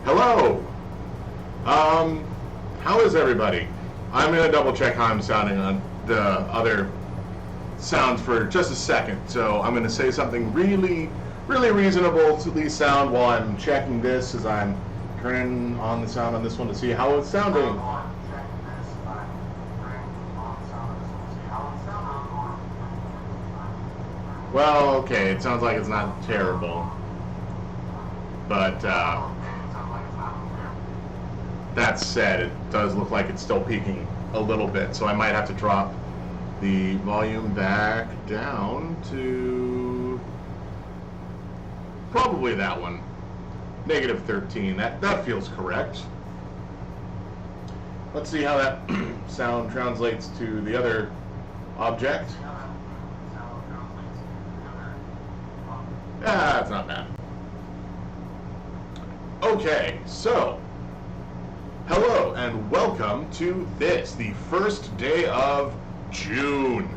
Hello. How is everybody? I'm going to double check how I'm sounding on the other sounds for just a second. So I'm going to say something really reasonable to the sound while I'm checking this as I'm turning on the sound on this one to see how it's sounding. Well, okay, it sounds like it's not terrible. But that said, it does look like it's still peaking a little bit, so I might have to drop the volume back down to probably that one, -13. That feels correct. Let's see how that sound translates to the other object. Ah, it's not bad. Okay, so hello and welcome to this, the first day of June.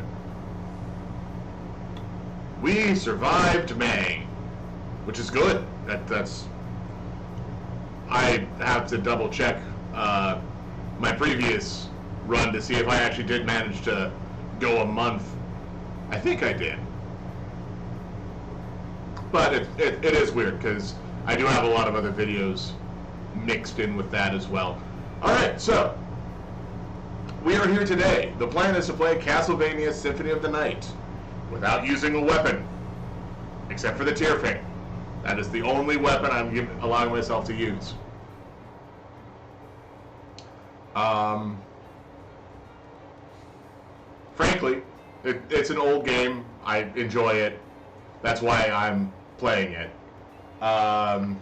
We survived May, which is good. That's. I have to double check my previous run to see if I actually did manage to go a month. I think I did, but it is weird because I do have a lot of other videos mixed in with that as well. Alright, so We are here today. The plan is to play Castlevania Symphony of the Night without using a weapon, except for the Tearfing. That is the only weapon I'm allowing myself to use. Frankly, it's an old game. I enjoy it. That's why I'm playing it. I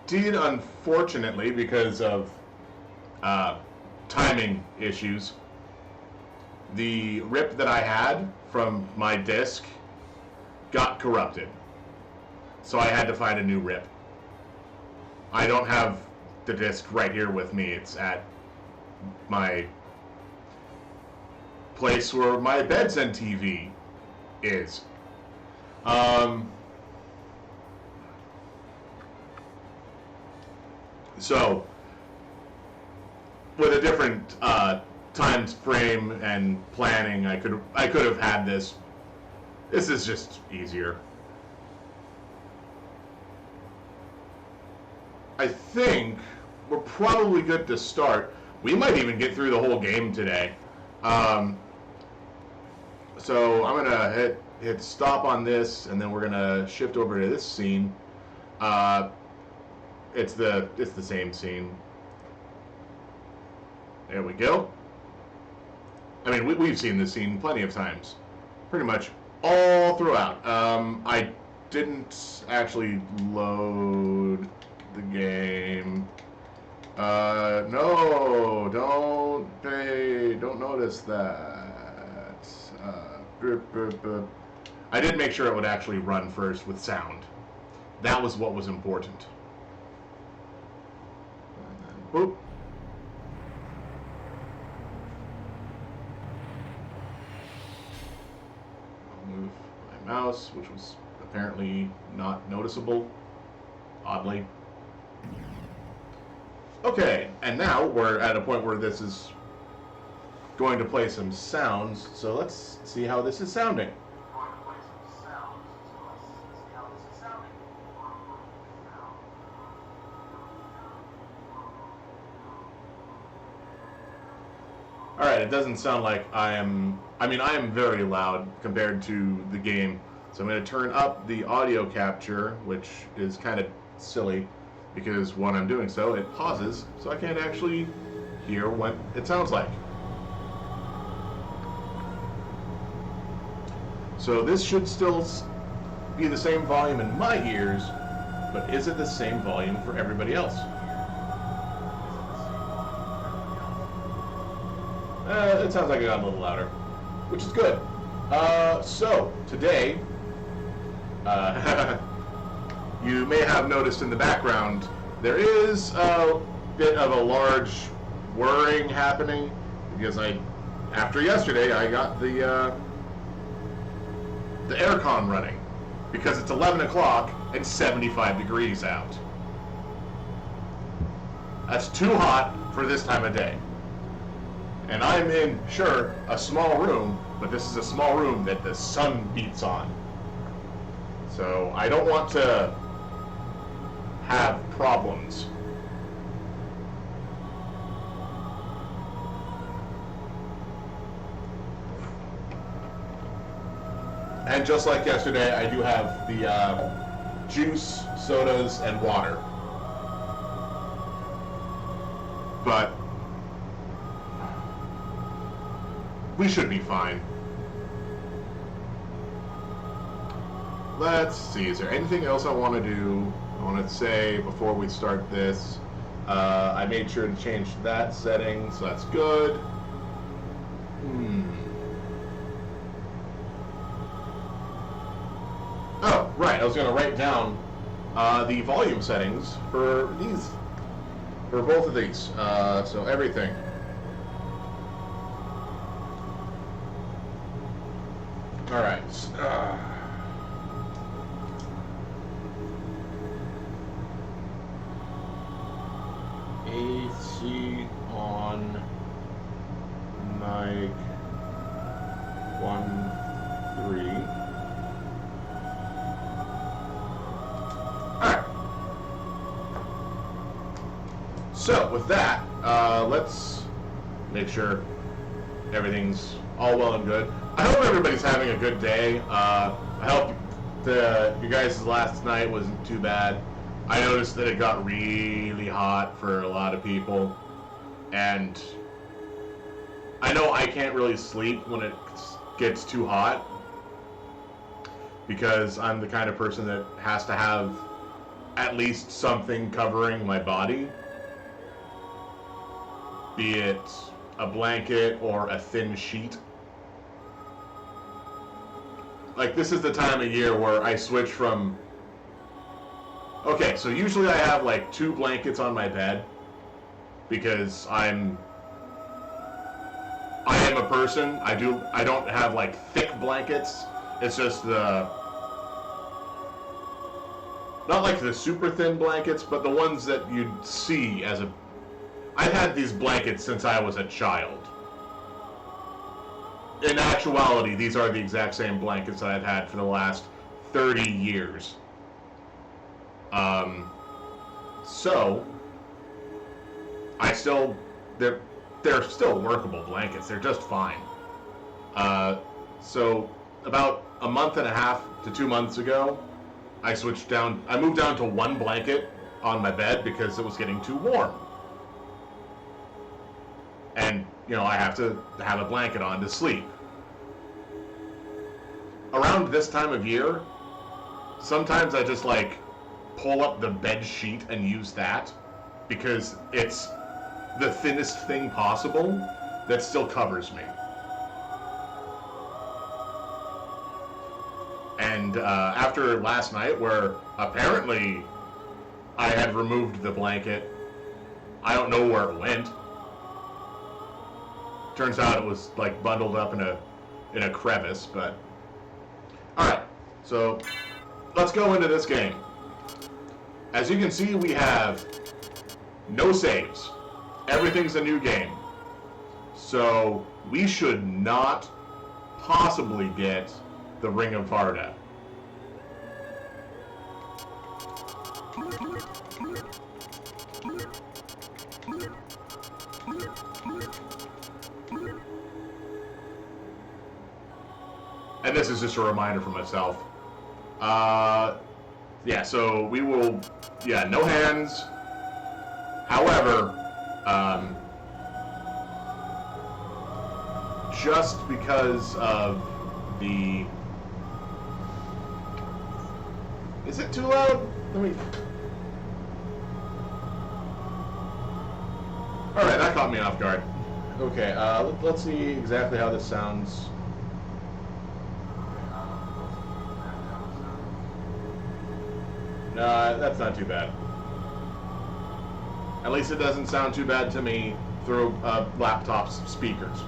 did, unfortunately, because of timing issues, the rip that I had from my disc got corrupted. So I had to find a new rip. I don't have the disc right here with me. It's at my place where my beds and TV is. So, with a different time frame and planning, I could have had this. This is just easier. I think we're probably good to start. We might even get through the whole game today. So I'm gonna hit stop on this, and then we're gonna shift over to this scene. It's the same scene. There we go. I mean, we've seen this scene plenty of times, pretty much all throughout. I didn't actually load the game. No, don't notice that. I did make sure it would actually run first with sound. That was what was important. And then, boop. I'll move my mouse, which was apparently not noticeable, oddly. Okay, and now we're at a point where this is going to play some sounds, so let's see how this is sounding. Alright, it doesn't sound like I am very loud compared to the game, so I'm going to turn up the audio capture, which is kind of silly, because when I'm doing so, it pauses, so I can't actually hear what it sounds like. So this should still be the same volume in my ears, but is it the same volume for everybody else? It sounds like it got a little louder, which is good. So today, you may have noticed in the background, there is a bit of a large whirring happening, because after yesterday, I got the aircon running, because it's 11 o'clock and 75 degrees out. That's too hot for this time of day. And I'm in, sure, a small room, but this is a small room that the sun beats on. So I don't want to have problems. And just like yesterday, I do have the juice, sodas, and water. But we should be fine. Let's see, is there anything else I want to do? I want to say before we start this, I made sure to change that setting, so that's good. Oh, right, I was going to write down the volume settings for both of these, so everything. Alright, AC on, mic 1, 3. Alright. So, with that, let's make sure everything's all well and good. I hope everybody's having a good day. I hope you guys' last night wasn't too bad. I noticed that it got really hot for a lot of people, and I know I can't really sleep when it gets too hot because I'm the kind of person that has to have at least something covering my body, be it a blanket or a thin sheet. Like, this is the time of year where I switch from... Okay, so usually I have like 2 blankets on my bed because I am a person. I don't have like thick blankets. It's just the... Not like the super thin blankets, but the ones that you'd see as a... I've had these blankets since I was a child. In actuality, these are the exact same blankets that I've had for the last 30 years. So, they're still workable blankets. They're just fine. So, about a month and a half to 2 months ago, I moved down to 1 blanket on my bed because it was getting too warm. And, you know, I have to have a blanket on to sleep. Around this time of year, sometimes I just, like, pull up the bed sheet and use that because it's the thinnest thing possible that still covers me. And after last night, where apparently I had removed the blanket, I don't know where it went. Turns out it was like bundled up in a crevice, but alright, so let's go into this game. As you can see, we have no saves. Everything's a new game. So we should not possibly get the Ring of Varda. And this is just a reminder for myself. Yeah, so we will, no hands. However, just because of the... Is it too loud? Let me... Alright, that caught me off guard. Okay, let's see exactly how this sounds. No, that's not too bad. At least it doesn't sound too bad to me through laptop's speakers.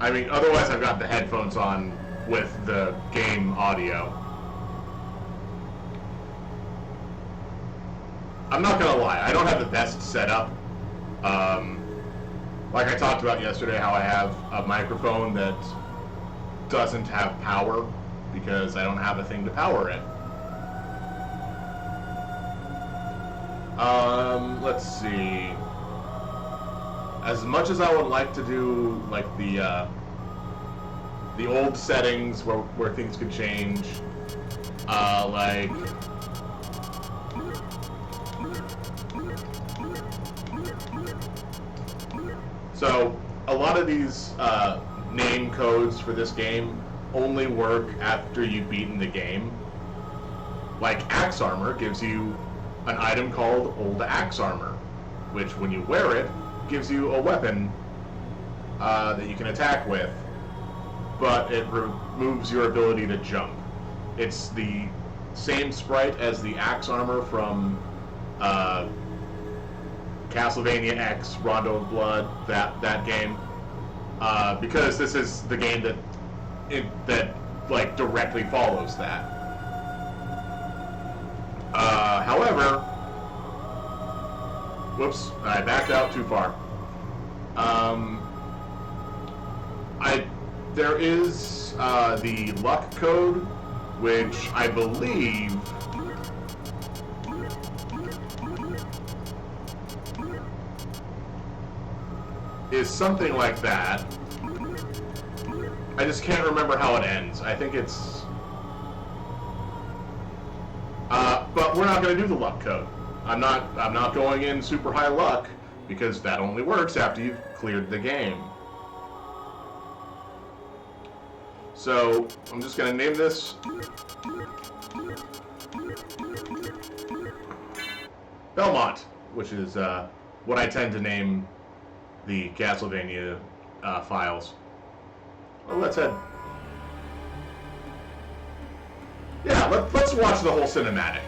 I mean, otherwise I've got the headphones on with the game audio. I'm not gonna lie, I don't have the best setup. Like I talked about yesterday, how I have a microphone that doesn't have power because I don't have a thing to power it. Let's see. As much as I would like to do like the old settings where things could change, like so a lot of these name codes for this game only work after you've beaten the game. Like Axe Armor gives you an item called Old Axe Armor, which when you wear it, gives you a weapon that you can attack with, but it removes your ability to jump. It's the same sprite as the Axe Armor from Castlevania X, Rondo of Blood, that game, because this is the game that like directly follows that. However, whoops, I backed out too far. There is the luck code, which I believe is something like that. I just can't remember how it ends. I think it's... but we're not going to do the luck code. I'm not going in super high luck, because that only works after you've cleared the game. So, I'm just going to name this Belmont, which is what I tend to name the Castlevania files. Well, let's head. Yeah, let's watch the whole cinematic.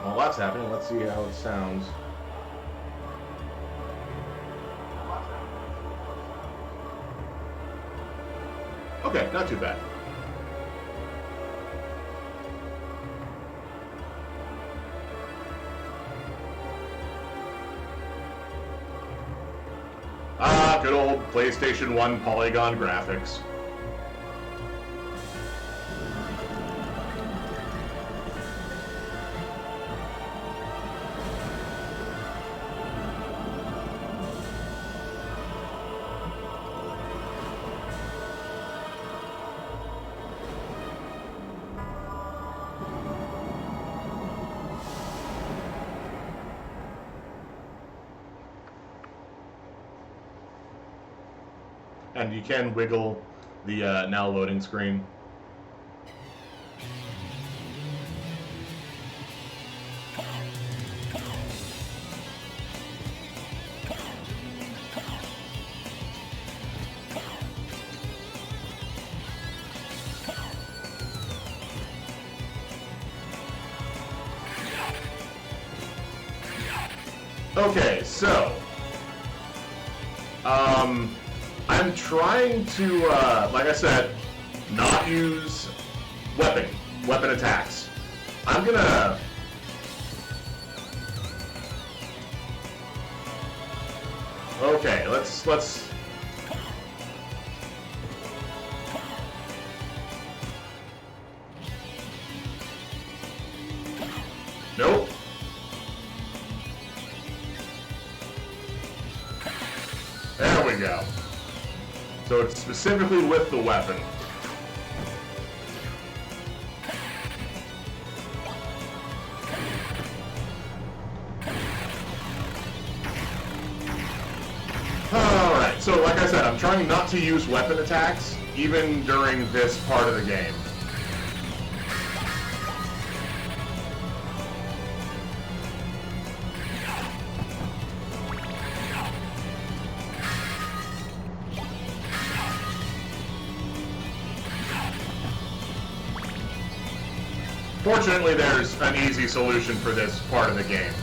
While that's happening, let's see how it sounds. Okay, not too bad. Good old PlayStation 1 polygon graphics. And you can wiggle the now loading screen. Okay, so I'm trying to, like I said, not use weapon attacks. I'm gonna... Okay, let's... Nope. There we go. So it's specifically with the weapon. Alright, so like I said, I'm trying not to use weapon attacks, even during this part of the game. Fortunately, there's an easy solution for this part of the game.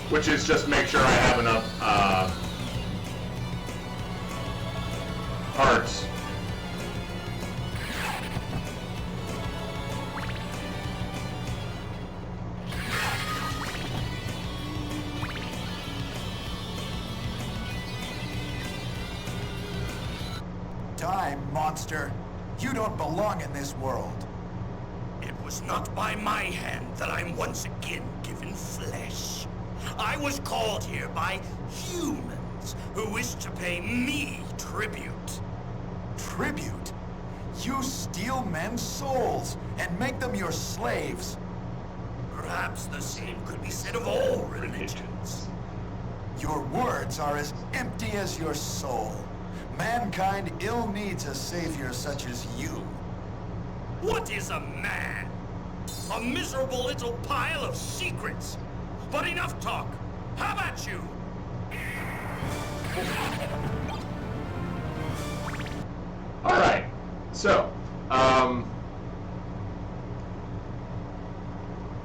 Which is just make sure I have enough hearts. Die, monster. You don't belong in this world. It was not by my hand that I'm once again given flesh. I was called here by humans who wish to pay me tribute. Tribute? You steal men's souls and make them your slaves. Perhaps the same could be said of all religions. Your words are as empty as your soul. Mankind ill needs a savior such as you. What is a man? A miserable little pile of secrets. But enough talk. How about you? Alright, so,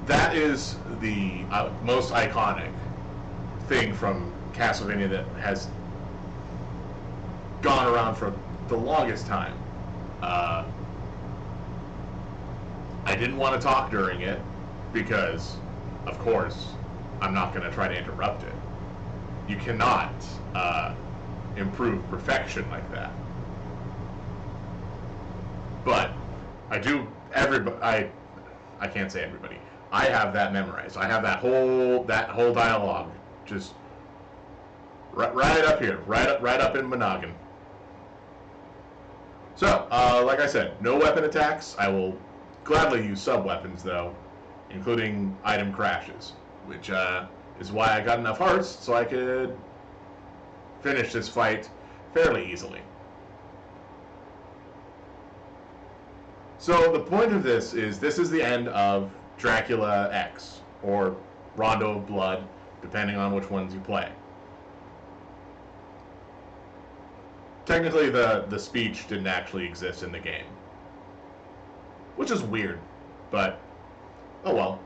that is the most iconic thing from Castlevania that has gone around for the longest time. I didn't want to talk during it because, of course, I'm not going to try to interrupt it. You cannot improve perfection like that. But I do. I can't say everybody. I have that memorized. I have that whole dialogue just right up here, right up in my noggin. So, like I said, no weapon attacks. I will gladly use sub-weapons, though, including item crashes, which is why I got enough hearts so I could finish this fight fairly easily. So the point of this is the end of Dracula X, or Rondo of Blood, depending on which ones you play. Technically, the speech didn't actually exist in the game, which is weird, but oh well.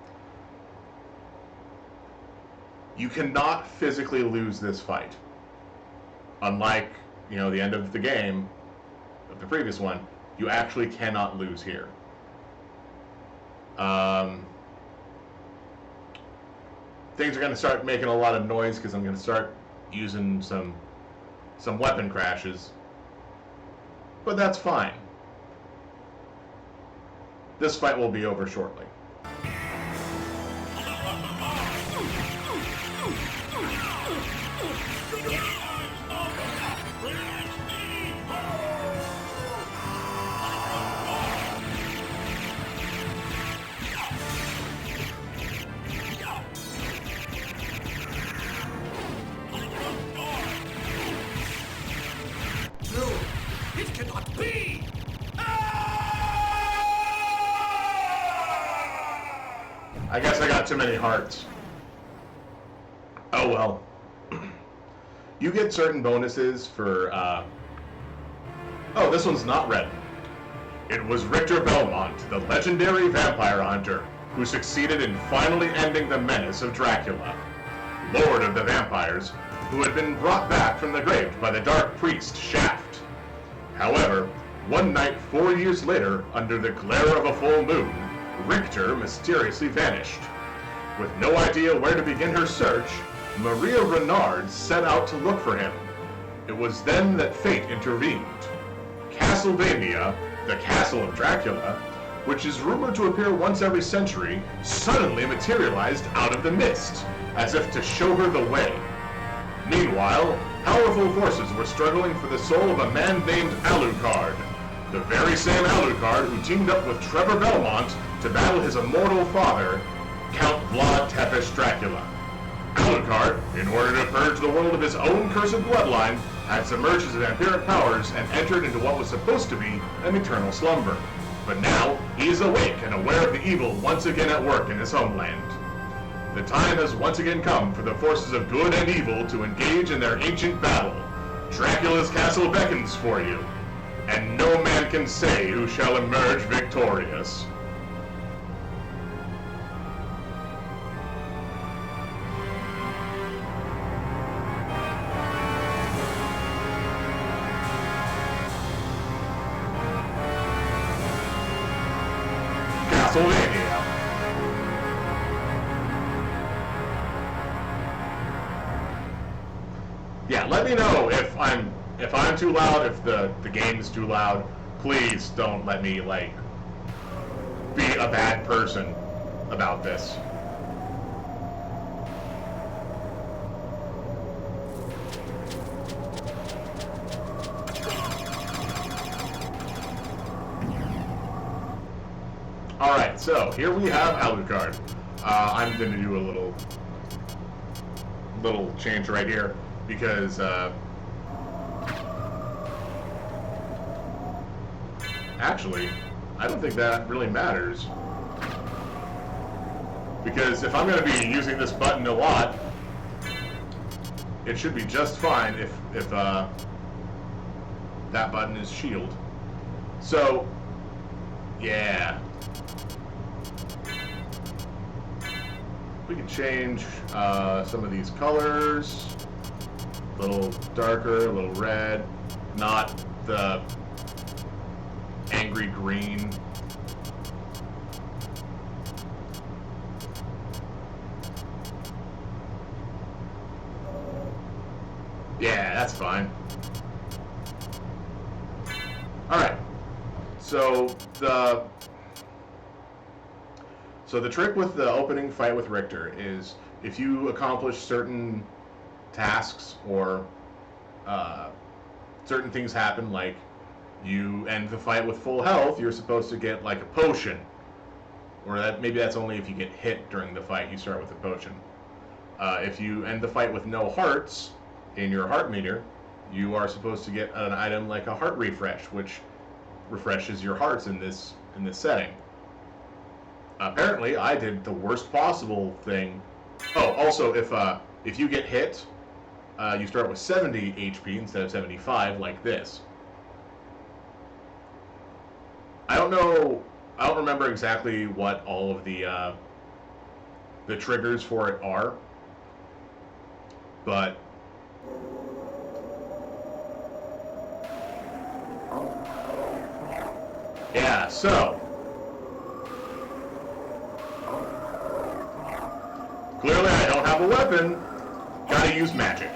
You cannot physically lose this fight. Unlike, the end of the game, of the previous one, you actually cannot lose here. Things are going to start making a lot of noise because I'm going to start using some weapon crashes, but that's fine. This fight will be over shortly. It cannot be! I guess I got too many hearts. Oh well. You get certain bonuses for, oh, this one's not red. It was Richter Belmont, the legendary vampire hunter, who succeeded in finally ending the menace of Dracula, Lord of the Vampires, who had been brought back from the grave by the dark priest Shaft. However, one night 4 years later, under the glare of a full moon, Richter mysteriously vanished. With no idea where to begin her search, Maria Renard set out to look for him. It was then that fate intervened. Castlevania, the Castle of Dracula, which is rumored to appear once every century, suddenly materialized out of the mist, as if to show her the way. Meanwhile, powerful forces were struggling for the soul of a man named Alucard, the very same Alucard who teamed up with Trevor Belmont to battle his immortal father, Count Vlad Tepes Dracula. Alucard, in order to purge the world of his own cursed bloodline, had submerged his vampiric powers and entered into what was supposed to be an eternal slumber. But now, he is awake and aware of the evil once again at work in his homeland. The time has once again come for the forces of good and evil to engage in their ancient battle. Dracula's castle beckons for you, and no man can say who shall emerge victorious. Castlevania. Yeah, let me know if I'm too loud, if the game is too loud. Please don't let me, be a bad person about this. Alright, so here we have Alucard. I'm going to do a little change right here because actually, I don't think that really matters. Because if I'm going to be using this button a lot, it should be just fine if that button is shield. So, yeah. We can change some of these colors. A little darker, a little red. Not the angry green. Yeah, that's fine. Alright. So the trick with the opening fight with Richter is if you accomplish certain tasks or certain things happen, like you end the fight with full health, you're supposed to get like a potion. Or maybe that's only if you get hit during the fight, you start with a potion. If you end the fight with no hearts in your heart meter, you are supposed to get an item like a heart refresh, which refreshes your hearts in this setting. Apparently, I did the worst possible thing. Oh, also, if you get hit, you start with 70 HP instead of 75, like this. I don't remember exactly what all of the triggers for it are, but yeah, so clearly I don't have a weapon, gotta use magic.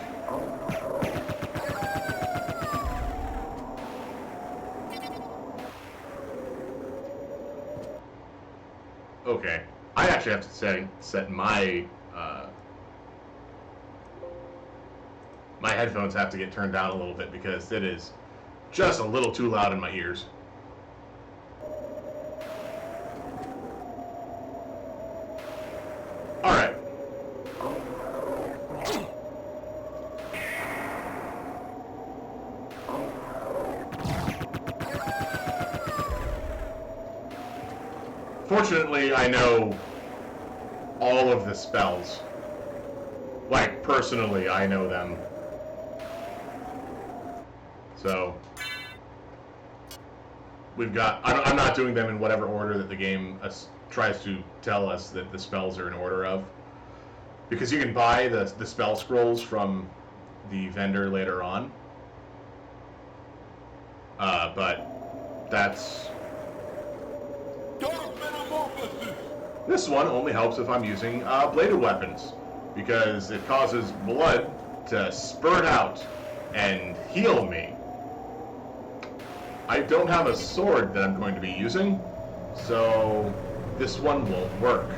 Okay, I actually have to set my my headphones have to get turned down a little bit because it is just a little too loud in my ears. Alright. Fortunately, I know all of the spells. Like, personally, I know them. So, we've got... I'm not doing them in whatever order that the game tries to tell us that the spells are in order of. Because you can buy the spell scrolls from the vendor later on. But that's... This one only helps if I'm using bladed weapons, because it causes blood to spurt out and heal me. I don't have a sword that I'm going to be using, so this one won't work.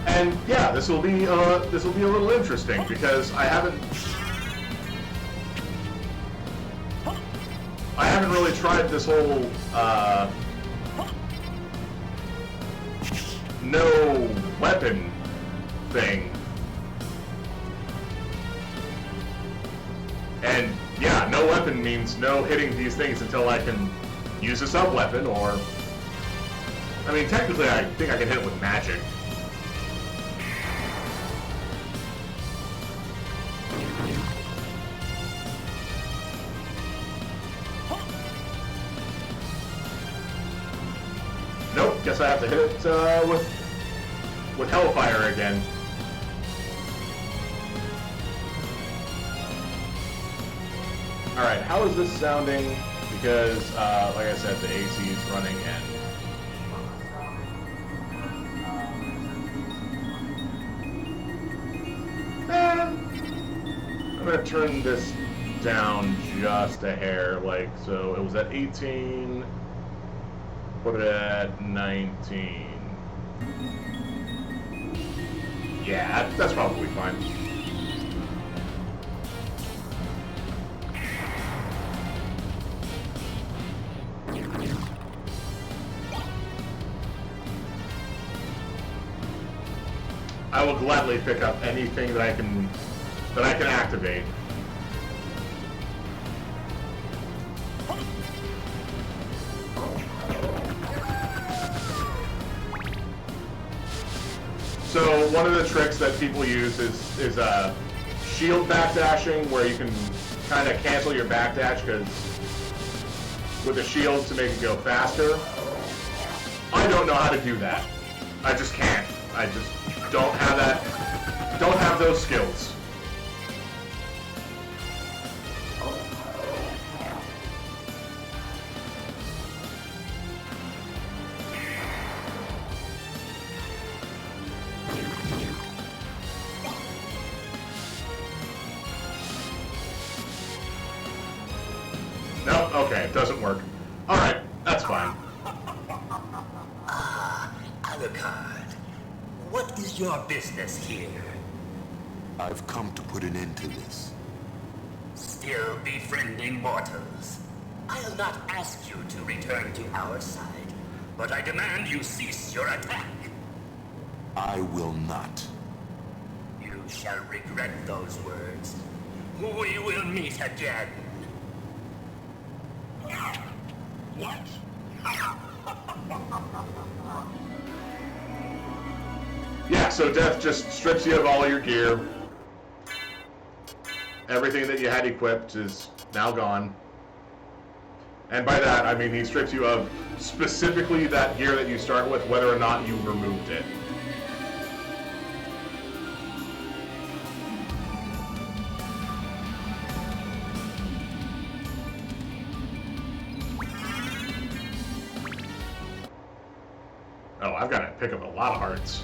And yeah, this will be a little interesting because I haven't really tried this whole no weapon thing. And yeah, no weapon means no hitting these things until I can use a sub-weapon, or I mean, technically I think I can hit it with magic. Nope, guess I have to hit it with Hellfire again. Alright, how is this sounding? Because, like I said, the AC is running and... I'm gonna turn this down just a hair, like, so it was at 18... Put it at 19. Yeah, that's probably fine. I will gladly pick up anything that I can activate. So one of the tricks that people use is shield backdashing where you can kind of cancel your backdash with the shield to make it go faster. I don't know how to do that. I just can't. I just don't have that. Don't have those skills. No? Okay, it doesn't work. Alright, that's fine. Alucard, what is your business here? I've come to put an end to this. Still befriending mortals. I'll not ask you to return to our side, but I demand you cease your attack. I will not. You shall regret those words. We will meet again. What? Yeah, so death just strips you of all your gear. Everything that you had equipped is now gone. And by that, I mean he strips you of specifically that gear that you start with, whether or not you removed it. Oh, I've got to pick up a lot of hearts.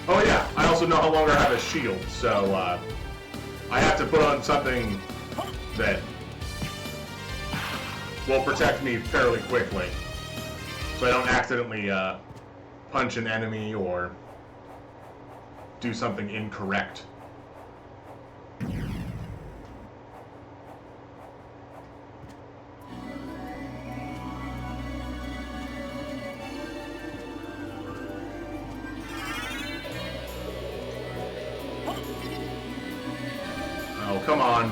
Oh yeah, I also no longer have a shield, so I have to put on something that will protect me fairly quickly, so I don't accidentally punch an enemy or do something incorrect. Oh, come on.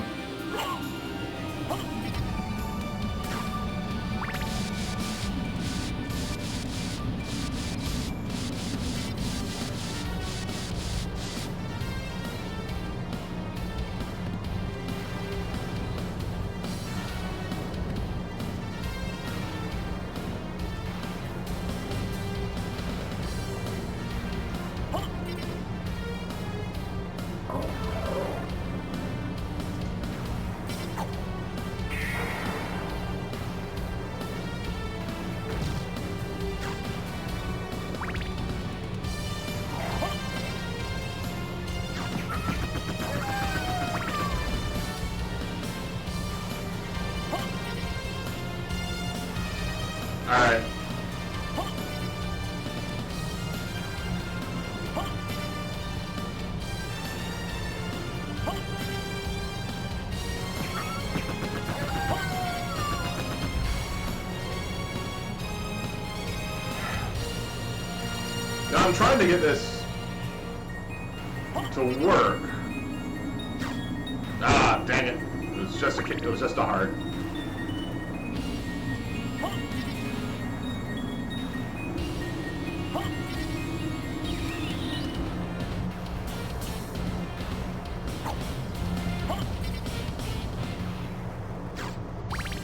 Alright. Now I'm trying to get this to work. Ah, dang it. It was just a heart.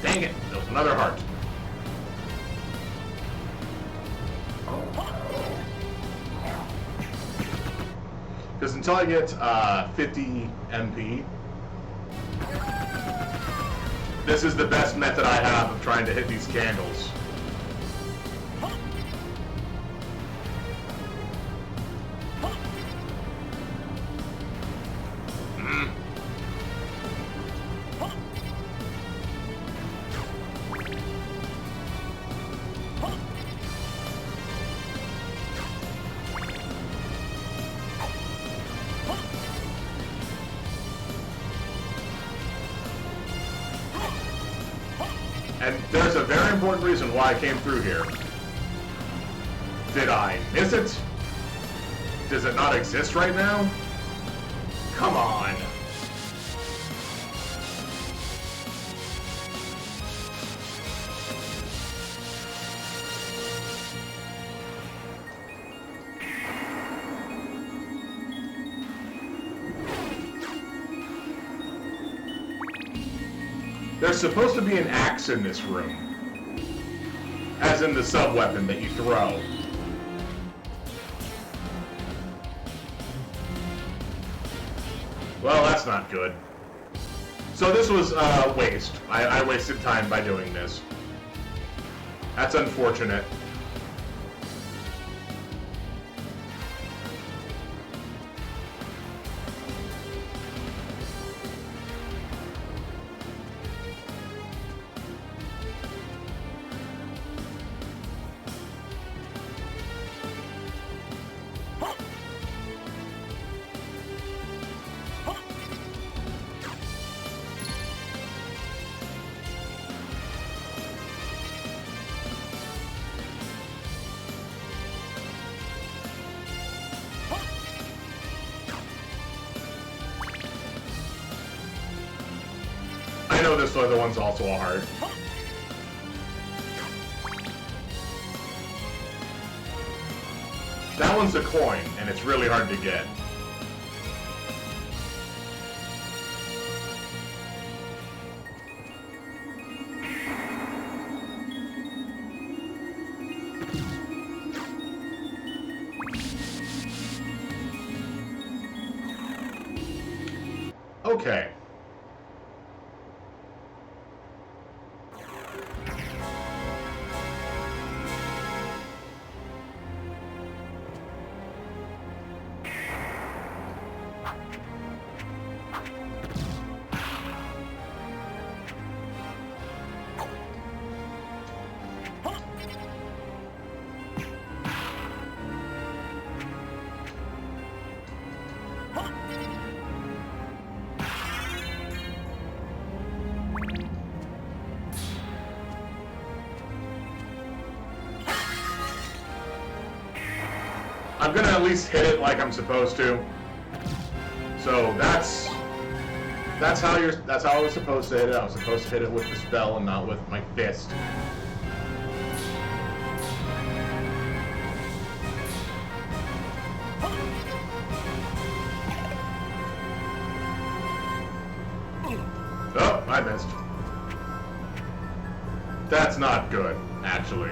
Dang it, there was another heart. Because until I get 50 MP, this is the best method I have of trying to hit these candles. And there's a very important reason why I came through here. Did I miss it? Does it not exist right now? Come on. There's supposed to be an axe in this room. As in the sub-weapon that you throw. Well, that's not good. So this was a waste. I wasted time by doing this. That's unfortunate. I know this other one's also a heart. That one's a coin, and it's really hard to get. Okay. I'm gonna at least hit it like I'm supposed to. So that's how I was supposed to hit it. I was supposed to hit it with the spell and not with my fist. Oh, I missed. That's not good, actually.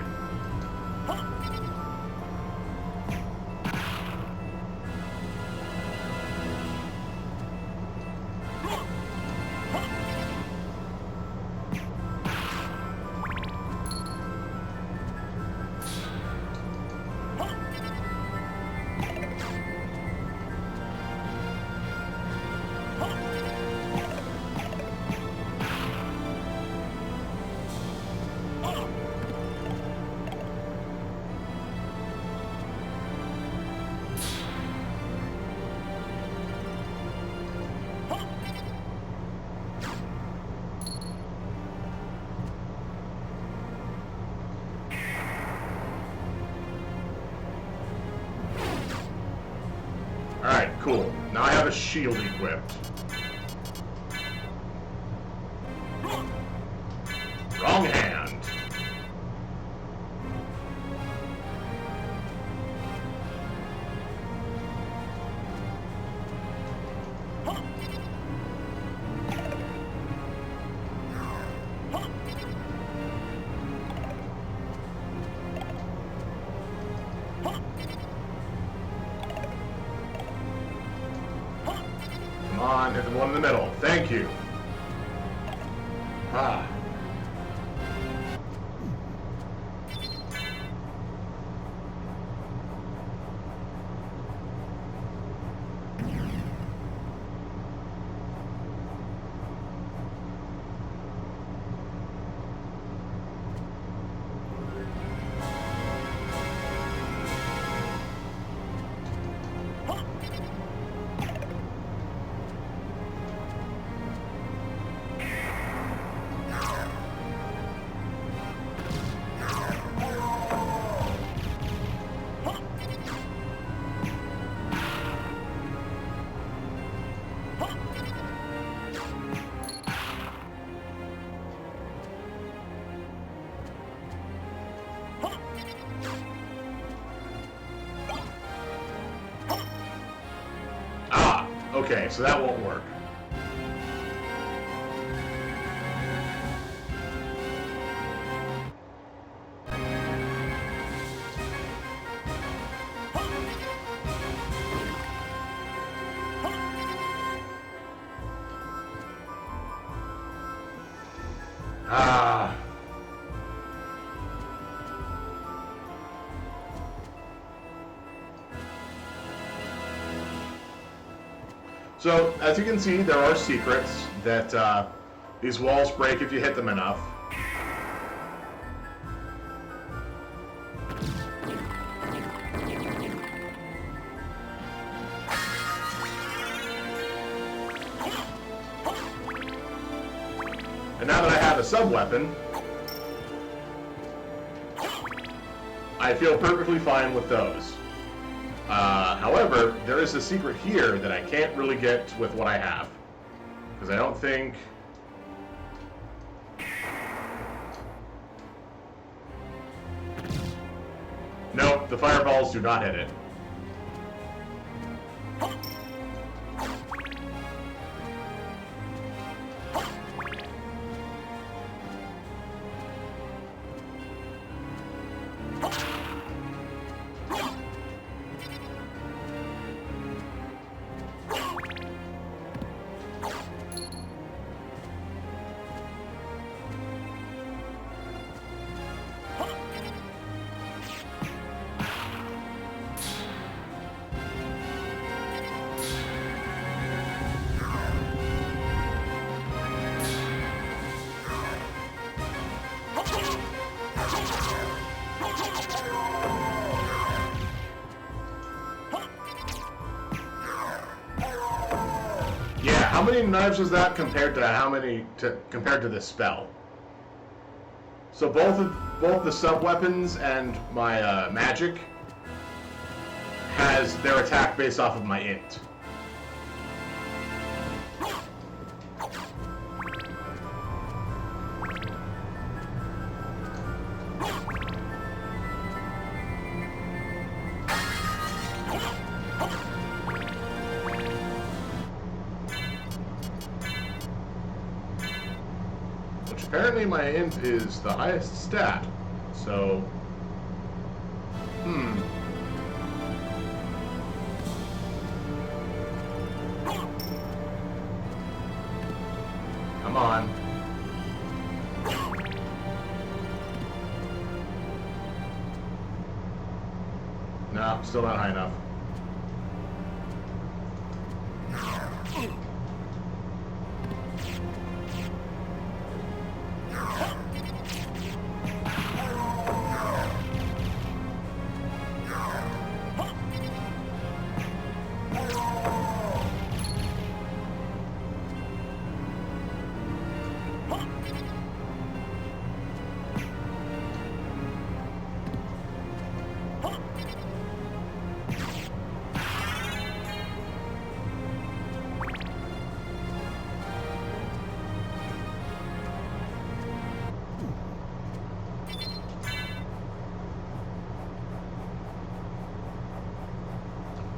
Alright, cool. Now I have a shield equipped. Wrong hand. Come on, hit the one in the middle. Thank you. Ah. Okay, so that won't work. Ah. So, as you can see, there are secrets that these walls break if you hit them enough. And now that I have a sub-weapon, I feel perfectly fine with those. However, there is a secret here that I can't really get with what I have. Because I don't think... Nope, the fireballs do not hit it. How many knives was that compared to this spell? So both the sub weapons and my magic has their attack based off of my int. Apparently my int is the highest stat, so... Come on. No, still not high enough.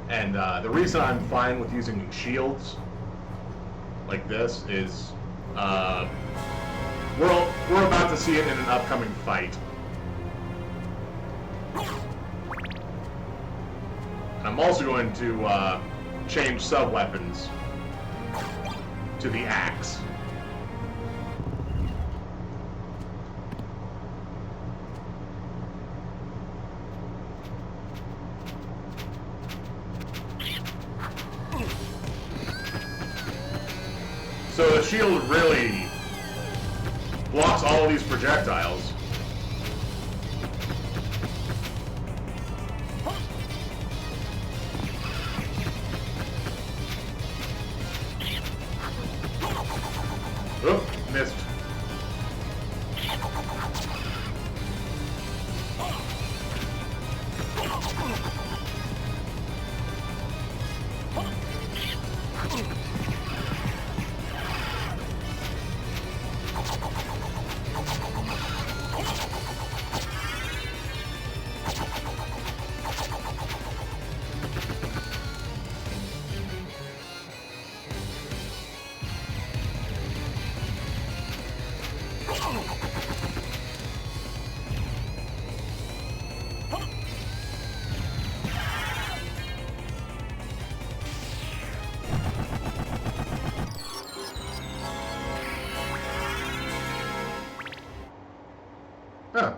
And the reason I'm fine with using shields like this is we're about to see it in an upcoming fight. And I'm also going to change sub-weapons to the axe. So the shield really blocks all of these projectiles. Oop, missed.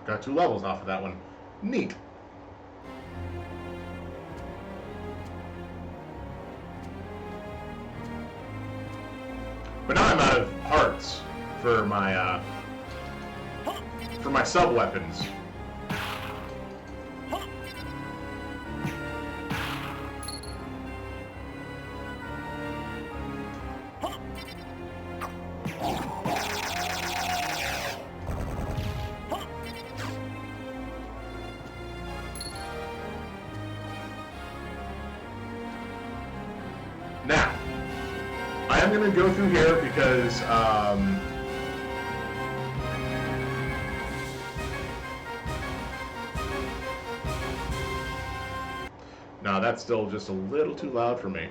got 2 levels off of that one. Neat. But now I'm out of hearts for my sub weapons. Now, I am going to go through here because no, that's still just a little too loud for me.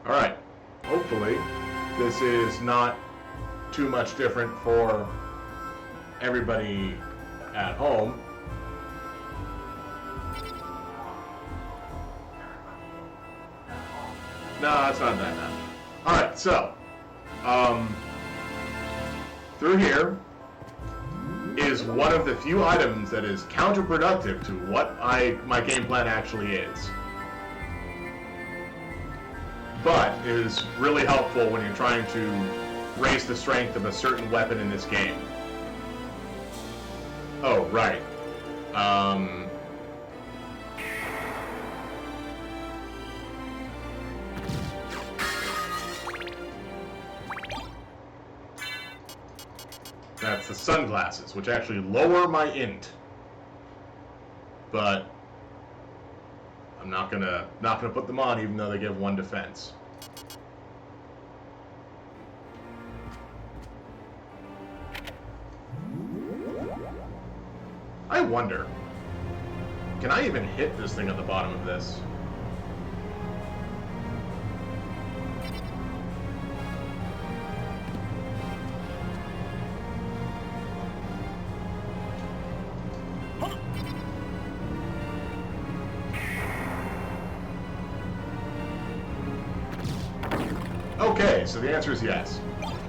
Alright, hopefully this is not too much different for everybody at home. No, it's not that bad. Alright, so, through here is one of the few items that is counterproductive to what my game plan actually is. But is really helpful when you're trying to raise the strength of a certain weapon in this game. Oh, right. That's the sunglasses, which actually lower my int. But I'm not gonna put them on, even though they give 1 defense. I wonder, can I even hit this thing at the bottom of this? Okay, so the answer is yes.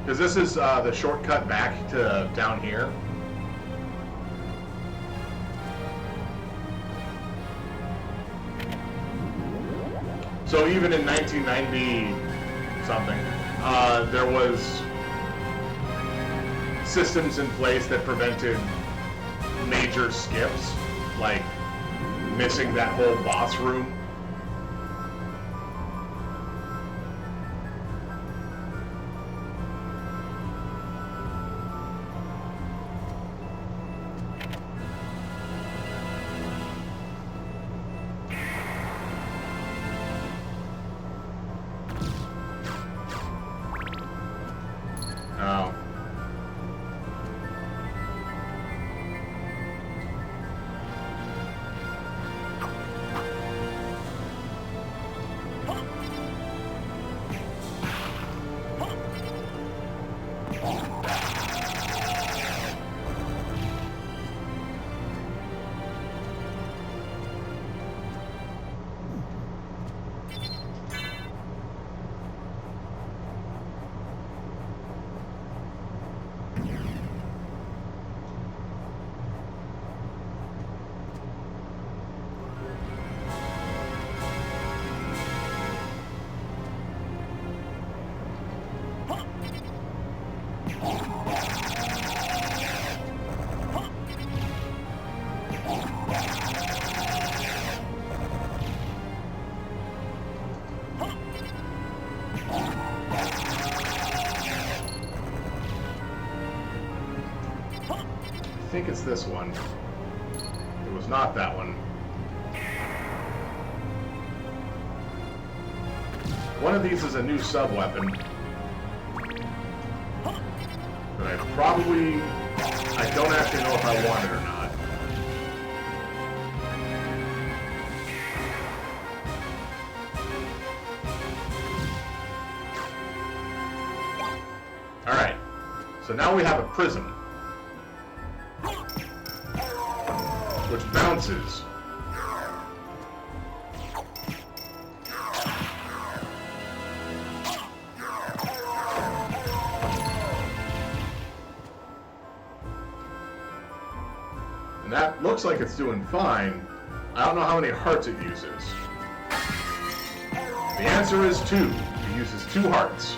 Because this is the shortcut back to down here. So even in 1990 something, there was systems in place that prevented major skips, like missing that whole boss room. Oh. I think it's this one. It was not that one. One of these is a new sub-weapon. But I don't actually know if I want it or not. Alright, so now we have a prism, which bounces. And looks like it's doing fine. I don't know how many hearts it uses. The answer is 2. It uses 2 hearts.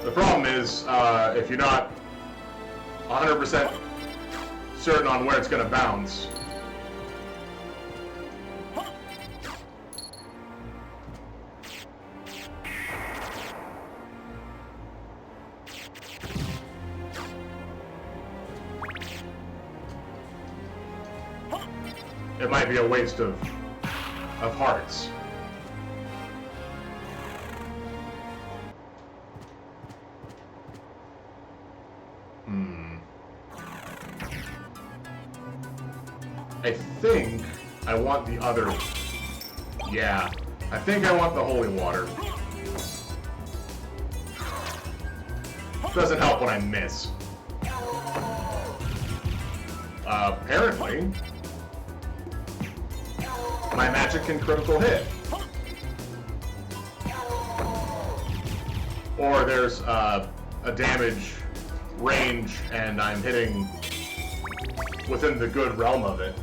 The problem is, if you're not 100% certain on where it's going to bounce, it might be a waste of hearts. I think I want the other... Yeah, I think I want the holy water. Doesn't help when I miss. Apparently, my magic can critical hit. Or there's a damage range and I'm hitting within the good realm of it.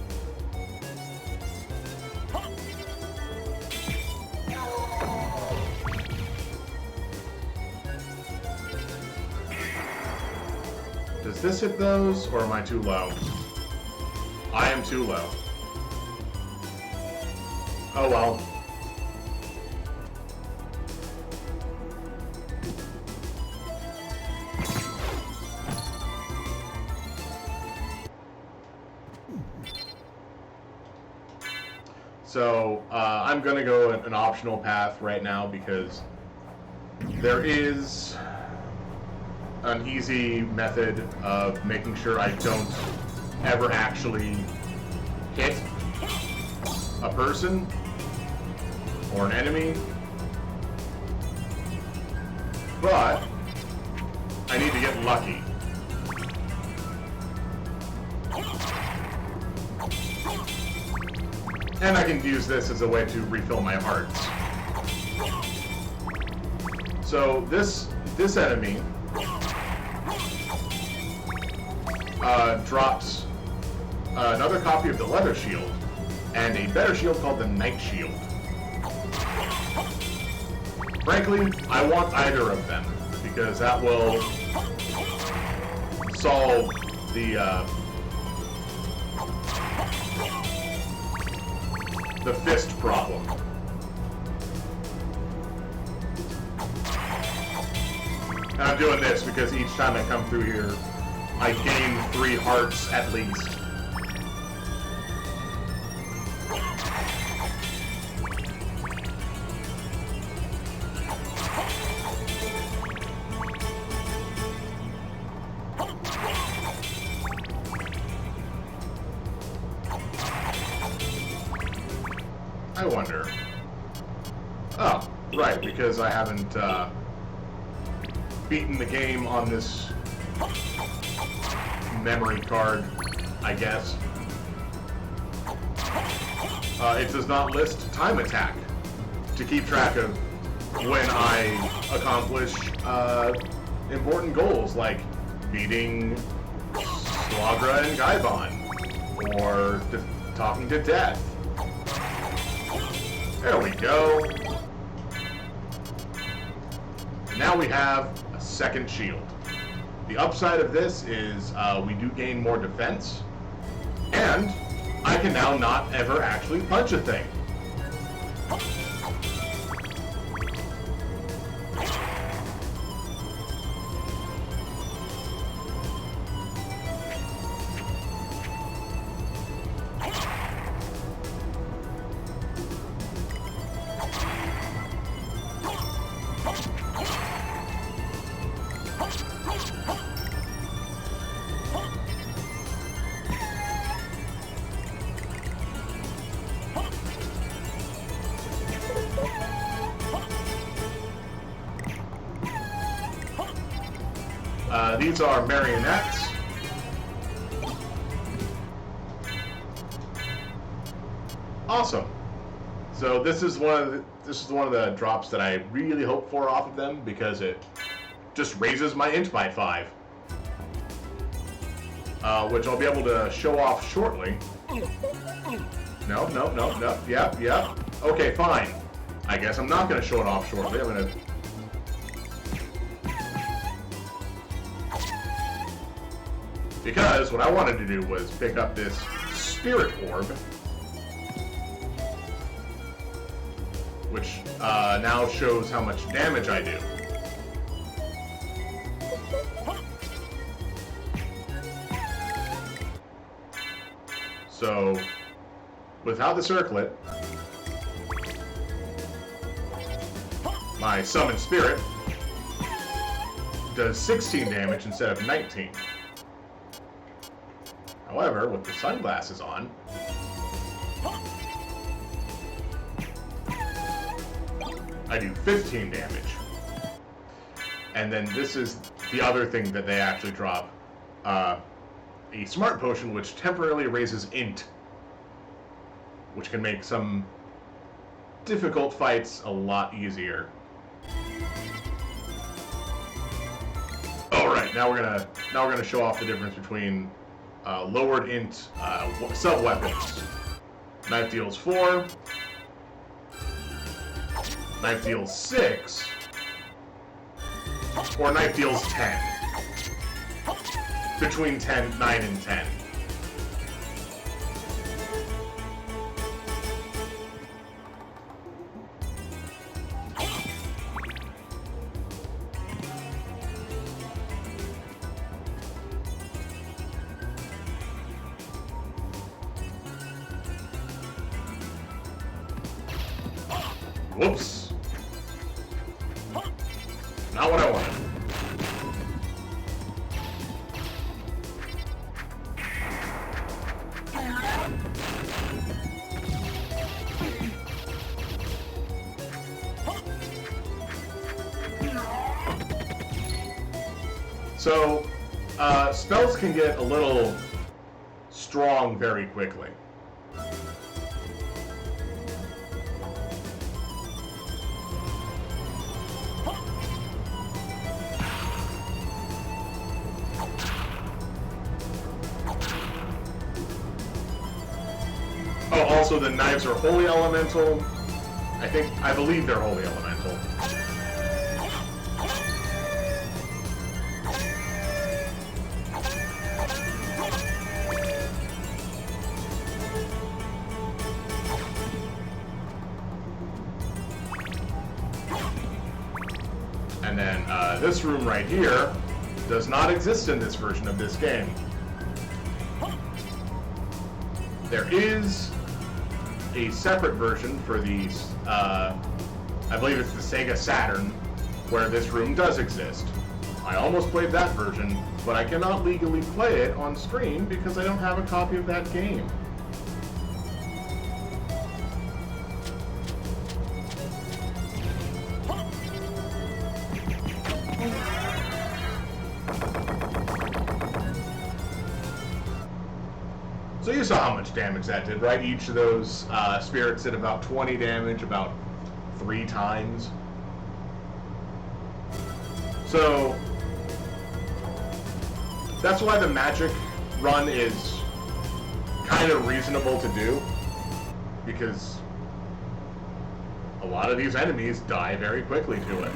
Does this hit those, or am I too low? I am too low. Oh well. So, I'm gonna go an optional path right now because there is an easy method of making sure I don't ever actually hit a person or an enemy, but I need to get lucky. And I can use this as a way to refill my hearts. So this enemy drops another copy of the leather shield and a better shield called the night shield. Frankly, I want either of them because that will solve the fist problem. And I'm doing this because each time I come through here, I gain 3 hearts at least. I wonder. Oh, right, because I haven't beaten the game on this memory card, I guess. It does not list time attack to keep track of when I accomplish important goals like beating Slagra and Gaibon or talking to Death. There we go. Now we have a second shield. The upside of this is we do gain more defense, and I can now not ever actually punch a thing. These are marionettes. Awesome. So this is one of the drops that I really hope for off of them because it just raises my int by 5. Which I'll be able to show off shortly. No. Yep. Okay, fine. I guess I'm not going to show it off shortly. I'm going to... Because what I wanted to do was pick up this Spirit Orb, which now shows how much damage I do. So, without the circlet, my Summon Spirit does 16 damage instead of 19. However, with the sunglasses on, I do 15 damage. And then this is the other thing that they actually drop. A Smart Potion which temporarily raises int, which can make some difficult fights a lot easier. Alright, now we're gonna show off the difference between lowered int sub-weapons. Knife deals 4. Knife deals 6. Or knife deals 10. Between 9 and 10. Whoops. Not what I wanted. So, spells can get a little strong very quickly. Oh, also the knives are holy elemental. I believe they're holy elemental. And then this room right here does not exist in this version of this game. There is a separate version for these, I believe it's the Sega Saturn, where this room does exist. I almost played that version, but I cannot legally play it on stream because I don't have a copy of that game. So you saw how much damage that did, right? Each of those spirits did about 20 damage, about 3 times. So that's why the magic run is kind of reasonable to do, because a lot of these enemies die very quickly to it.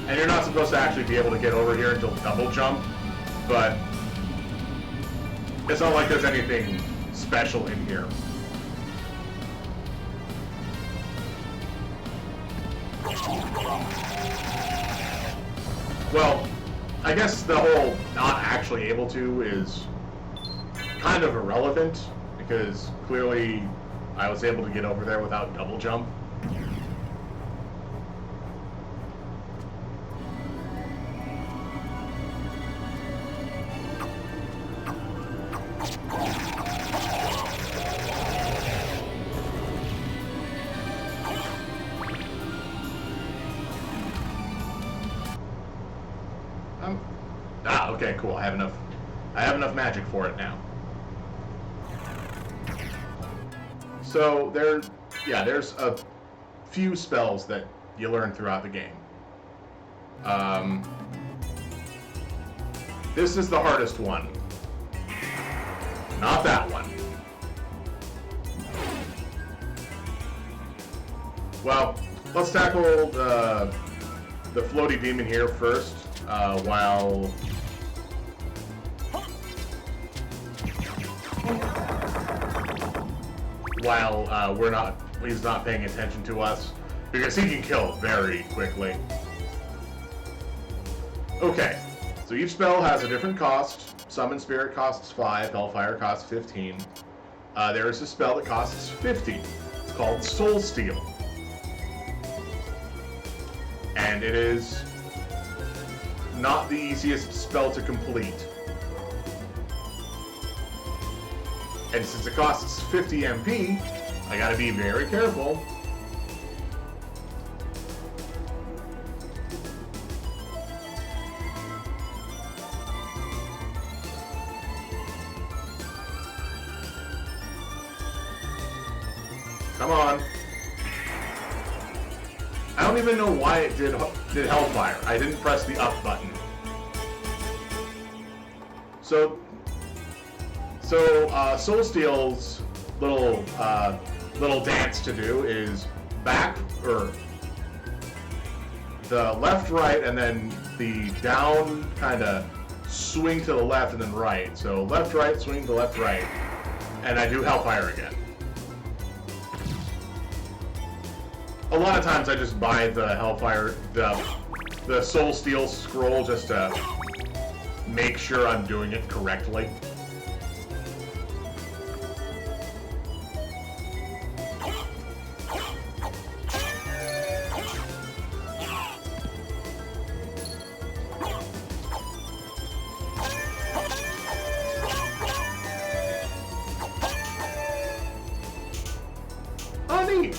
And you're not supposed to actually be able to get over here until double jump, but it's not like there's anything special in here. Well, I guess the whole not actually able to is kind of irrelevant, because clearly I was able to get over there without double jump. Okay, cool. I have enough I have enough magic for it now. So there's a few spells that you learn throughout the game. This is the hardest one. Not that one. Well, let's tackle the floaty demon here first, while he's not paying attention to us, because he can kill very quickly. Okay, so each spell has a different cost. Summon Spirit costs 5, Hellfire costs 15. There is a spell that costs 50. It's called Soul Steal. And it is not the easiest spell to complete. And since it costs 50 MP, I gotta be very careful. Come on. I don't even know why it did Hellfire. I didn't press the up button. So Soul Steel's little dance to do is back, or the left, right, and then the down kind of swing to the left and then right. So left, right, swing to left, right, and I do Hellfire again. A lot of times I just buy the Hellfire, the Soul Steel scroll just to make sure I'm doing it correctly. Oh, neat.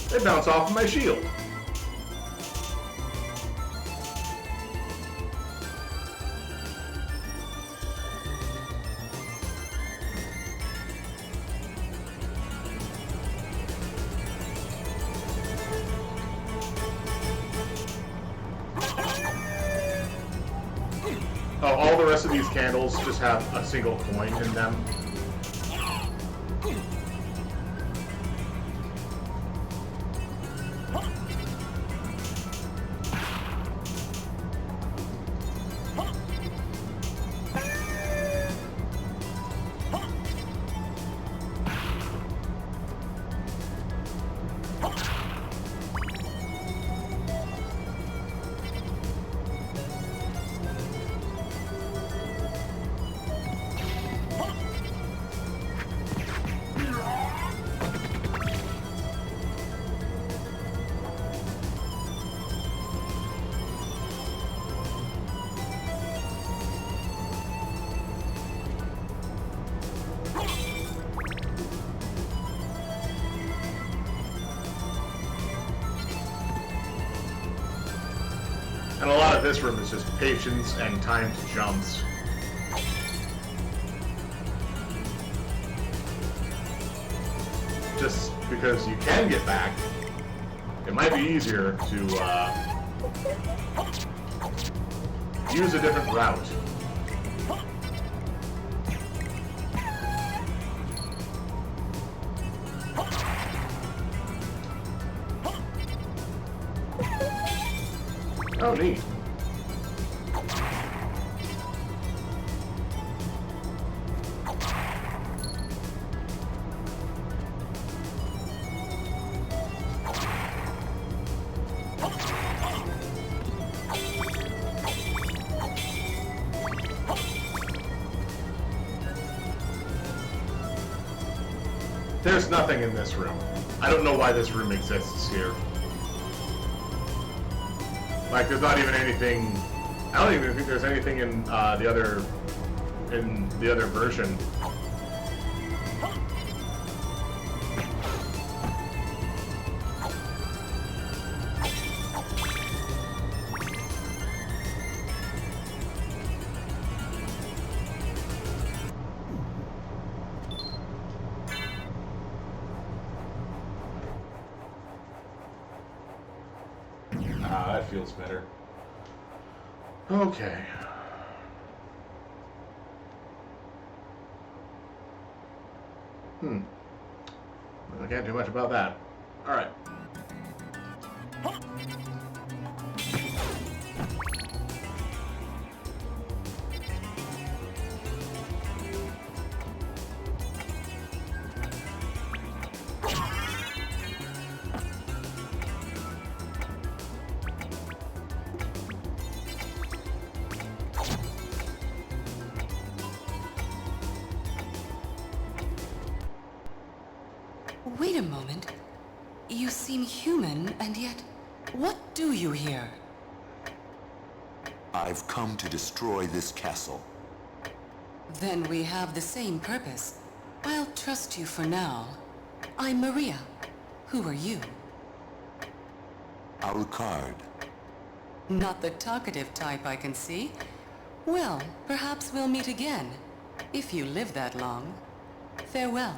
They bounce off of my shield. Oh, all the rest of these candles just have a single coin in them. And a lot of this room is just patience and timed jumps. Just because you can get back, it might be easier to use a different route. Oh, neat. There's nothing in this room. I don't know why this room exists here. Like, there's not even anything. I don't even think there's anything in the other version. that feels better. Okay. I can't do much about that. Alright. Wait a moment. You seem human, and yet, what do you here? I've come to destroy this castle. Then we have the same purpose. I'll trust you for now. I'm Maria. Who are you? Alucard. Not the talkative type, I can see. Well, perhaps we'll meet again. If you live that long. Farewell.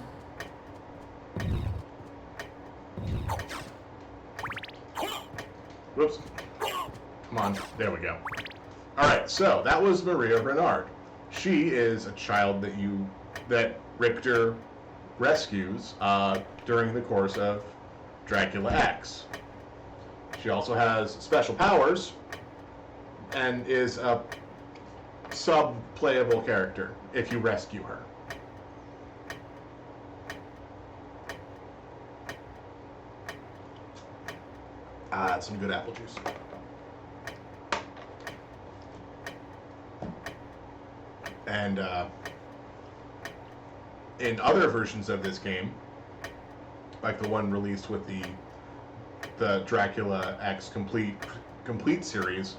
Whoops. Come on. There we go. Alright, so that was Maria Bernard. She is a child that Richter rescues during the course of Dracula X. She also has special powers and is a sub-playable character if you rescue her. That's some good apple juice. And in other versions of this game, like the one released with the Dracula X complete series,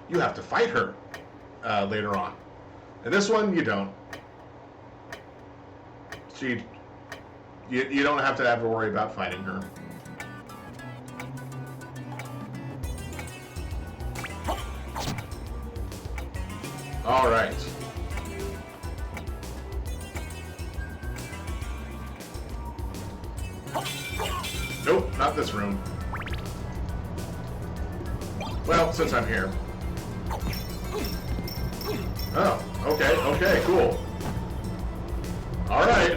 you have to fight her later on. In this one, you don't. You don't have to worry about fighting her. All right. Nope, not this room. Well, since I'm here. Oh, okay, cool. All right.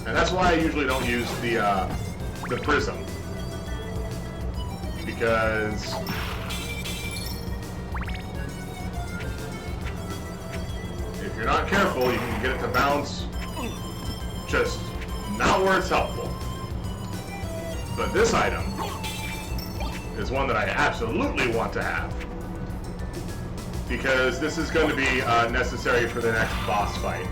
And that's why I usually don't use the prism. Because if you're not careful, you can get it to bounce just not where it's helpful. But this item is one that I absolutely want to have, because this is going to be necessary for the next boss fight.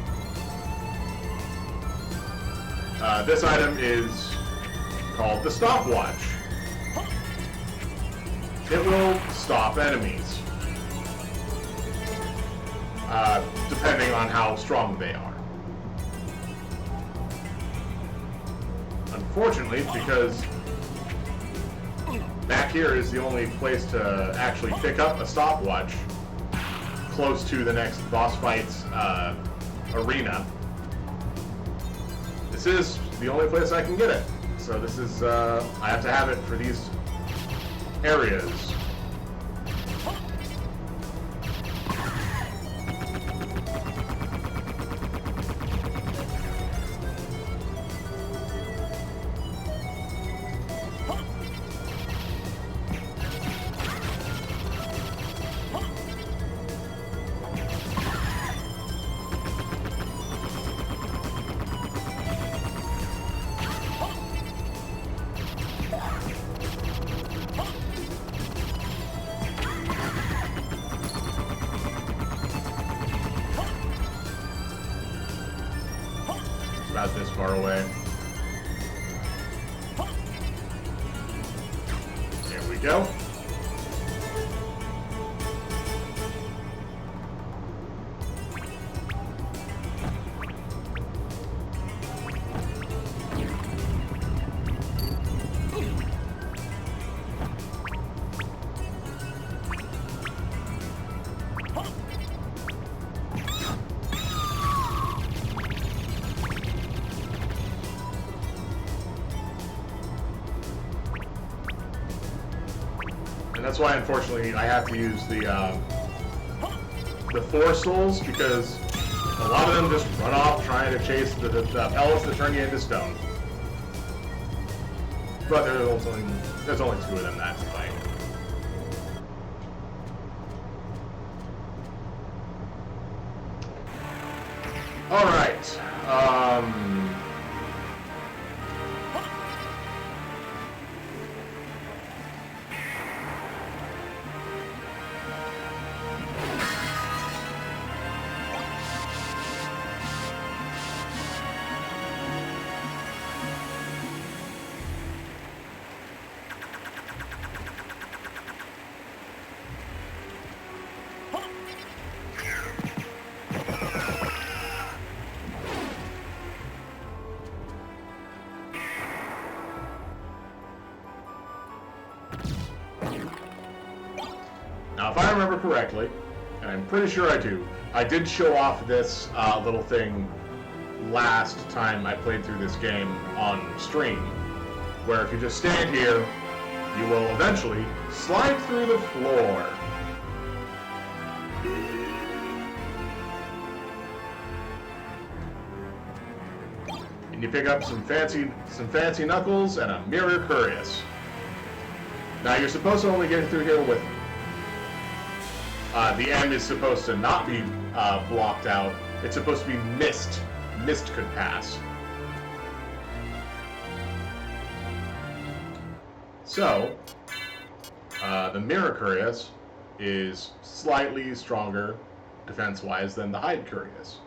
This item is called the Stopwatch. It will stop enemies, depending on how strong they are. Unfortunately, because back here is the only place to actually pick up a stopwatch close to the next boss fight's arena, this is the only place I can get it. So this is, I have to have it for these areas. About this far away. There we go. that's why, unfortunately, I have to use the Force Souls, because a lot of them just run off trying to chase the pellets that turn you into stone. But there's only 2 of them that fight. Alright. Now, if I remember correctly, and I'm pretty sure I do, I did show off this little thing last time I played through this game on stream, where if you just stand here, you will eventually slide through the floor. And you pick up some fancy knuckles and a mirror curious. Now you're supposed to only get through here with the end is supposed to not be blocked out. It's supposed to be mist. Mist could pass. So, the Mirror Curious is slightly stronger defense-wise than the Hide Curious.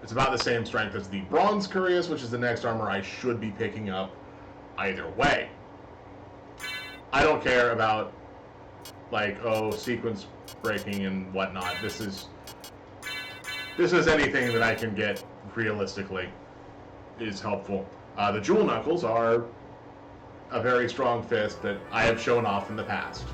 It's about the same strength as the Bronze Curious, which is the next armor I should be picking up either way. I don't care about, like, sequence breaking and whatnot. This is anything that I can get realistically is helpful. The Jewel Knuckles are a very strong fist that I have shown off in the past.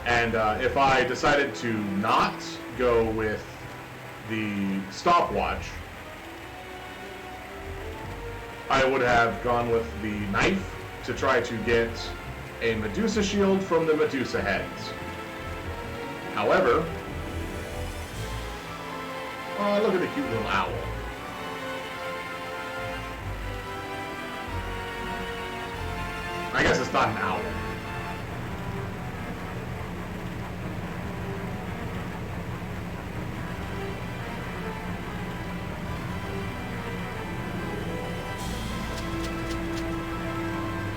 And if I decided to not go with the stopwatch, I would have gone with the knife to try to get a Medusa shield from the Medusa heads. However, look at the cute little owl. I guess it's not an owl.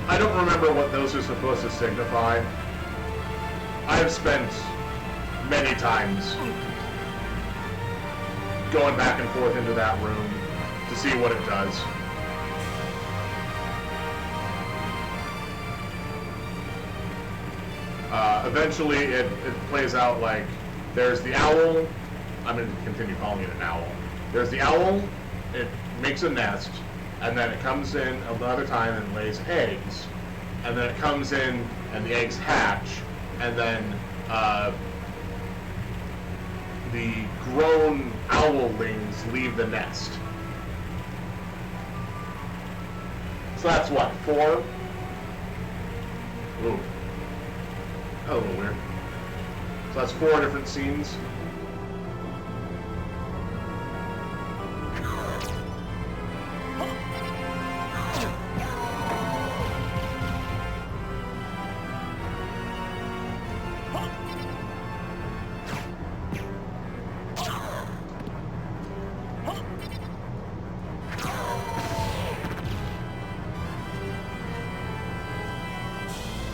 I don't remember what those are supposed to signify. I have spent many times going back and forth into that room to see what it does. Eventually it plays out like there's the owl. I'm going to continue calling it an owl. There's the owl, it makes a nest, and then it comes in another time and lays eggs, and then it comes in and the eggs hatch, and then the grown owlings leave the nest. So that's what, 4? Ooh. That was a little weird. So that's 4 different scenes.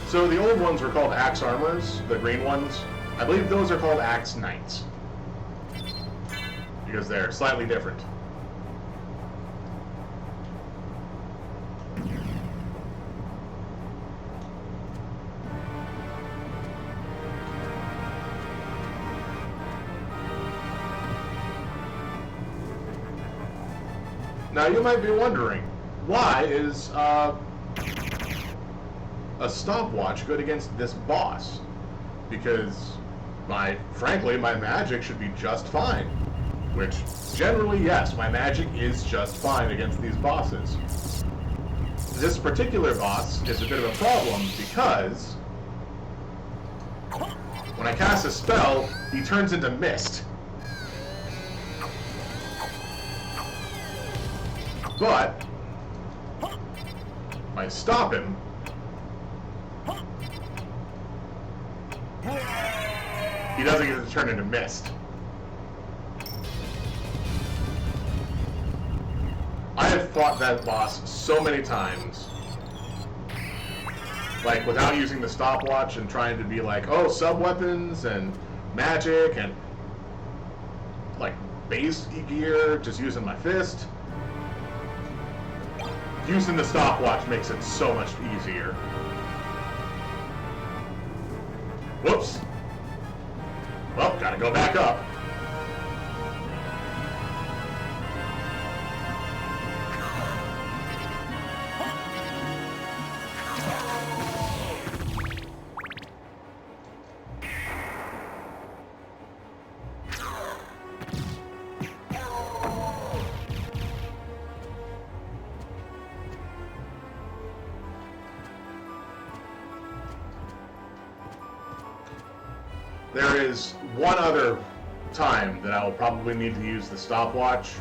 So the old ones were called Axe Armors, the green ones. I believe those are called Axe Knights, because they're slightly different. Now you might be wondering, why is a stopwatch good against this boss? Because frankly, my magic should be just fine. Which, generally, yes, my magic is just fine against these bosses. This particular boss is a bit of a problem because when I cast a spell, he turns into mist. But if I stop him, he doesn't get to turn into mist. I have fought that boss so many times, like without using the stopwatch and trying to be like, oh, sub-weapons and magic and like base gear, just using my fist. Using the stopwatch makes it so much easier. Whoops. Well, gotta go back up. There is one other time that I will probably need to use the stopwatch.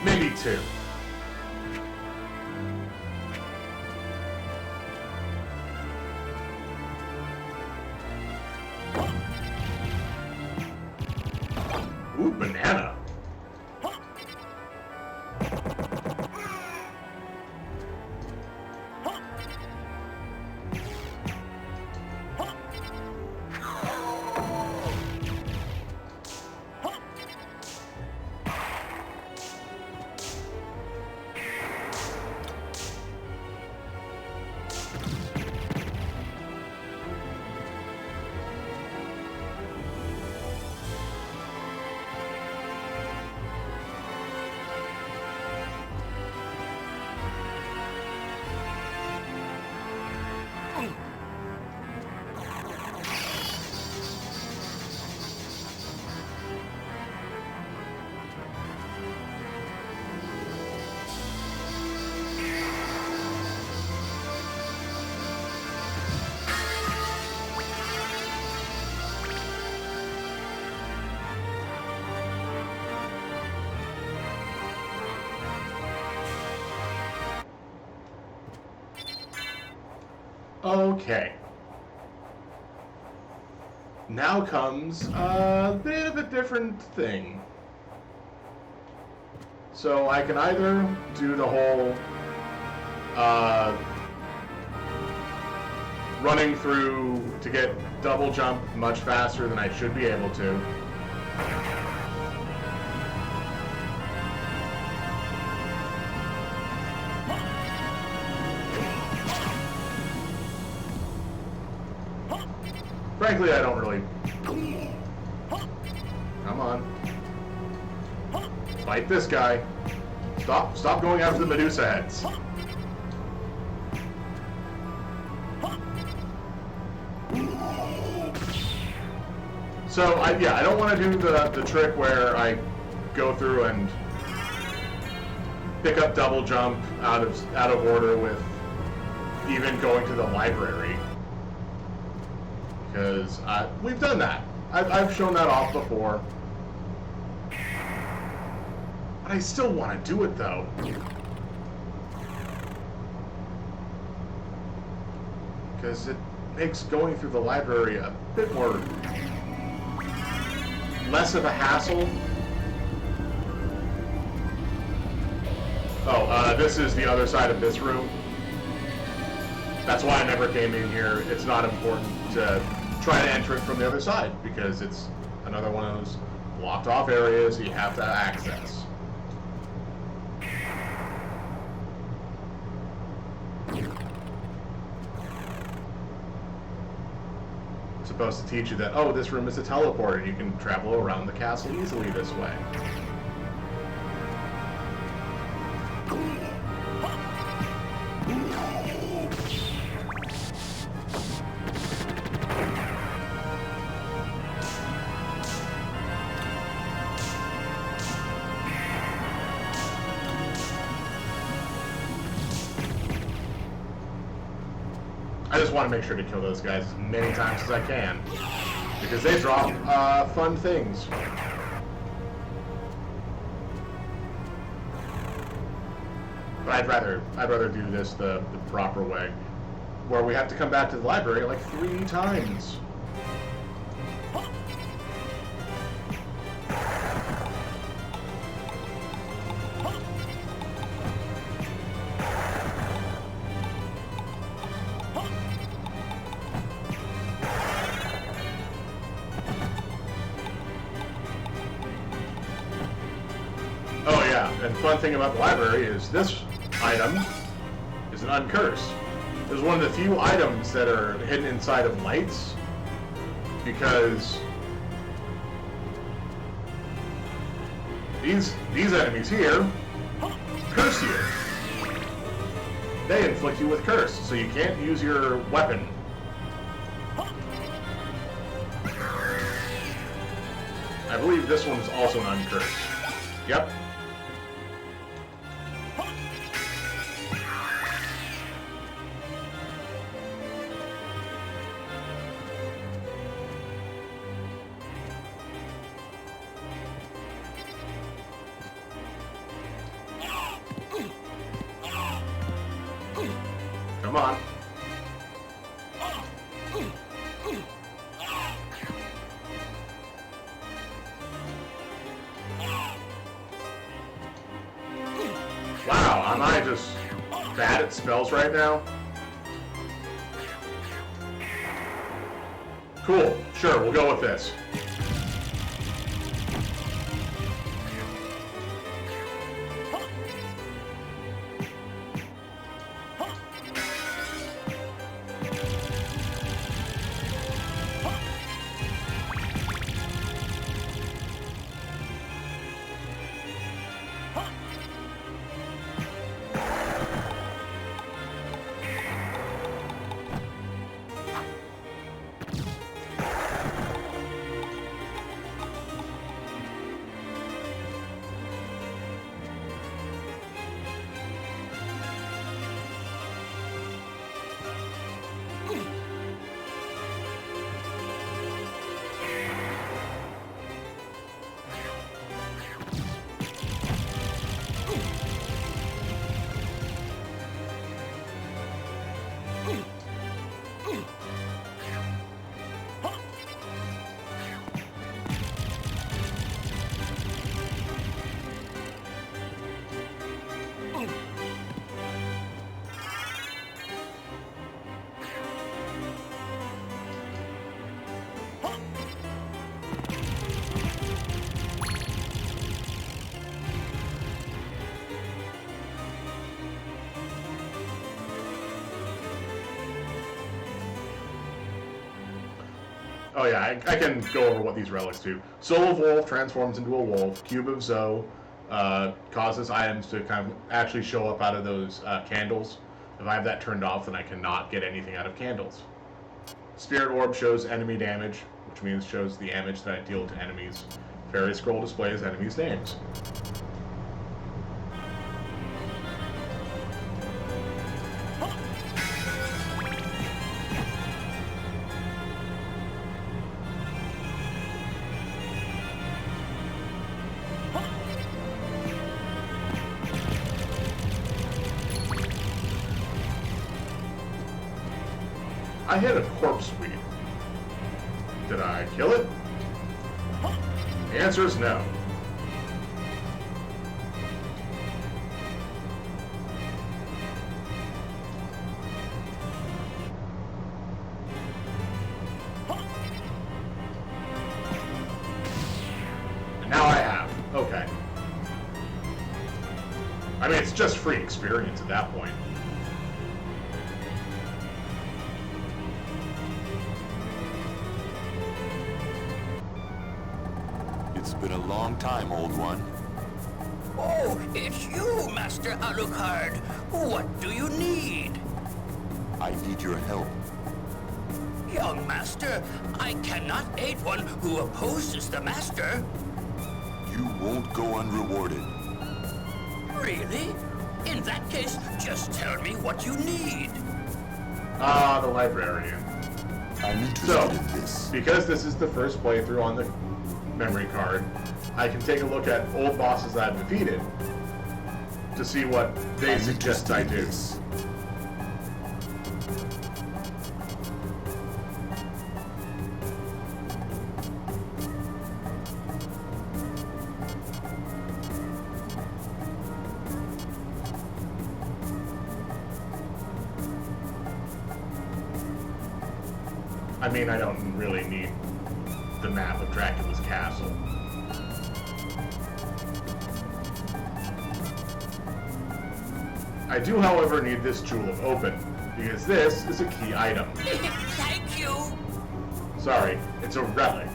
Maybe two. Ooh, banana. Okay. Now comes a bit of a different thing. So I can either do the whole running through to get double jump much faster than I should be able to. Frankly, I don't really... Come on. Fight this guy. Stop going after the Medusa heads. So, I don't want to do the trick where I go through and pick up double jump out of order with even going to the library. Because we've done that. I've shown that off before. But I still want to do it, though. Because it makes going through the library a bit more... less of a hassle. Oh, this is the other side of this room. That's why I never came in here. It's not important to try to enter it from the other side, because it's another one of those blocked off areas you have to access. supposed to teach you that, oh, this room is a teleport, and you can travel around the castle easily this way. I just want to make sure to kill those guys as many times as I can, because they drop fun things. But I'd rather do this the proper way, where we have to come back to the library like 3 times. Oh yeah, and fun thing about the library is this item is an uncursed. It was one of the few items that are hidden inside of lights, because these enemies here curse you. They inflict you with curse, so you can't use your weapon. I believe this one's also an uncursed. Yep. Come on. Wow, am I just bad at spells right now? Cool, sure, we'll go with this. Oh yeah, I can go over what these relics do. Soul of Wolf transforms into a wolf. Cube of Zoe causes items to kind of actually show up out of those candles. If I have that turned off, then I cannot get anything out of candles. Spirit Orb shows enemy damage, which means shows the damage that I deal to enemies. Fairy Scroll displays enemies' names. I hit a corpse weed. Did I kill it? The answer is no. And now I have. Okay. I mean, it's just free experience at that point. It's been a long time, old one. Oh, it's you, Master Alucard. What do you need? I need your help. Young Master, I cannot aid one who opposes the Master. You won't go unrewarded. Really? In that case, just tell me what you need. Ah, the librarian. I'm interested So, in this. because this is the first playthrough on the memory card, I can take a look at old bosses that I've defeated to see what they I'm suggest interested I in do. this. I mean, I don't really need the map of Dracula's castle. I do, however, need this Jewel of Open, because this is a key item. Thank you. Sorry, it's a relic.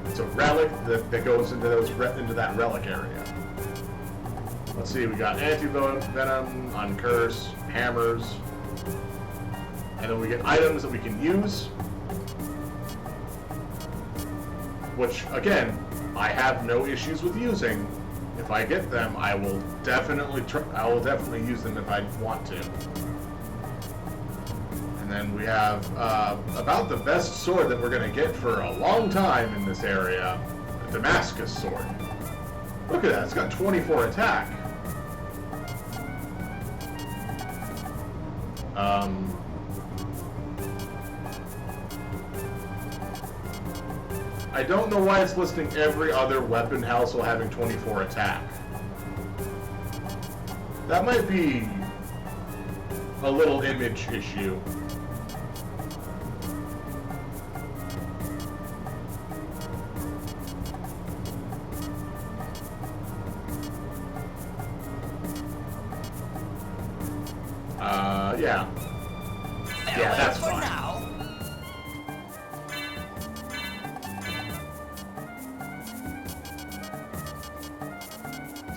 It's a relic that goes into into that relic area. Let's see, we got anti-venom, uncurse, hammers, and then we get items that we can use. Which, again, I have no issues with using. If I get them, I will definitely use them if I want to. And then we have about the best sword that we're going to get for a long time in this area, a Damascus sword. Look at that, it's got 24 attack. I don't know why it's listing every other weapon household having 24 attack. That might be a little image issue. Yeah. Yeah, that's for fine. now.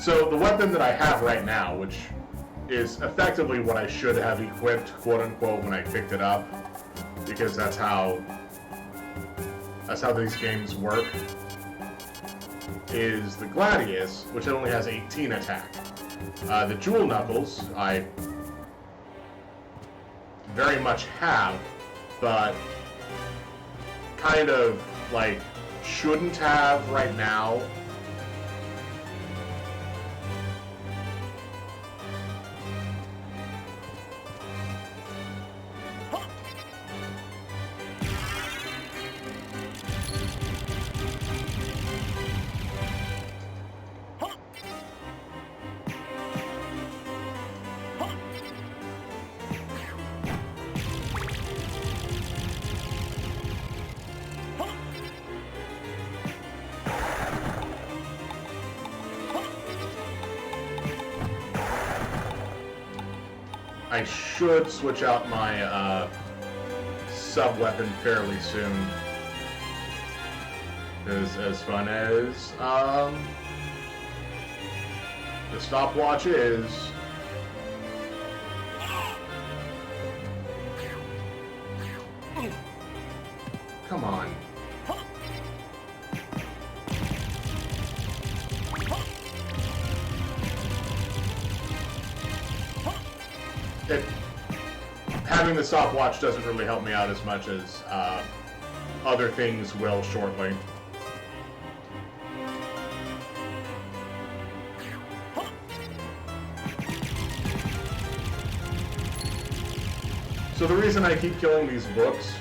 So the weapon that I have right now, which is effectively what I should have equipped, quote unquote, when I picked it up, because that's how these games work, is the Gladius, which only has 18 attack. The Jewel Knuckles, I very much have, but kind of, like, shouldn't have right now. I should switch out my sub-weapon fairly soon. Because as fun as the stopwatch is, come on. Having the stopwatch doesn't really help me out as much as other things will shortly. So the reason I keep killing these books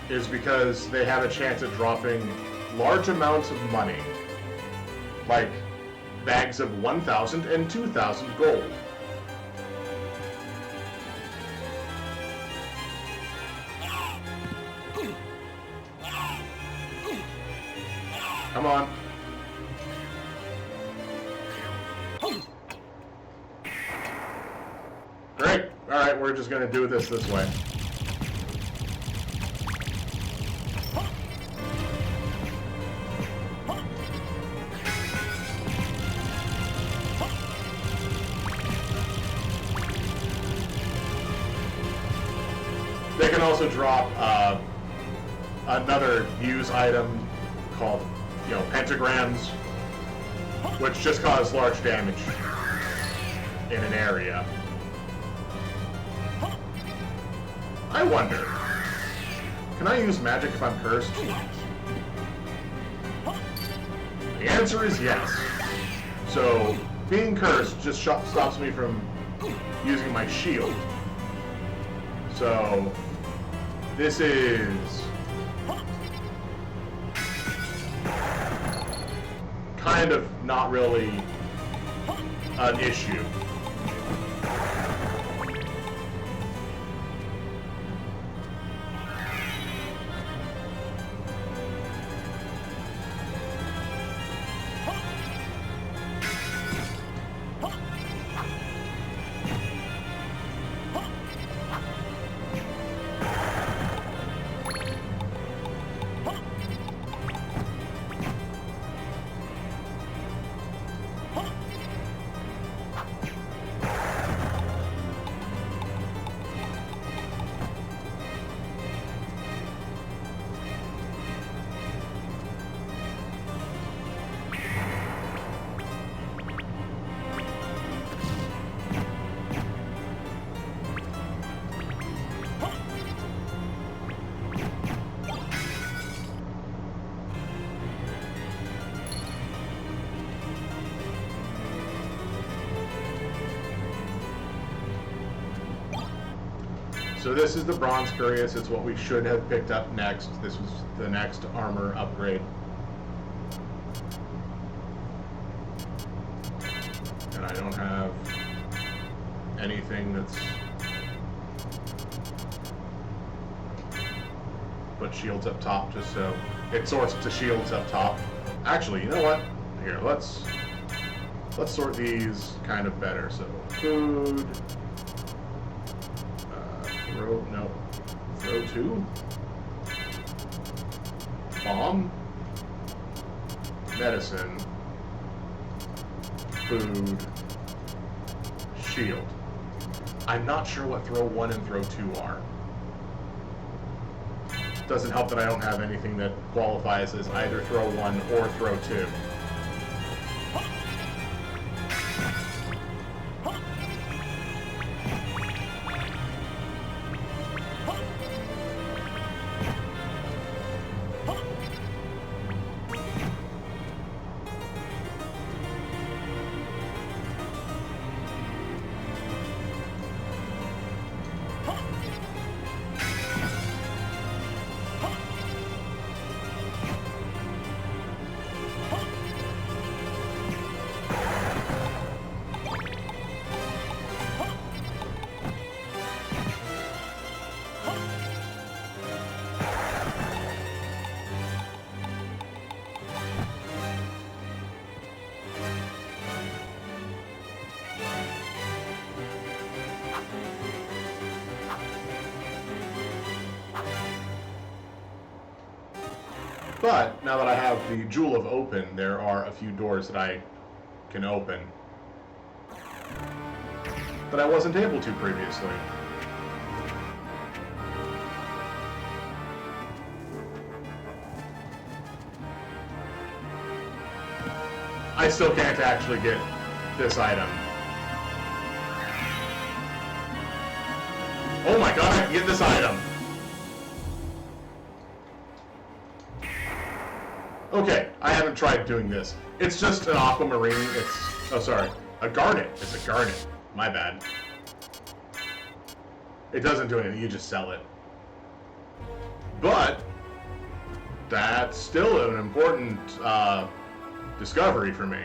is because they have a chance at dropping large amounts of money, like bags of 1,000 and 2,000 gold. Come on. Great. Alright, we're just gonna do this way. also drop another use item called, pentagrams, which just cause large damage in an area. I wonder, can I use magic if I'm cursed? The answer is yes. So, being cursed just stops me from using my shield. So, this is kind of not really an issue. So this is the Bronze Cuirass. It's what we should have picked up next. This was the next armor upgrade. And I don't have anything that's... Put shields up top just so it sorts to shields up top. Actually, you know what? Here, let's sort these kind of better. So food... Throw 2. Bomb. Medicine. Food. Shield. I'm not sure what throw 1 and throw 2 are. Doesn't help that I don't have anything that qualifies as either throw 1 or throw 2. But now that I have the Jewel of Open, there are a few doors that I can open that I wasn't able to previously. I still can't actually get this item. Oh my god, I can get this item! Okay, I haven't tried doing this. It's just an aquamarine. A garnet. It's a garnet. My bad. It doesn't do anything, you just sell it. But that's still an important discovery for me.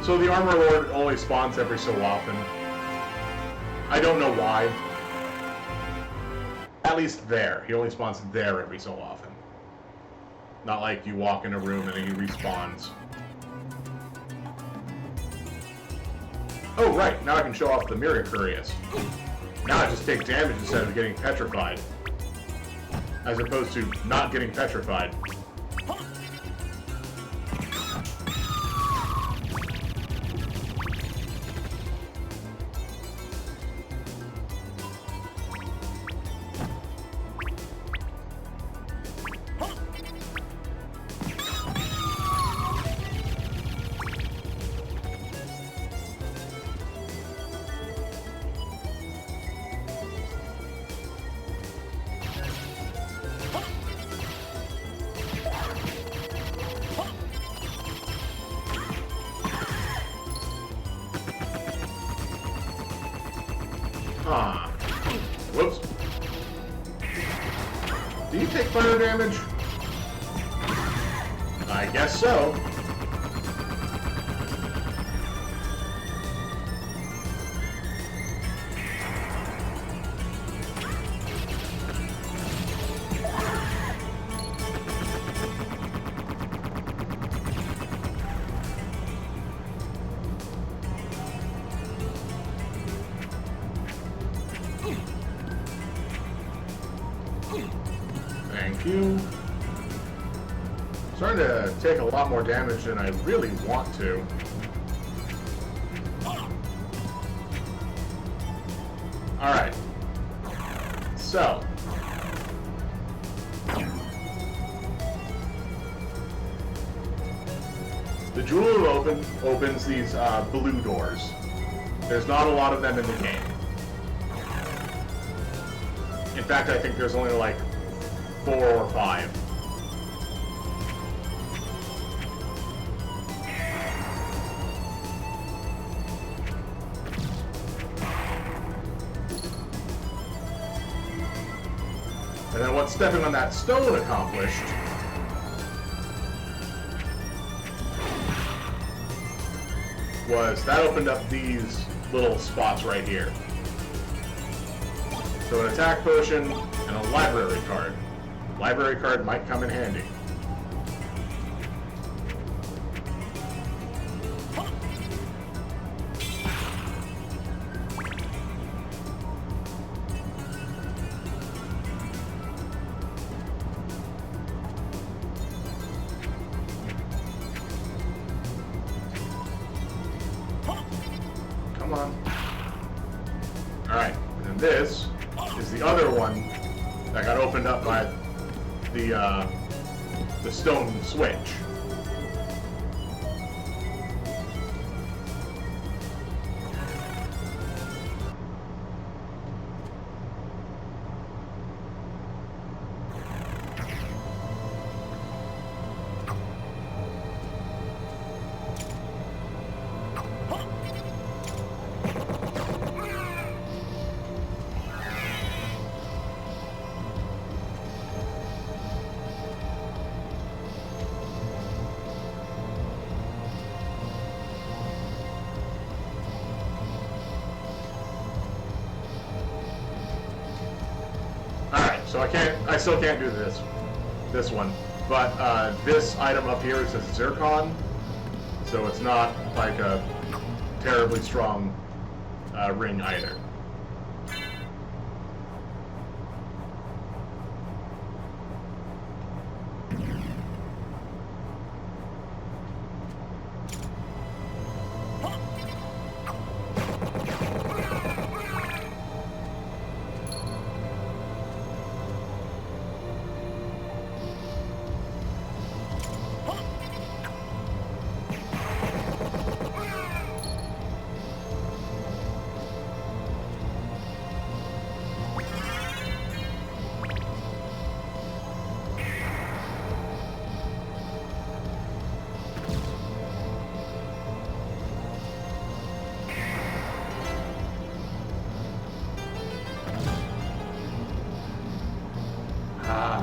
So the Armor Lord only spawns every so often. I don't know why. At least there. He only spawns there every so often. Not like you walk in a room and then he respawns. Oh right, now I can show off the Mirror Cuirass. Now I just take damage instead of getting petrified. as opposed to not getting petrified. Ah. Whoops. Do you take fire damage? I guess so. Thank you. Starting to take a lot more damage than I really want to. Alright. So. The jewel opens these blue doors. There's not a lot of them in the game. In fact, I think there's only like 4 or 5. And then what stepping on that stone accomplished was that opened up these little spots right here. So an attack potion and a library card. Library card might come in handy. Come on. Alright, and then this is the other one that got opened up by the stone switch. So I still can't do this one. But this item up here says Zircon, so it's not like a terribly strong ring either.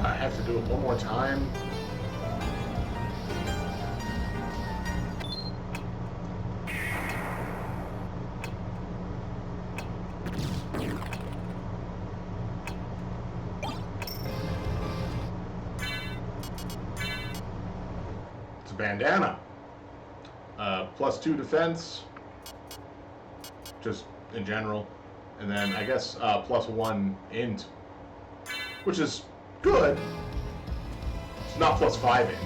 I have to do it one more time. It's a bandana. +2 defense, just in general. And then I guess +1 int, which is good. It's not +5 int.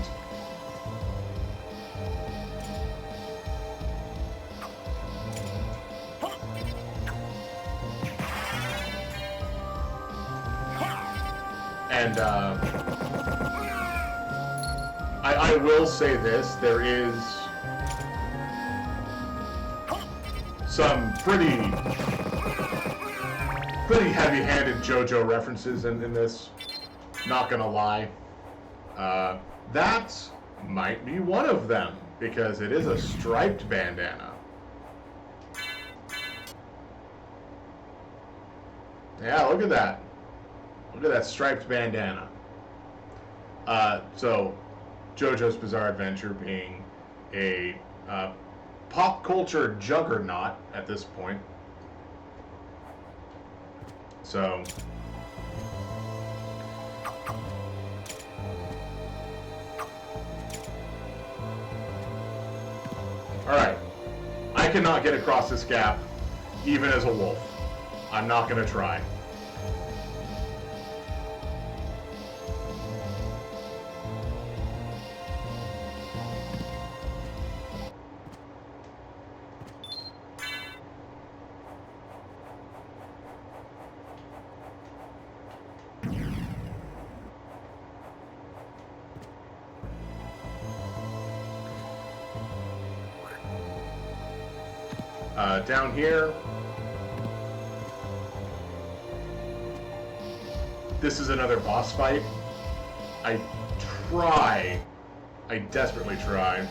And I will say this, there is some pretty heavy-handed JoJo references in this, not gonna lie. That might be one of them, because it is a striped bandana. Yeah, look at that. Look at that striped bandana. So, JoJo's Bizarre Adventure being a pop culture juggernaut at this point. So, alright. I cannot get across this gap, even as a wolf. I'm not gonna try. Down here, this is another boss fight. I desperately try.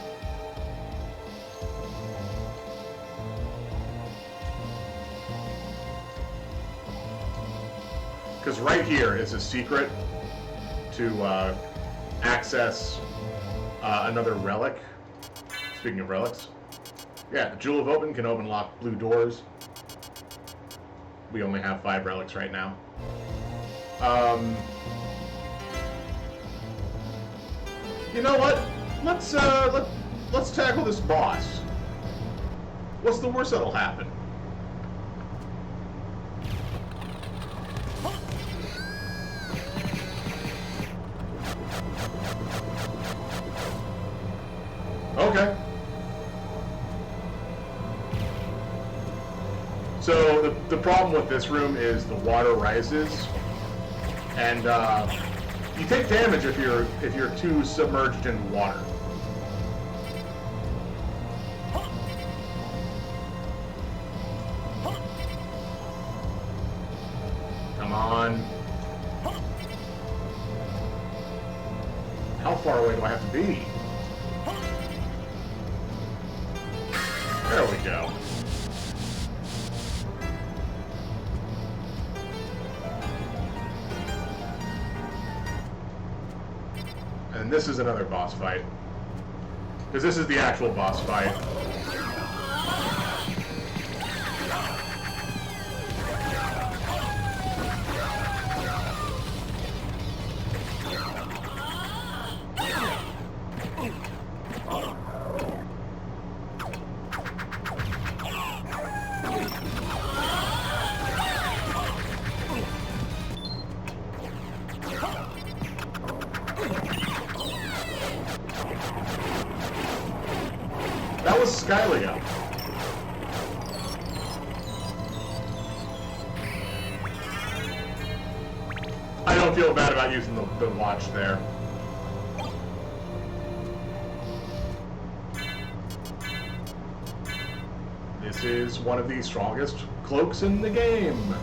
Because right here is a secret to access another relic. Speaking of relics. Yeah, the Jewel of Open can open lock blue doors. We only have 5 relics right now. You know what? Let's tackle this boss. What's the worst that'll happen? Okay. So the problem with this room is the water rises, and you take damage if you're too submerged in water. Come on. How far away do I have to be? There we go. And this is another boss fight. Because this is the actual boss fight. That was Skylia. I don't feel bad about using the watch there. This is one of the strongest cloaks in the game.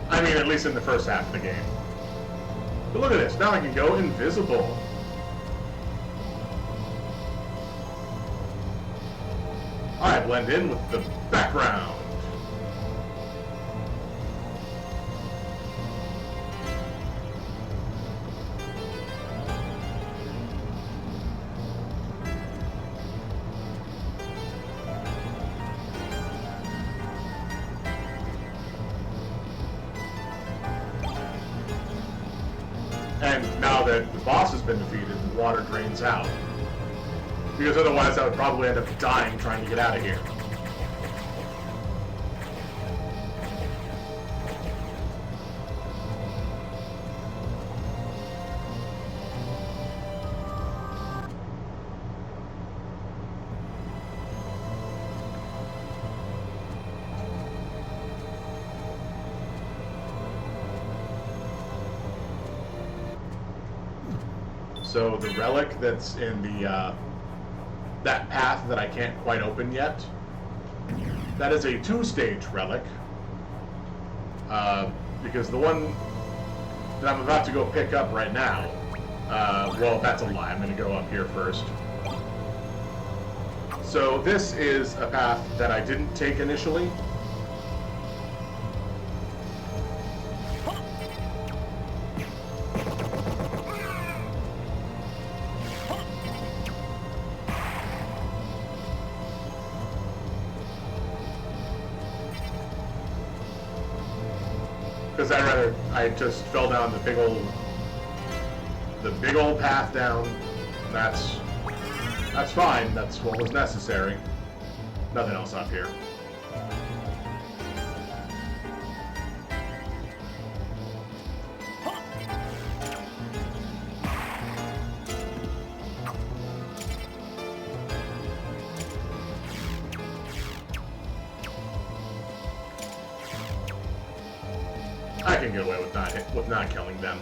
I mean, at least in the first half of the game. But look at this, now I can go invisible. I blend in with the background. And now that the boss has been defeated, the water drains out. Because otherwise I would probably end up dying trying to get out of here. So the relic that's in the that path that I can't quite open yet, that is a 2-stage relic. Because the one that I'm about to go pick up right now, well, that's a lie. I'm going to go up here first. So this is a path that I didn't take initially. Because I just fell down the big old path down. That's fine. That's what was necessary. Nothing else up here. I can get away with not killing them.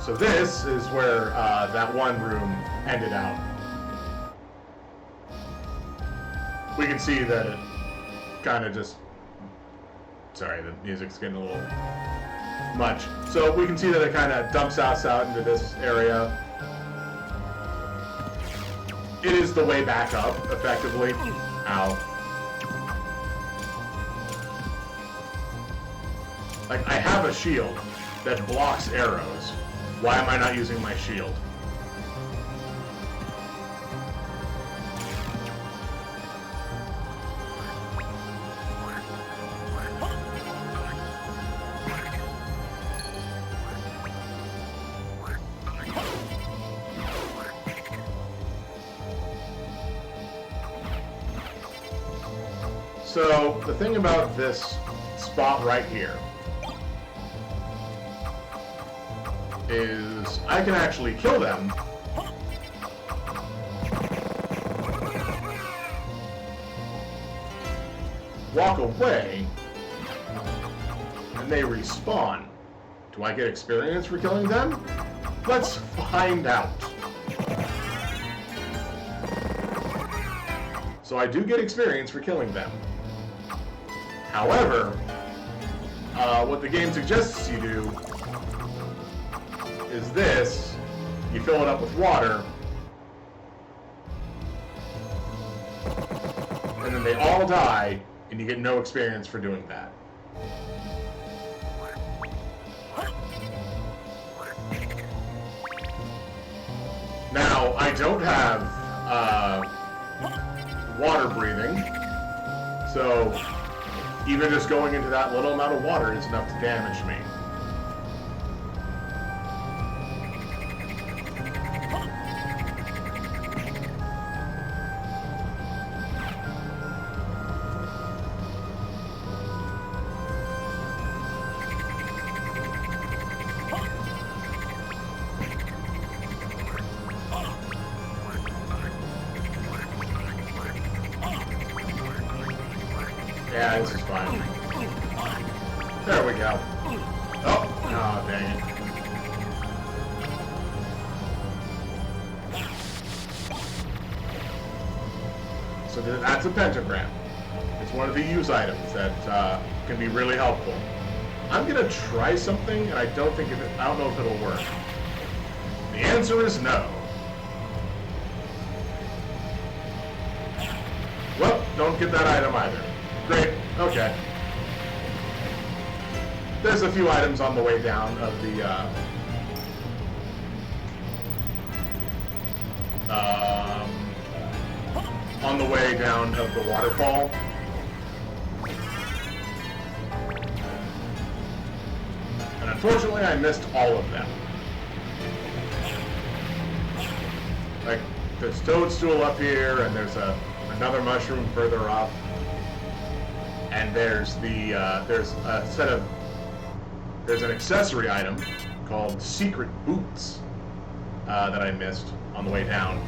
So this is where that one room ended out. We can see that it kind of just... Sorry, the music's getting a little much. So we can see that it kind of dumps us out into this area. It is the way back up, effectively. Ow. Like, I have a shield that blocks arrows. Why am I not using my shield? So, the thing about this spot right here is I can actually kill them walk away and they respawn. Do I get experience for killing them? Let's find out. So I do get experience for killing them. However, what the game suggests you do is this. You fill it up with water, and then they all die, and you get no experience for doing that. Now, I don't have water breathing, so even just going into that little amount of water is enough to damage me. Yeah, this is fine. There we go. Oh, dang it. So that's a pentagram. It's one of the use items that can be really helpful. I'm gonna try something, and I don't know if it'll work. The answer is no. Well, don't get that item either. Great, okay. There's a few items on the way down of the, on the way down of the waterfall. And unfortunately, I missed all of them. Like, there's toadstool up here, and there's another mushroom further up. And there's there's an accessory item called Secret Boots that I missed on the way down.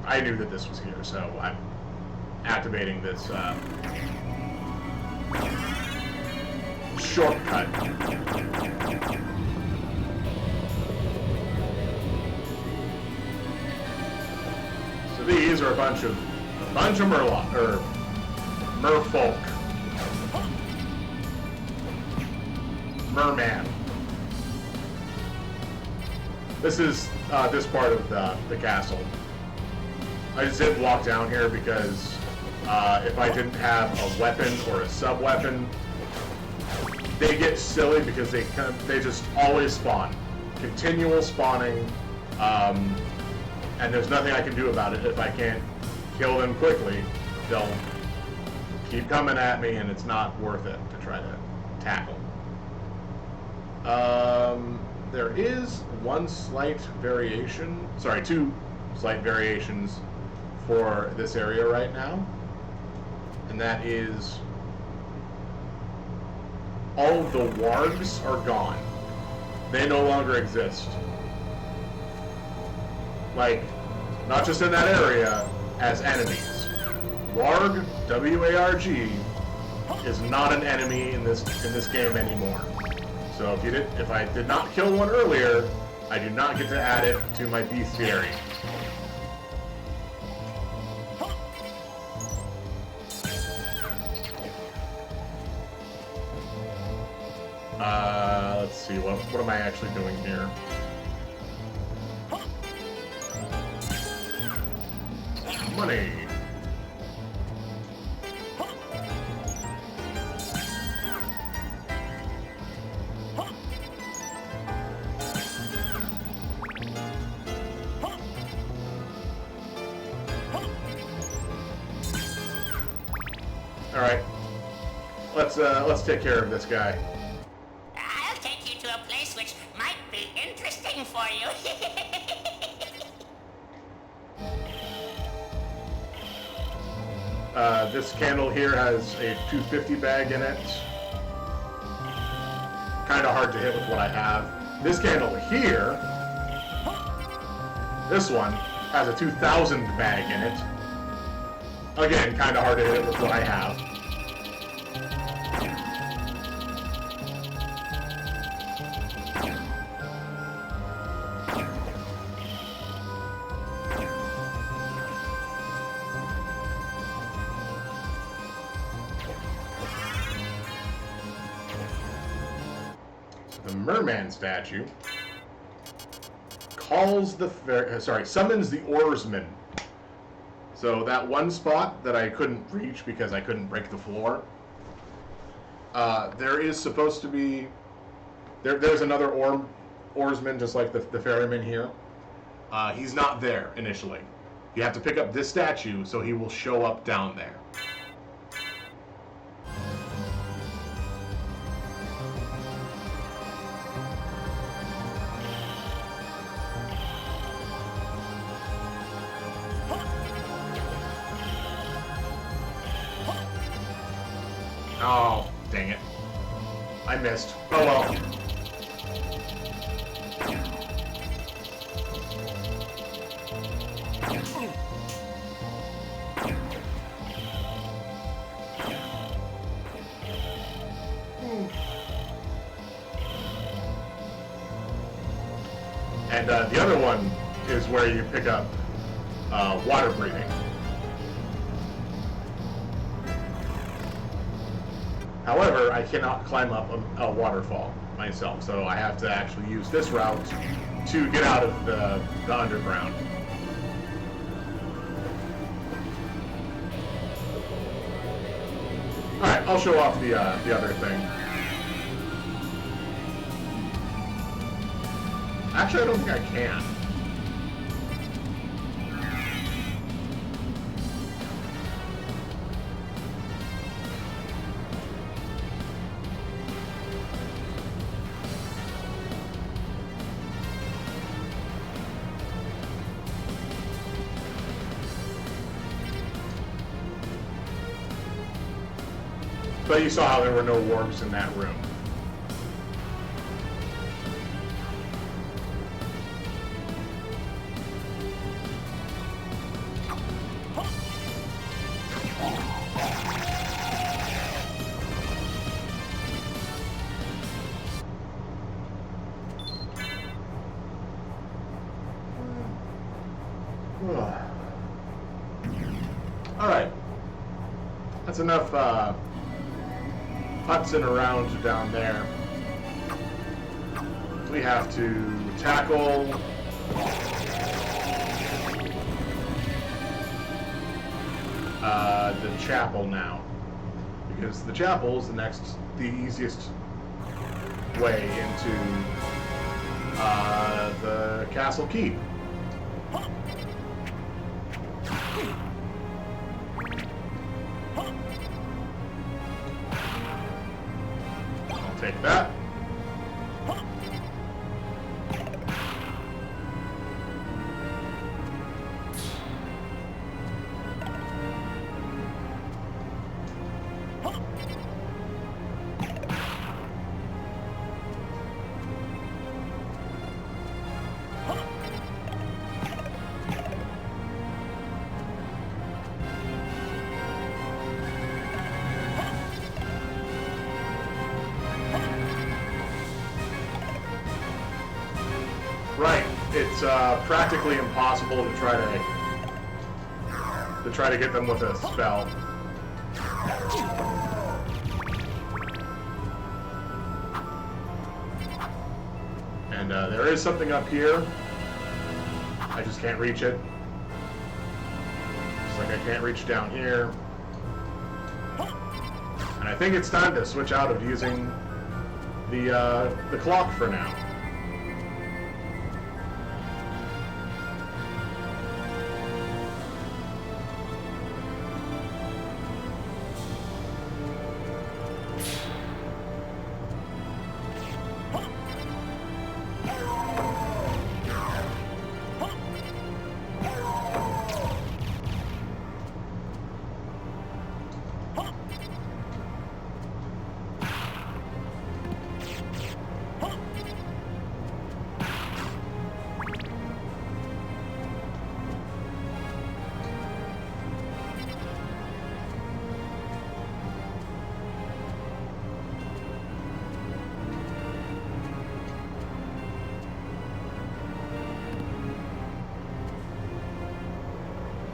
I knew that this was here, so I'm activating this shortcut. So these are a bunch of Murloc or Merfolk, Merman. This is this part of the castle. I just didn't walk down here because if I didn't have a weapon or a sub-weapon, they get silly because they just always spawn. Continual spawning, and there's nothing I can do about it. If I can't kill them quickly, they'll keep coming at me, and it's not worth it to try to tackle. There is one slight variation, sorry, two slight variations for this area right now, and that is all of the wargs are gone. They no longer exist. Like, not just in that area, as enemies. Warg, W-A-R-G, is not an enemy in this game anymore. So if I did not kill one earlier, I do not get to add it to my bestiary. Let's see, what am I actually doing here? Money. All right, let's take care of this guy. I'll take you to a place which might be interesting for you. This candle here has a 250 bag in it. Kind of hard to hit with what I have. This candle here, this one, has a 2,000 bag in it. Again, kind of hard to hit with what I have. The merman statue summons the oarsman. So that one spot that I couldn't reach because I couldn't break the floor, there is supposed to be there's another oarsman just like the ferryman here. He's not there initially. You have to pick up this statue so he will show up down there. Oh, dang it. I missed. Oh well. And the other one is where you pick up water breathing. However, I cannot climb up a waterfall myself, so I have to actually use this route to get out of the underground. Alright, I'll show off the other thing. Actually, I don't think I can. But you saw how there were no wargs in that room. Alright. That's enough putzing around down there. We have to tackle the chapel now. Because the chapel is the easiest way into the castle keep. I'll take that. Right, it's practically impossible to try to get them with a spell. And there is something up here. I just can't reach it. Just like I can't reach down here. And I think it's time to switch out of using the clock for now.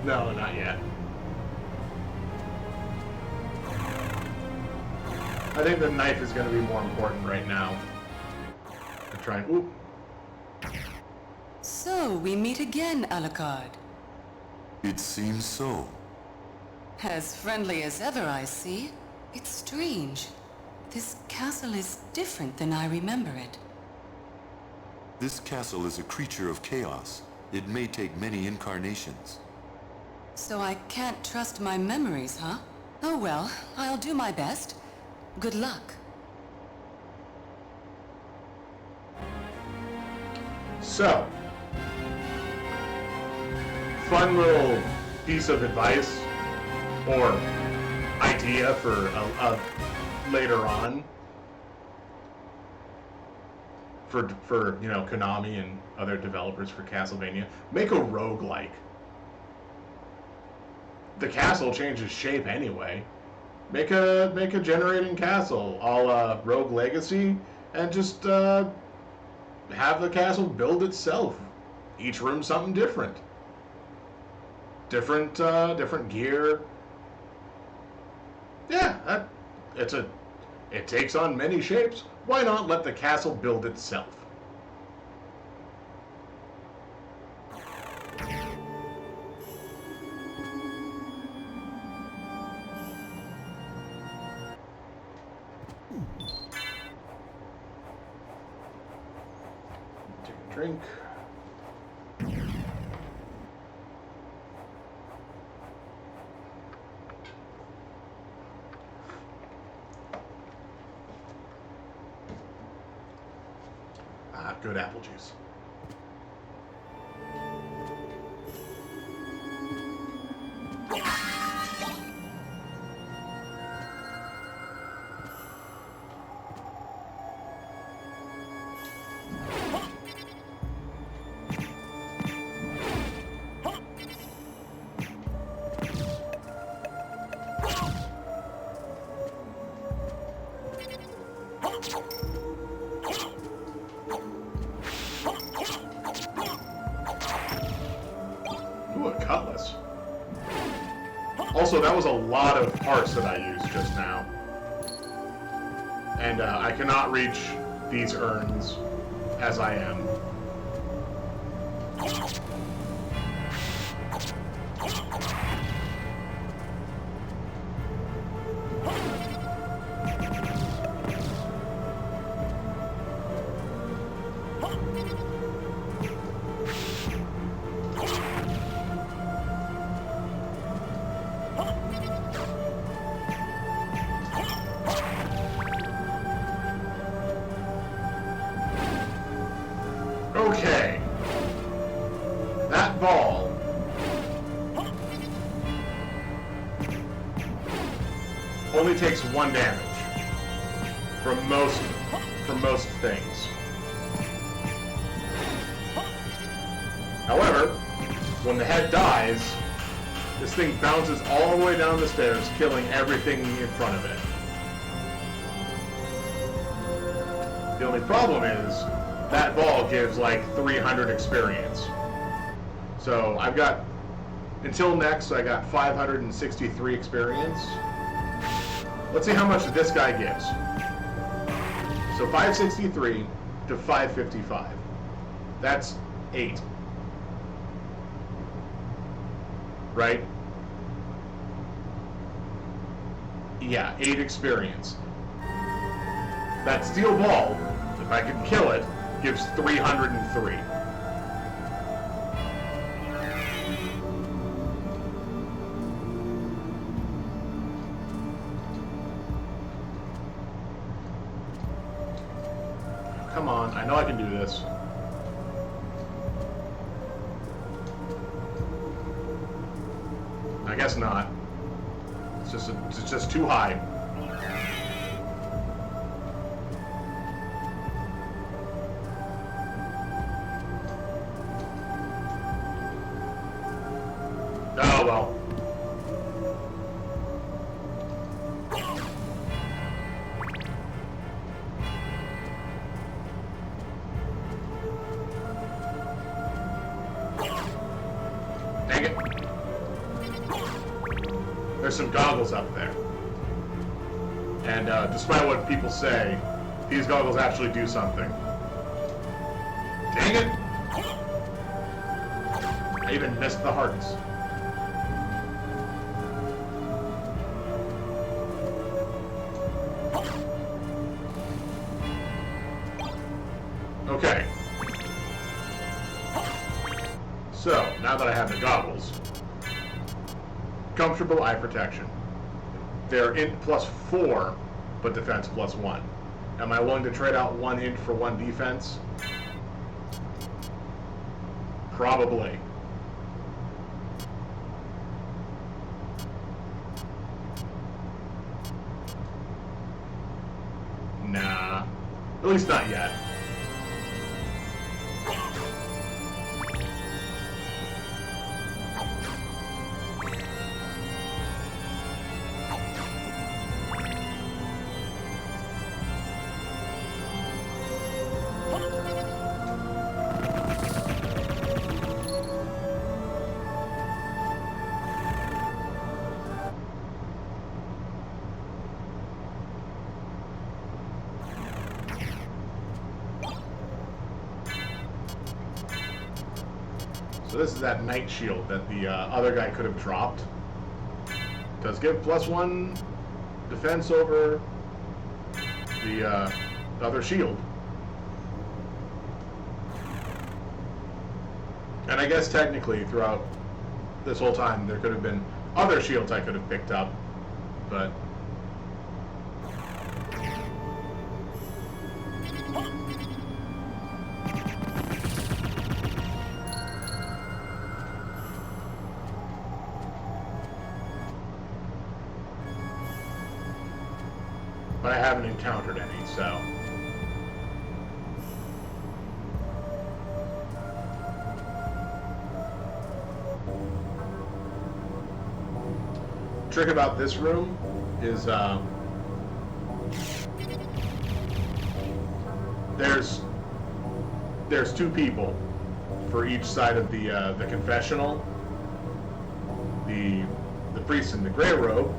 No, not yet. I think the knife is going to be more important right now. To try and... Oop. So, we meet again, Alucard. It seems so. As friendly as ever, I see. It's strange. This castle is different than I remember it. This castle is a creature of chaos. It may take many incarnations. So I can't trust my memories, huh? Oh well, I'll do my best. Good luck. So, fun little piece of advice or idea for later on for you know, Konami and other developers for Castlevania. Make a roguelike. The castle changes shape anyway. Make a generating castle, a la Rogue Legacy, and just have the castle build itself. Each room something different. Different gear. Yeah, it takes on many shapes. Why not let the castle build itself? Take a drink. Good apple juice. cutlass. Also, that was a lot of parts that I used just now. And I cannot reach these urns as I am. Okay. That ball only takes 1 damage from most things. However, when the head dies, this thing bounces all the way down the stairs, killing everything in front of it. The only problem is that ball gives like 300 experience. So I've got, until next, I got 563 experience. Let's see how much this guy gives. So 563 to 555. That's 8. Right? Yeah, 8 experience. That steel ball, if I can kill it, gives 303. Come on, I know I can do this. I guess not. It's just too high. Oh well. Dang it. There's some goggles up there. And despite what people say, these goggles actually do something. Dang it! I even missed the hearts. Okay. So, now that I have the goggles, comfortable eye protection. They're int +4, but defense +1. Am I willing to trade out 1 int for 1 defense? Probably. Nah. At least not yet. So this is that night shield that the other guy could have dropped. Does give +1 defense over the other shield. And I guess technically throughout this whole time there could have been other shields I could have picked up, but I haven't encountered any, so. Trick about this room is there's 2 people for each side of the confessional, the priest in the gray robe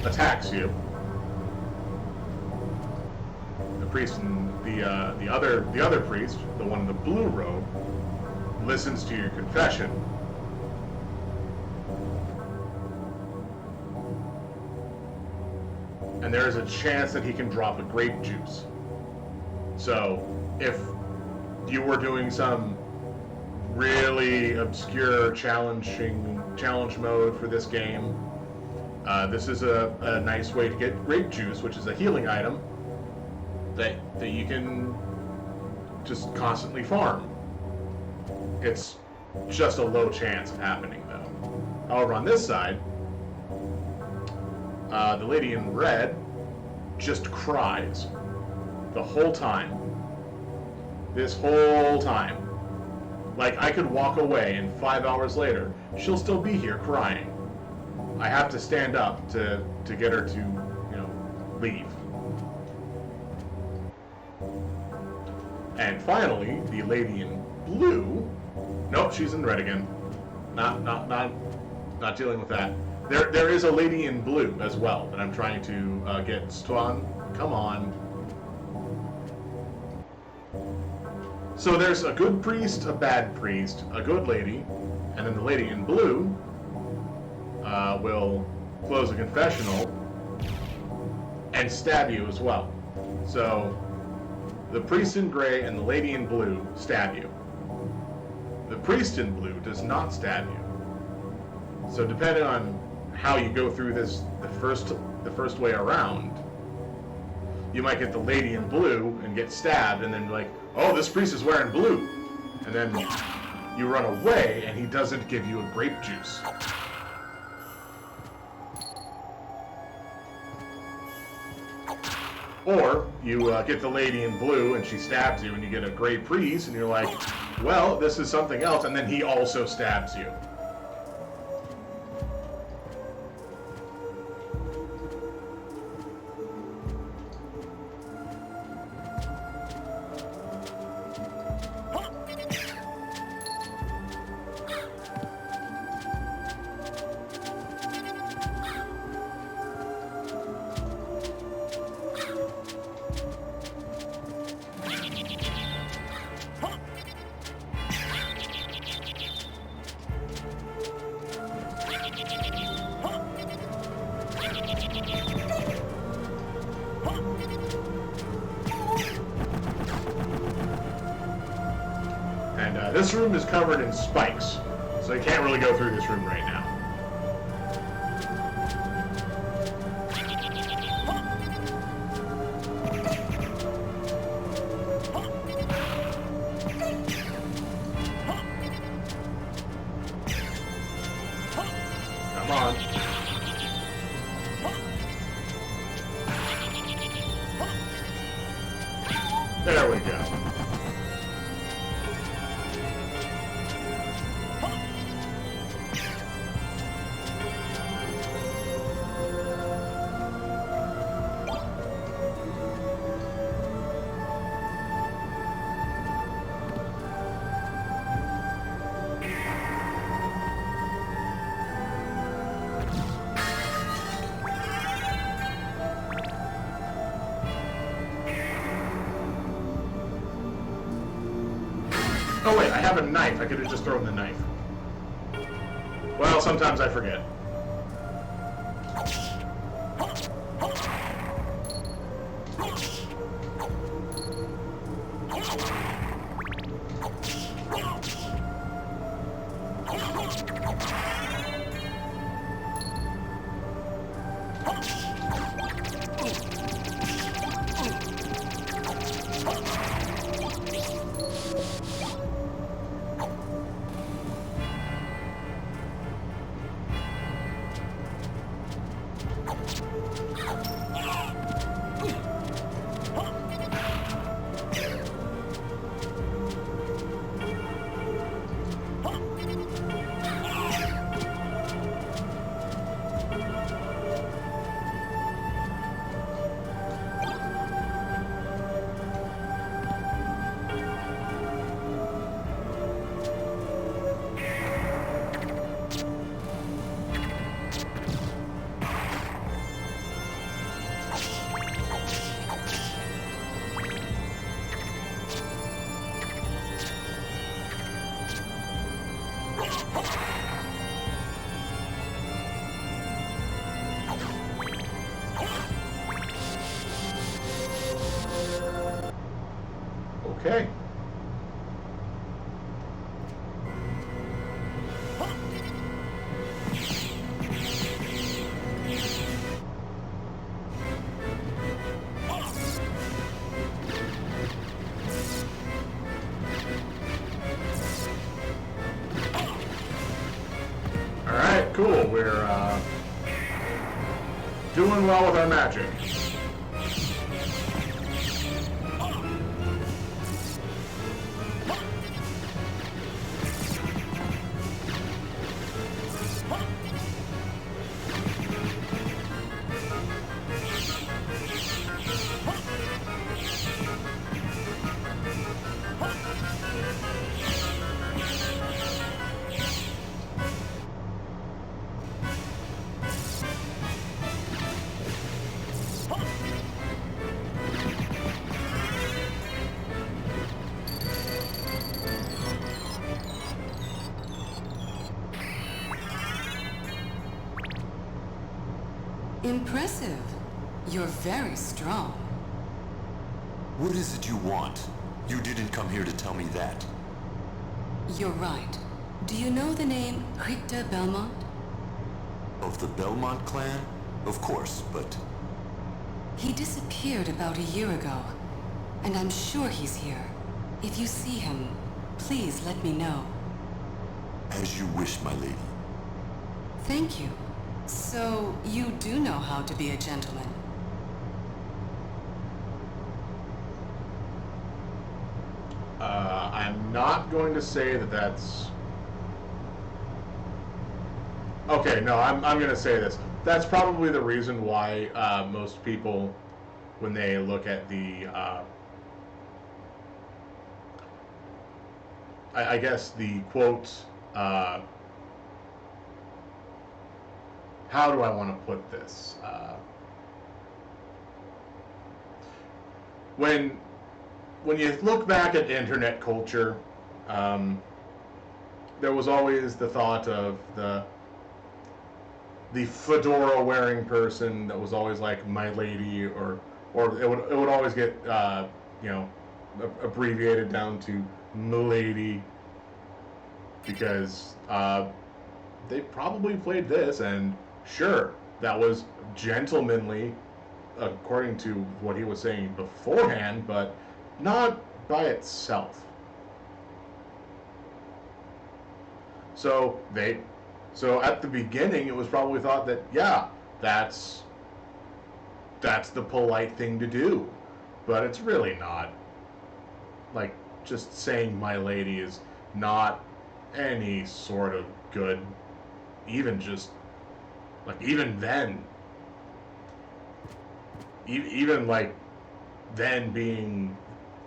attacks you. The priest in the other priest, the one in the blue robe, listens to your confession. And there is a chance that he can drop a grape juice. So, if you were doing some really obscure challenge mode for this game, this is a nice way to get grape juice, which is a healing item that you can just constantly farm. It's just a low chance of happening, though. However, on this side, the lady in red just cries the whole time. This whole time. Like, I could walk away and 5 hours later, she'll still be here crying. I have to stand up to get her to, leave. And finally, the lady in blue. Nope, she's in red again. Not dealing with that. There is a lady in blue as well that I'm trying to get. Swan, come on. So there's a good priest, a bad priest, a good lady, and then the lady in blue will close a confessional and stab you as well. So the priest in gray and the lady in blue stab you. The priest in blue does not stab you. So depending on how you go through this the first way around, you might get the lady in blue and get stabbed, and then be like, oh, this priest is wearing blue, and then you run away and he doesn't give you a grape juice. Or you get the lady in blue and she stabs you and you get a gray priest and you're like, well, this is something else, and then he also stabs you. This room is covered in spikes, so you can't really go through this room right now. Come on. There we go. Oh wait, I have a knife. I could have just thrown the knife. Well, sometimes I forget. Okay. Alright, cool. We're doing well with our magic. Impressive. You're very strong. What is it you want? You didn't come here to tell me that. You're right. Do you know the name Richter Belmont? Of the Belmont clan? Of course, but... He disappeared about a year ago, and I'm sure he's here. If you see him, please let me know. As you wish, my lady. Thank you. So, you do know how to be a gentleman. I'm not going to say that that's... Okay, no, I'm going to say this. That's probably the reason why most people, when they look at the... I guess the quote... how do I want to put this? When you look back at internet culture, there was always the thought of the fedora wearing person that was always like my lady, or it would always get abbreviated down to milady, because they probably played this, and sure, that was gentlemanly according to what he was saying beforehand, but not by itself. So at the beginning, it was probably thought that, yeah, that's the polite thing to do, but it's really not. Like, just saying my lady is not any sort of good, even just, like, even then, even like then being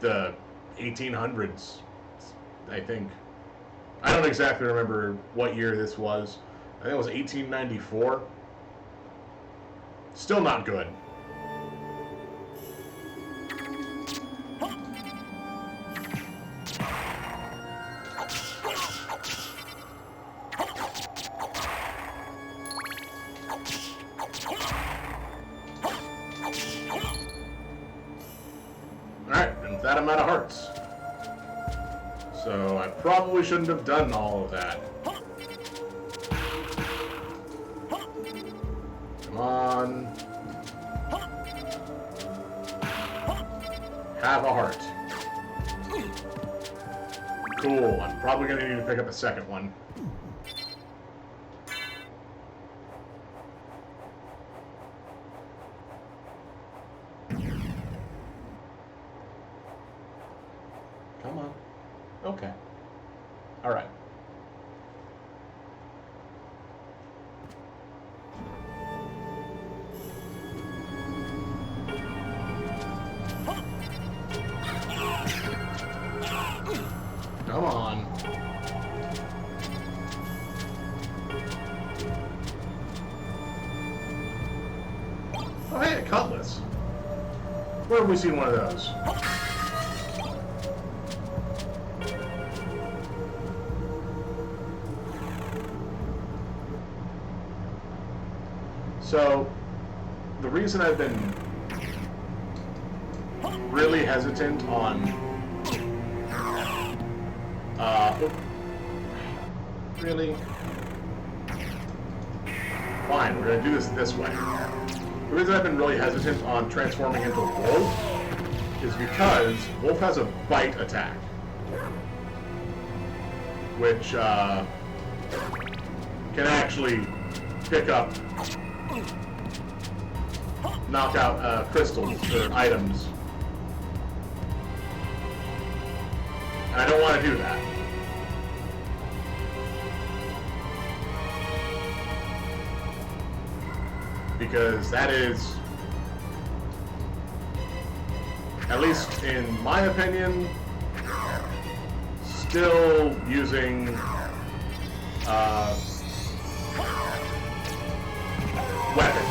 the 1800s, I think. I don't exactly remember what year this was. I think it was 1894. Still not good. Alright, and with that I'm out of hearts. So I probably shouldn't have done all of that. Come on. Have a heart. Cool, I'm probably going to need to pick up a second one. Come on. Okay. Alright. Come on. Oh, hey, a cutlass. Where have we seen one of those? So, the reason I've been really hesitant on Really? Fine, we're gonna do this way. The reason I've been really hesitant on transforming into Wolf is because Wolf has a bite attack, which can actually pick up, knock out crystals or items. And I don't want to do that. Because that is, at least in my opinion, still using weapon.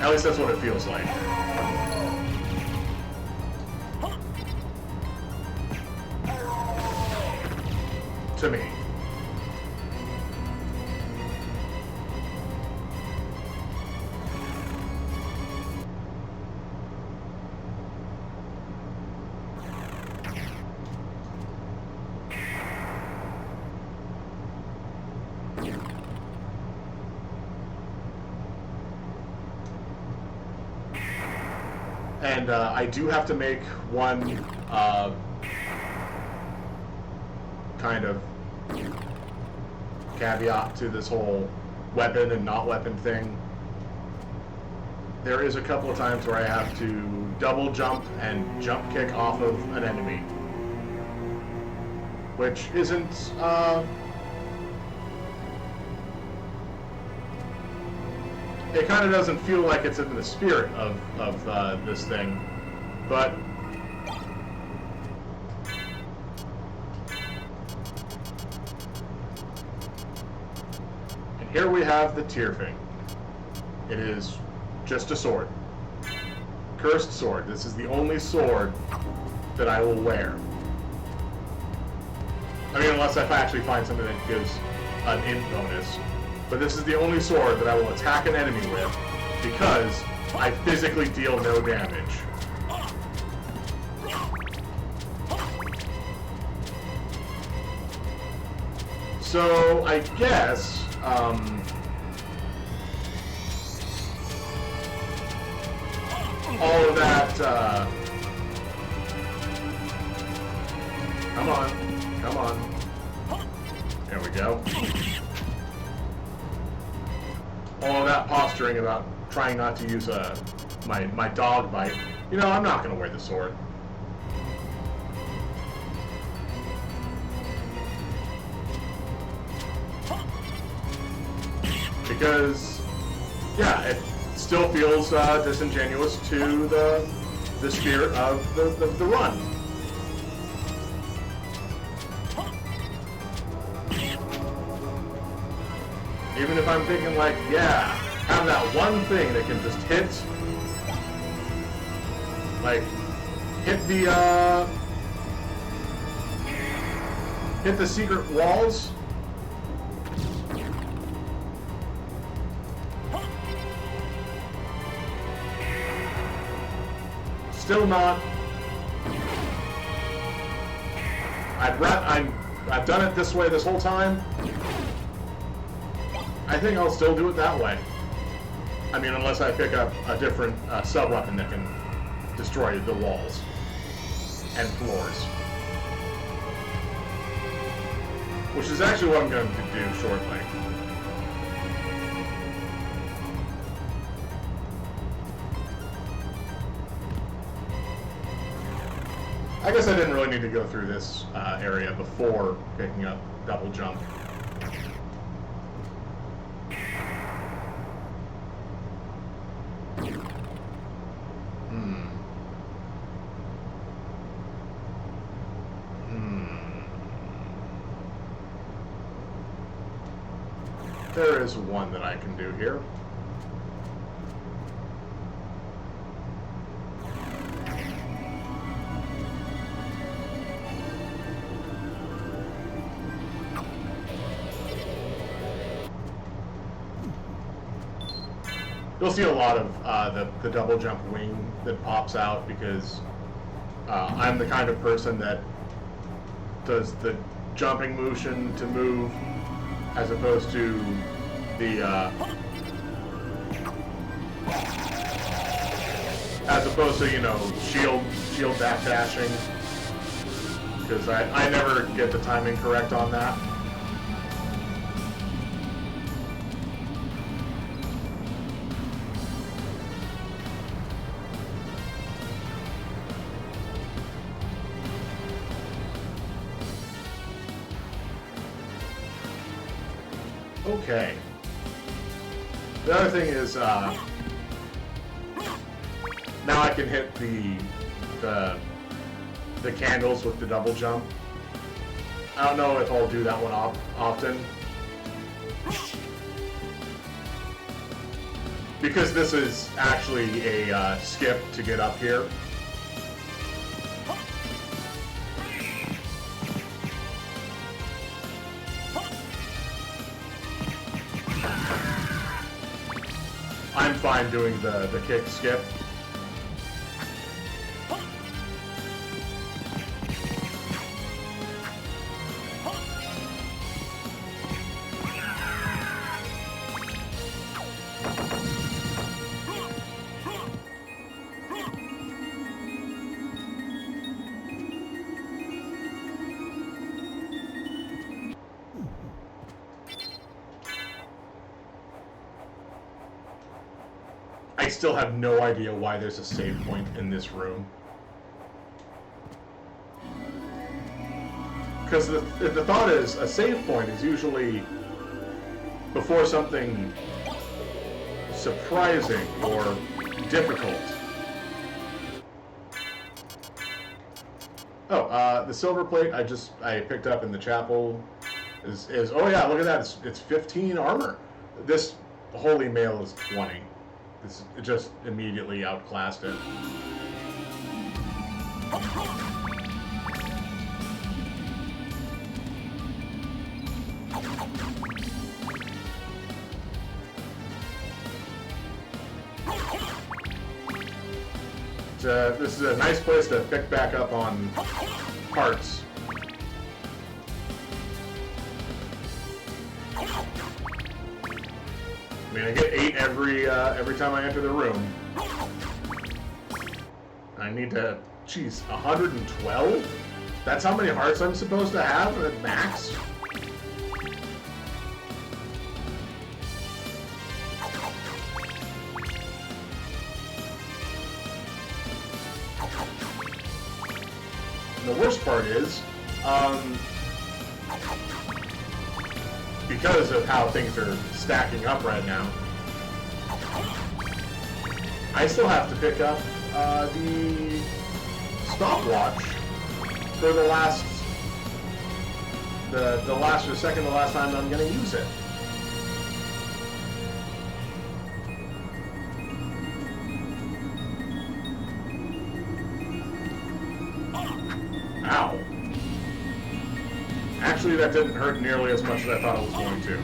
At least that's what it feels like. To me. And I do have to make one kind of caveat to this whole weapon and not weapon thing. There is a couple of times where I have to double jump and jump kick off of an enemy, which isn't it kind of doesn't feel like it's in the spirit of this thing, but and here we have the Tearfing. It is just a sword. Cursed sword. This is the only sword that I will wear. I mean, unless I actually find something that gives an int bonus. But this is the only sword that I will attack an enemy with because I physically deal no damage. So I guess all of that come on. There we go. All of that posturing about trying not to use my dog bite. You know, I'm not going to wear the sword. Because, yeah, it still feels disingenuous to the spirit of the run. Even if I'm thinking like, yeah, have that one thing that can just hit, like, hit the secret walls. Still not. I've done it this way this whole time. I think I'll still do it that way. I mean, unless I pick up a different sub-weapon that can destroy the walls and floors. Which is actually what I'm going to do shortly. I guess I didn't really need to go through this area before picking up double jump. There is one that I can do here. You'll see a lot of the double jump wing that pops out because I'm the kind of person that does the jumping motion to move, as opposed to the you know, shield backdashing, because I never get the timing correct on that. Okay. The other thing is, now I can hit the candles with the double jump. I don't know if I'll do that one often, because this is actually a skip to get up here. I'm fine doing the kick skip. I still have no idea why there's a save point in this room. Because the thought is, a save point is usually before something surprising or difficult. Oh, the silver plate I picked up in the chapel is oh yeah, look at that, it's 15 armor. This holy mail is 20. It just immediately outclassed it. This is a nice place to pick back up on hearts. I mean, I get 8 every time I enter the room. I need to, geez, 112? That's how many hearts I'm supposed to have at max? And the worst part is, because of how things are stacking up right now, I still have to pick up the stopwatch for the last time I'm going to use it. Ow. Actually, that didn't hurt nearly as much as I thought it was going to.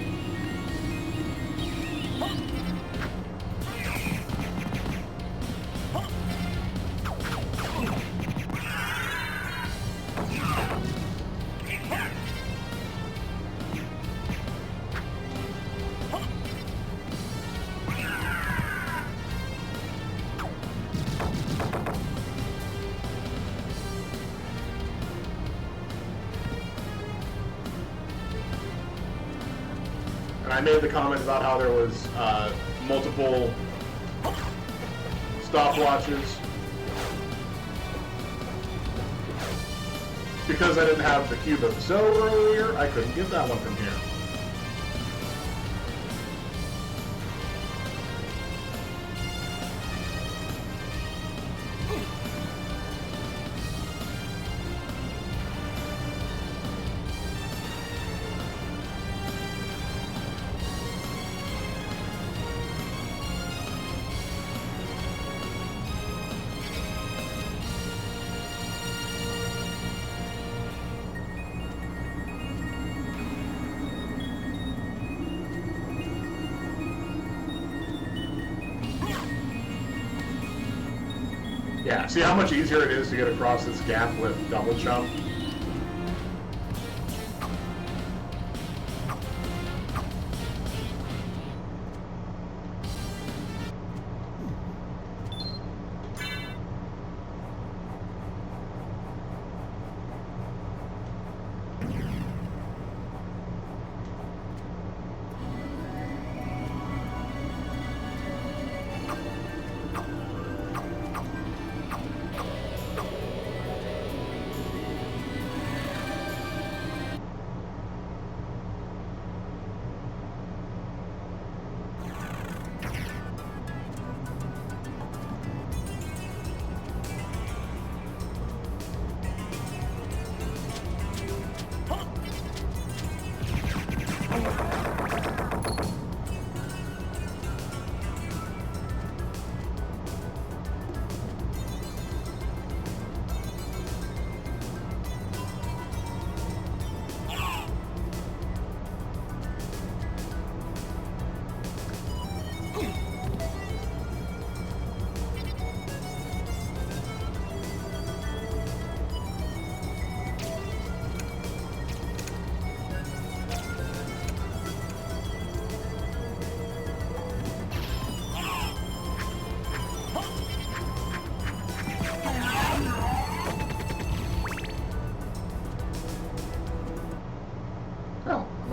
I made the comment about how there was multiple stopwatches. Because I didn't have the Cube of So earlier, I couldn't get that one from here. Yeah, see how much easier it is to get across this gap with double jump?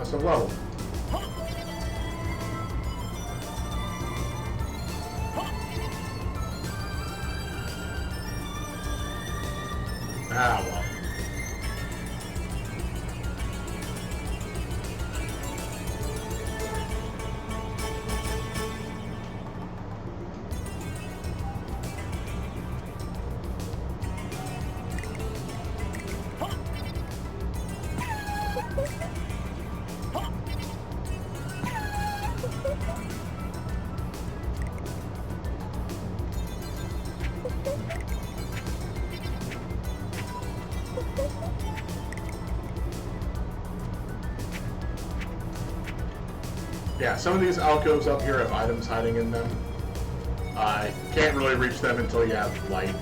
must have leveled. Ah, well. Yeah, some of these alcoves up here have items hiding in them. I can't really reach them until you have light.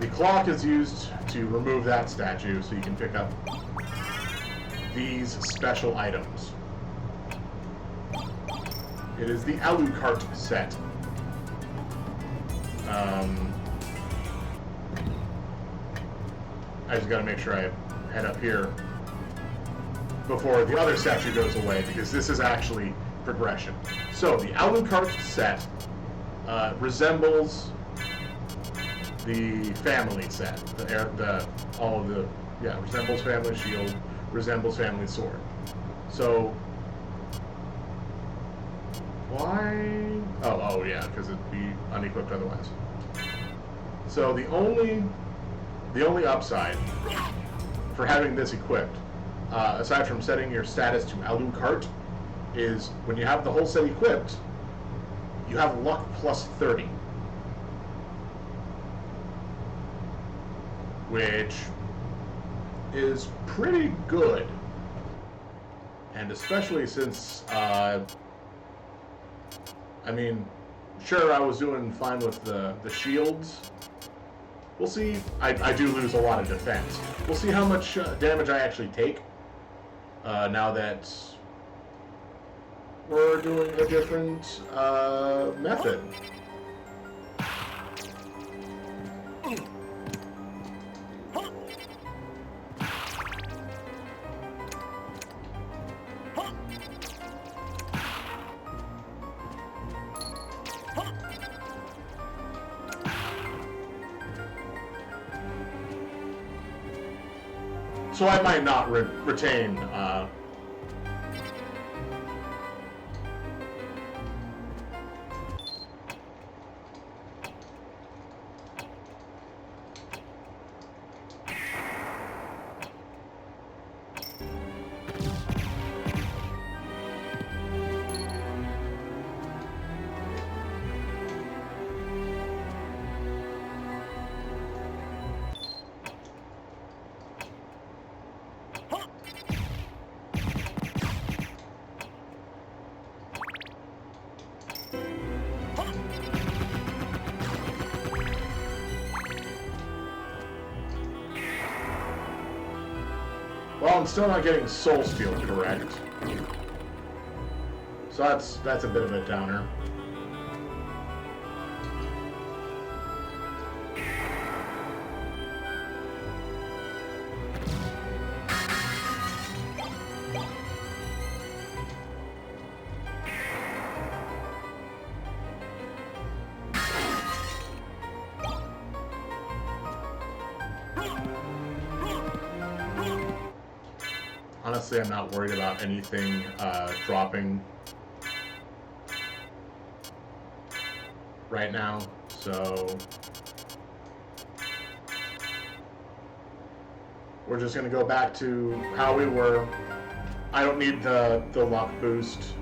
The clock is used to remove that statue so you can pick up these special items. It is the Alucard set. I just gotta make sure I head up here before the other statue goes away, because this is actually progression. So the Alucard set resembles the family set, resembles family shield, resembles family sword. So why? Oh yeah, because it'd be unequipped otherwise. So the only upside for having this equipped, aside from setting your status to Alucard, is when you have the whole set equipped, you have luck plus 30. Which is pretty good, and especially since, I mean, sure, I was doing fine with the shields. We'll see. I do lose a lot of defense. We'll see how much damage I actually take now that we're doing a different method. So I might not retain Well, I'm still not getting Soul Steel correct. So that's a bit of a downer. Honestly, I'm not worried about anything dropping right now, so we're just gonna go back to how we were. I don't need the luck boost.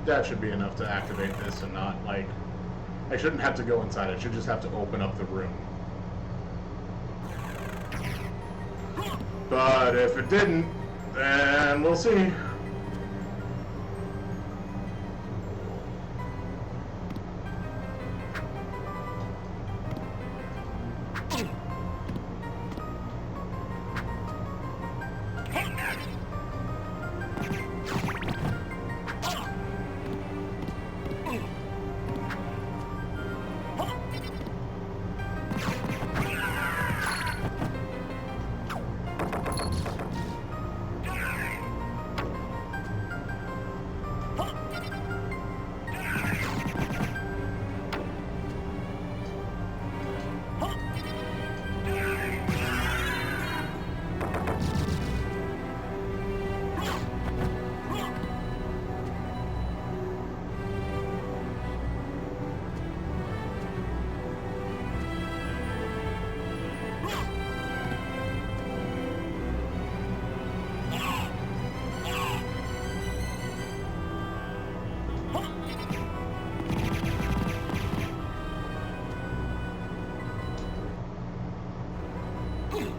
that should be enough to activate this and not, like... I shouldn't have to go inside. I should just have to open up the room. But if it didn't, then we'll see.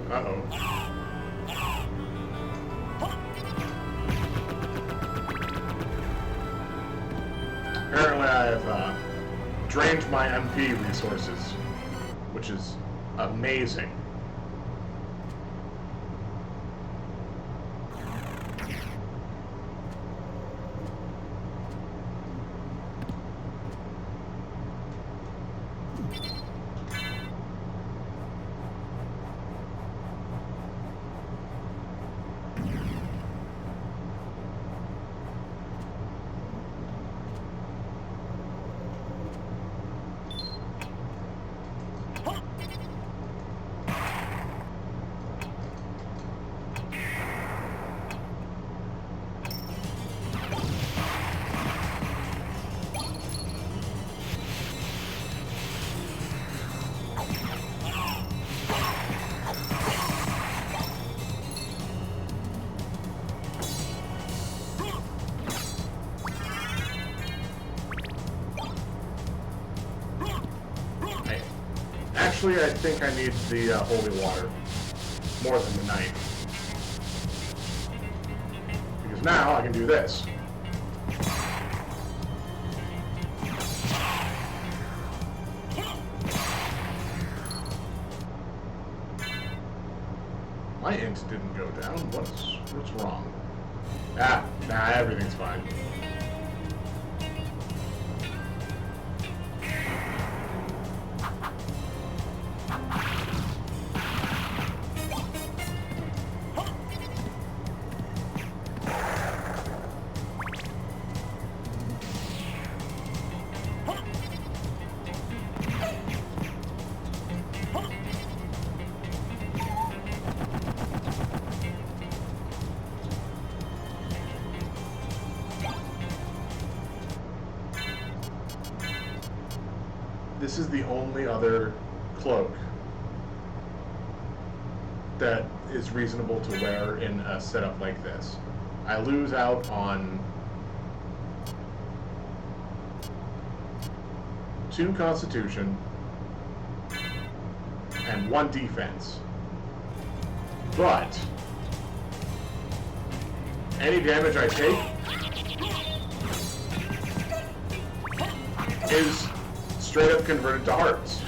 Uh-oh. Apparently I have drained my MP resources, which is amazing. Actually, I think I need the holy water more than the knife. Because now I can do this. My int didn't go down. What's wrong? Nah, everything's fine. This is the only other cloak that is reasonable to wear in a setup like this. I lose out on 2 constitution and 1 defense. But any damage I take is straight up converted to hearts.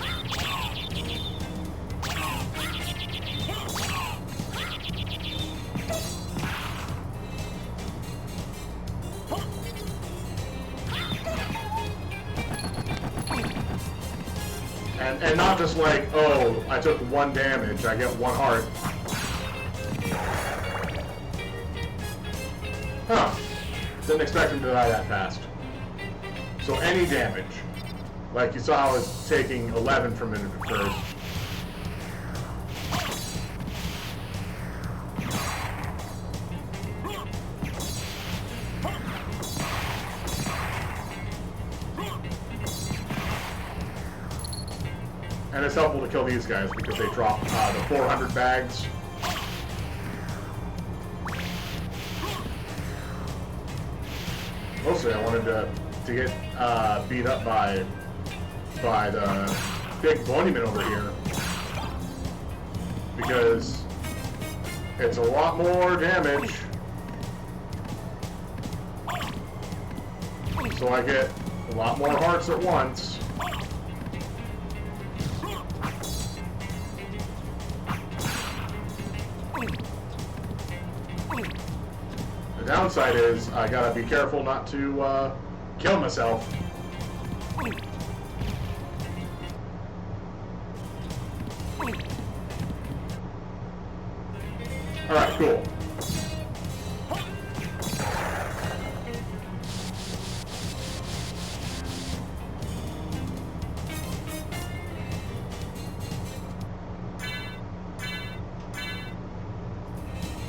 And not just like, oh, I took 1 damage, I get 1 heart. Huh. Didn't expect him to die that fast. So any damage. Like you saw I was taking 11 from it at first. And it's helpful to kill these guys because they drop the 400 bags. Mostly I wanted to get beat up by the big bonyman over here. Because it's a lot more damage. So I get a lot more hearts at once. The downside is I gotta be careful not to kill myself. Alright, cool.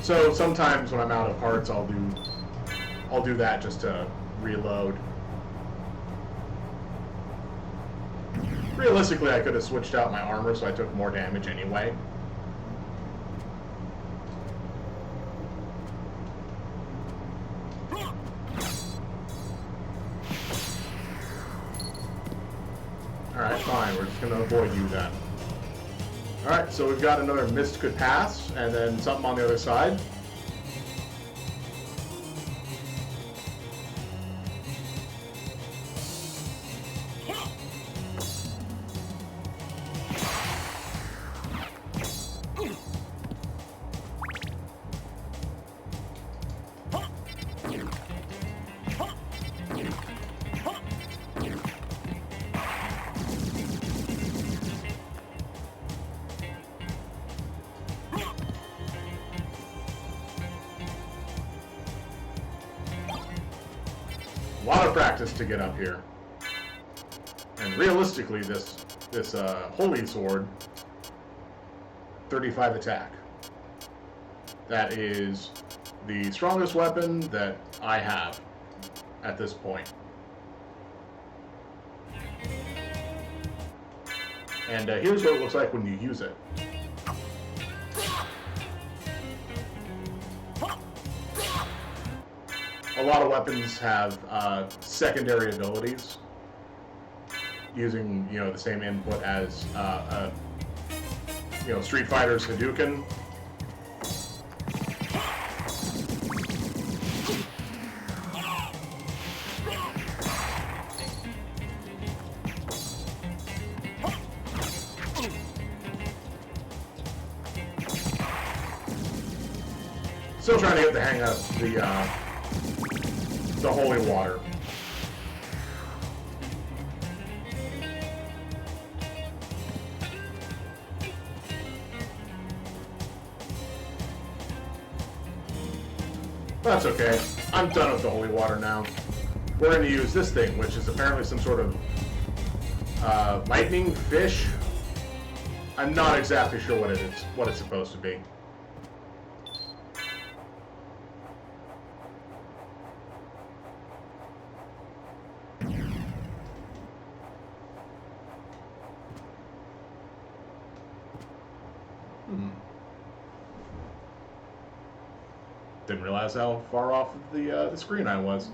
So sometimes when I'm out of hearts, I'll do that just to reload. Realistically, I could have switched out my armor so I took more damage anyway. Alright, fine. We're just going to avoid you then. Alright, so we've got another mist could pass, and then something on the other side. A lot of practice to get up here. And realistically, this holy sword, 35 attack. That is the strongest weapon that I have at this point. And here's what it looks like when you use it. A lot of weapons have secondary abilities using, the same input as, Street Fighter's Hadouken. Still trying to get the hang of the holy water. That's okay. I'm done with the holy water now. We're going to use this thing, which is apparently some sort of lightning fish. I'm not exactly sure what it is, what it's supposed to be. Didn't realize how far off of the screen I was.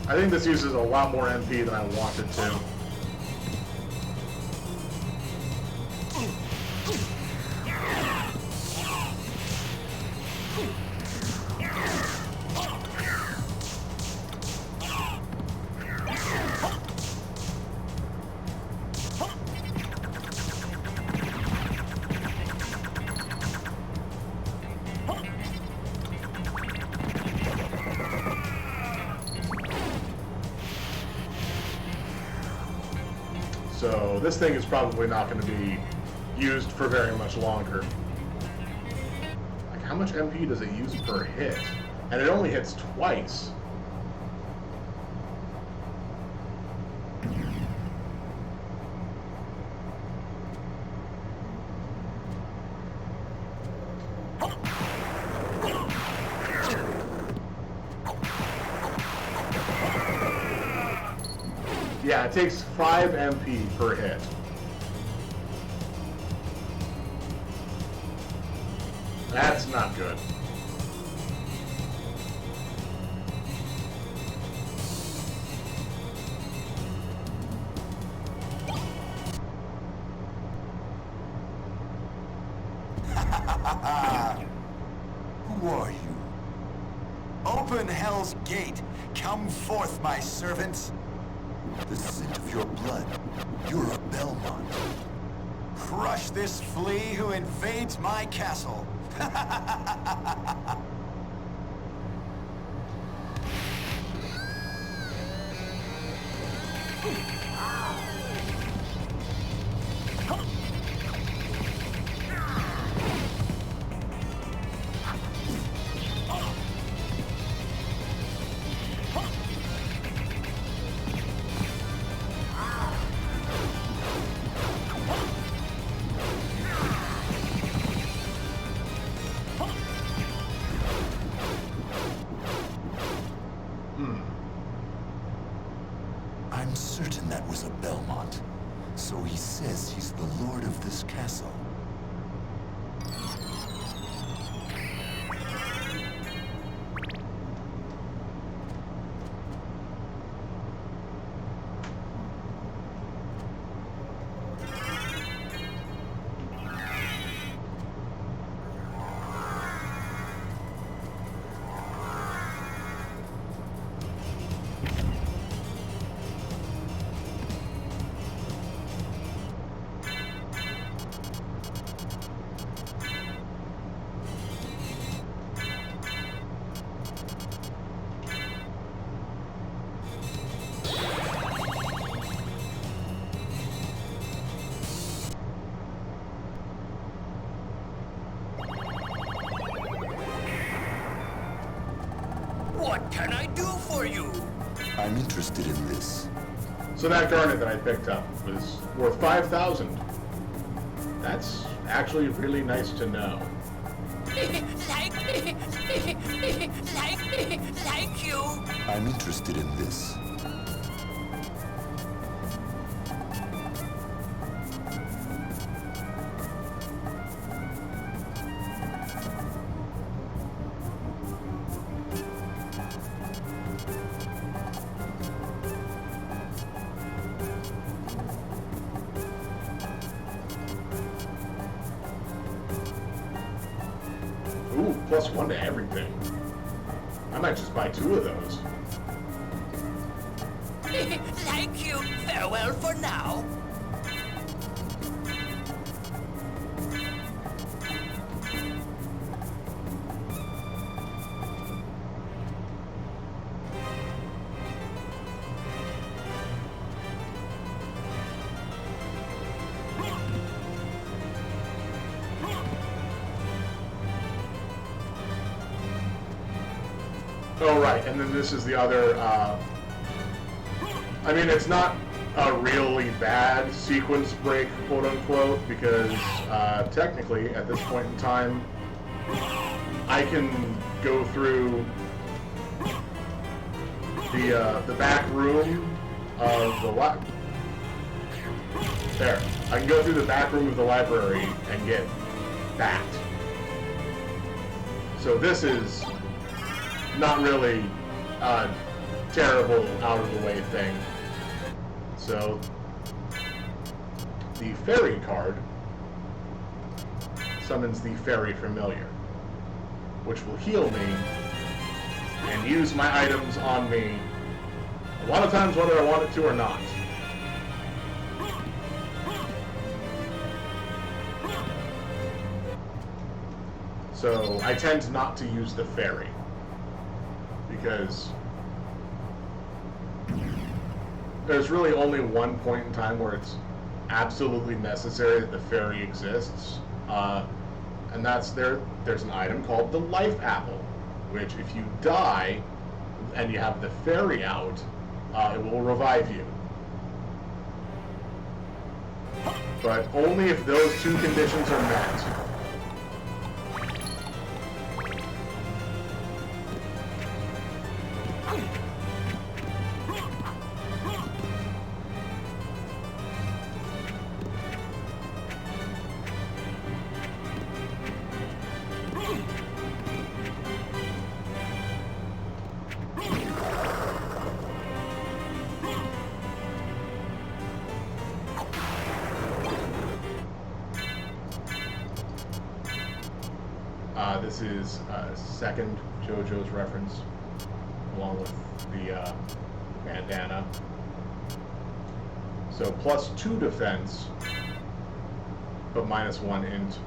I think this uses a lot more MP than I wanted to. So this thing is probably not going to be used for very much longer. Like, how much MP does it use per hit? And it only hits twice. That takes 5 MP per hit. That's not good. Who are you? Open Hell's Gate. Come forth, my servants. The scent of your blood. You're a Belmont. Crush this flea who invades my castle. I'm certain that was a Belmont. So he says he's the lord of this castle. What can I do for you? I'm interested in this. So that garnet that I picked up was worth 5,000. That's actually really nice to know. Like you. I'm interested in this. Ooh, +1 to everything. I might just buy 2 of those. Like you. Farewell for now. Oh, right, and then this is the other, I mean, it's not a really bad sequence break, quote-unquote, because, technically, at this point in time, I can go through the back room of the There. I can go through the back room of the library and get that. So this is not really a terrible out-of-the-way thing. So, the fairy card summons the fairy familiar, which will heal me and use my items on me a lot of times whether I want it to or not. So, I tend not to use the fairy, because there's really only one point in time where it's absolutely necessary that the fairy exists, and that's there's an item called the life apple, which if you die and you have the fairy out, it will revive you. But only if those 2 conditions are met. This is second JoJo's reference, along with the bandana. So +2 defense, but -1 int.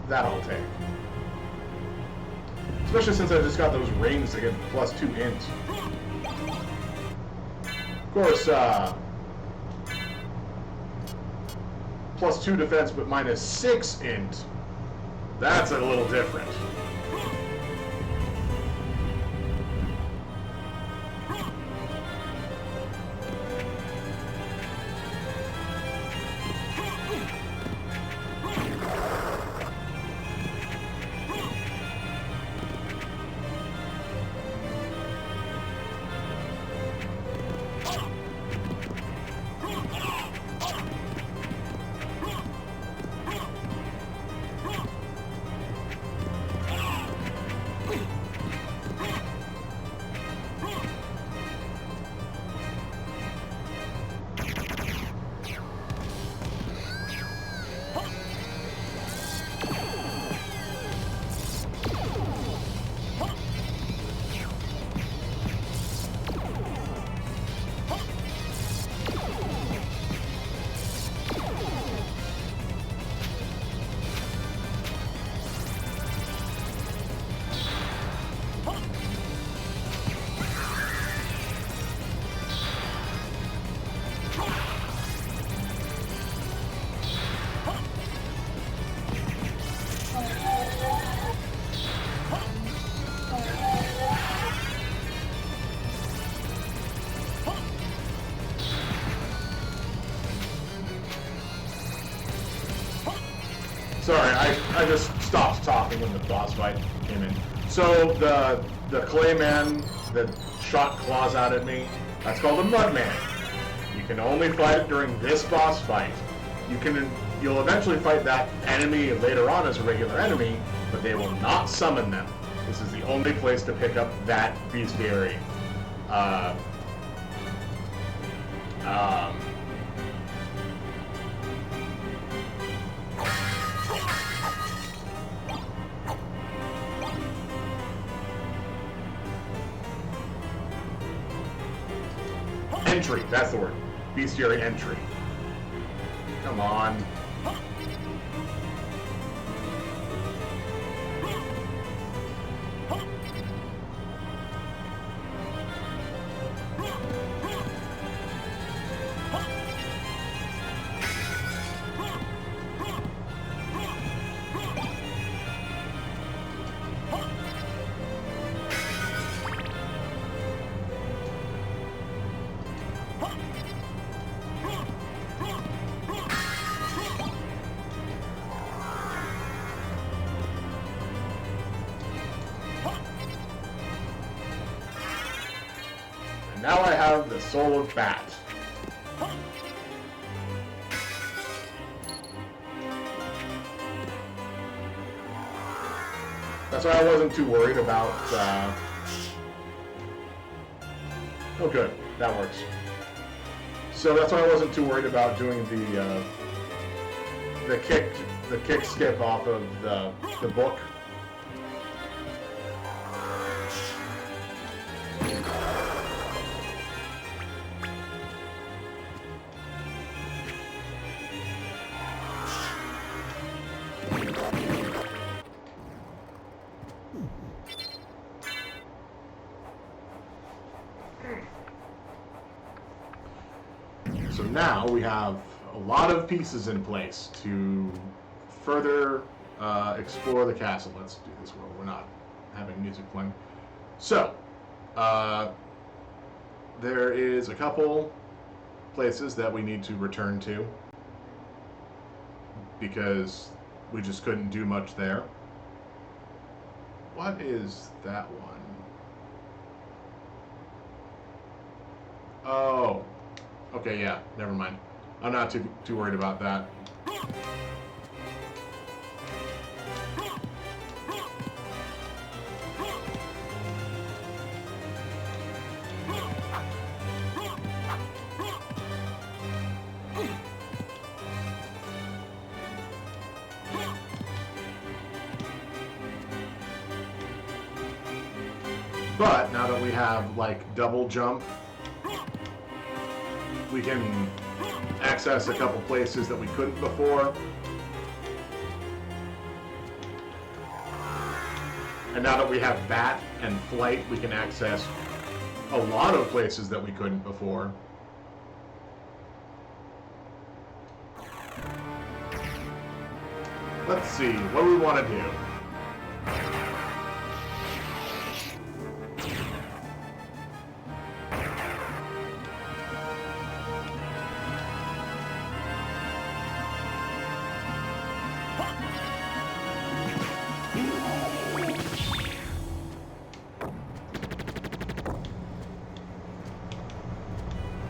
That I'll take. Especially since I just got those rings to get +2 int. Of course, +2 defense, but -6 int. That's a little different. Sorry, I just stopped talking when the boss fight came in. So the clay man that shot claws out at me, that's called a mud man. You can only fight it during this boss fight. You'll eventually fight that enemy later on as a regular enemy, but they will not summon them. This is the only place to pick up that bestiary. Entry, that's the word. Bestiary entry. Come on. Now I have the Soul of Bat. That's why I wasn't too worried about, oh good, that works. So that's why I wasn't too worried about doing the kick skip off of the book. So now we have a lot of pieces in place to further explore the castle. Let's do this where we're not having music playing. So, there is a couple places that we need to return to because we just couldn't do much there. What is that one? Oh. Okay, yeah, never mind. I'm not too worried about that. But now that we have like double jump, we can access a couple places that we couldn't before. And now that we have bat and flight, we can access a lot of places that we couldn't before. Let's see, what do we want to do?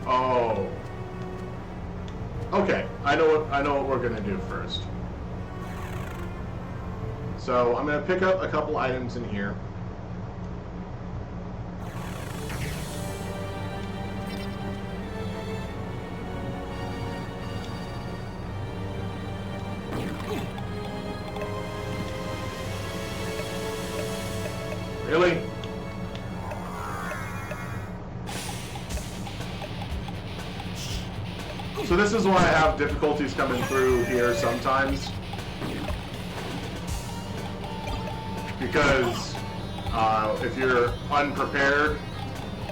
Oh. Okay, I know what we're gonna do first. So I'm gonna pick up a couple items in here. Really? So this is why I have difficulties coming through here sometimes. Because if you're unprepared,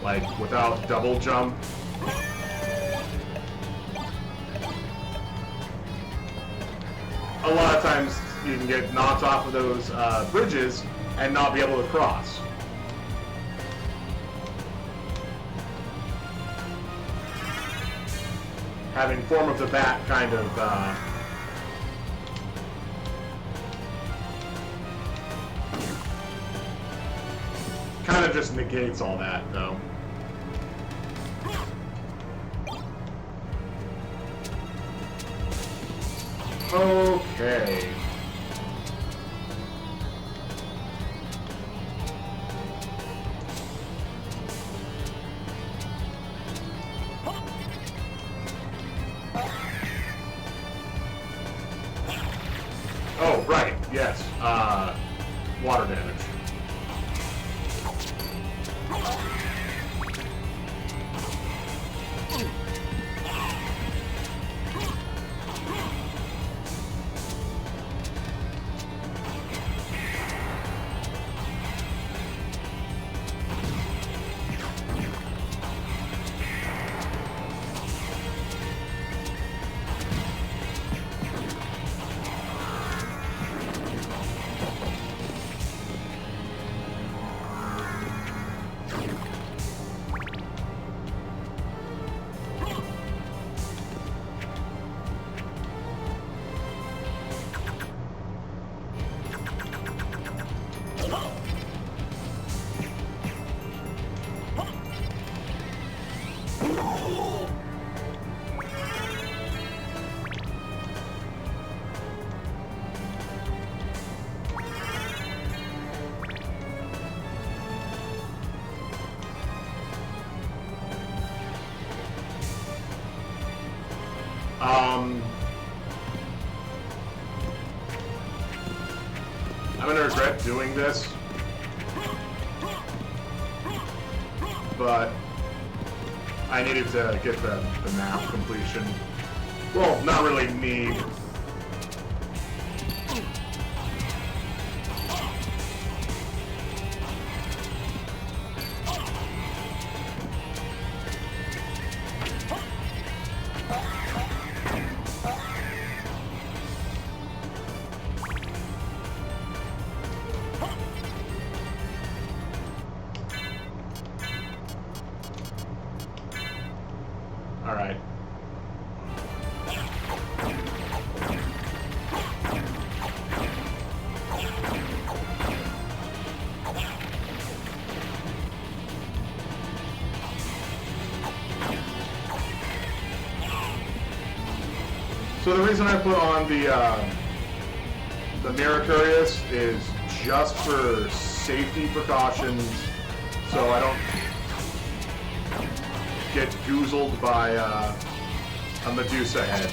like without double jump, a lot of times you can get knocked off of those bridges and not be able to cross. Having form of the bat kind of just negates all that, though. Okay. Oh, right, yes. Water damage. I'm gonna regret doing this, but I needed to get the map completion. Well, not really need. All right. So the reason I put on the mirror curious is just for safety precautions, so I don't get goozled by a Medusa head.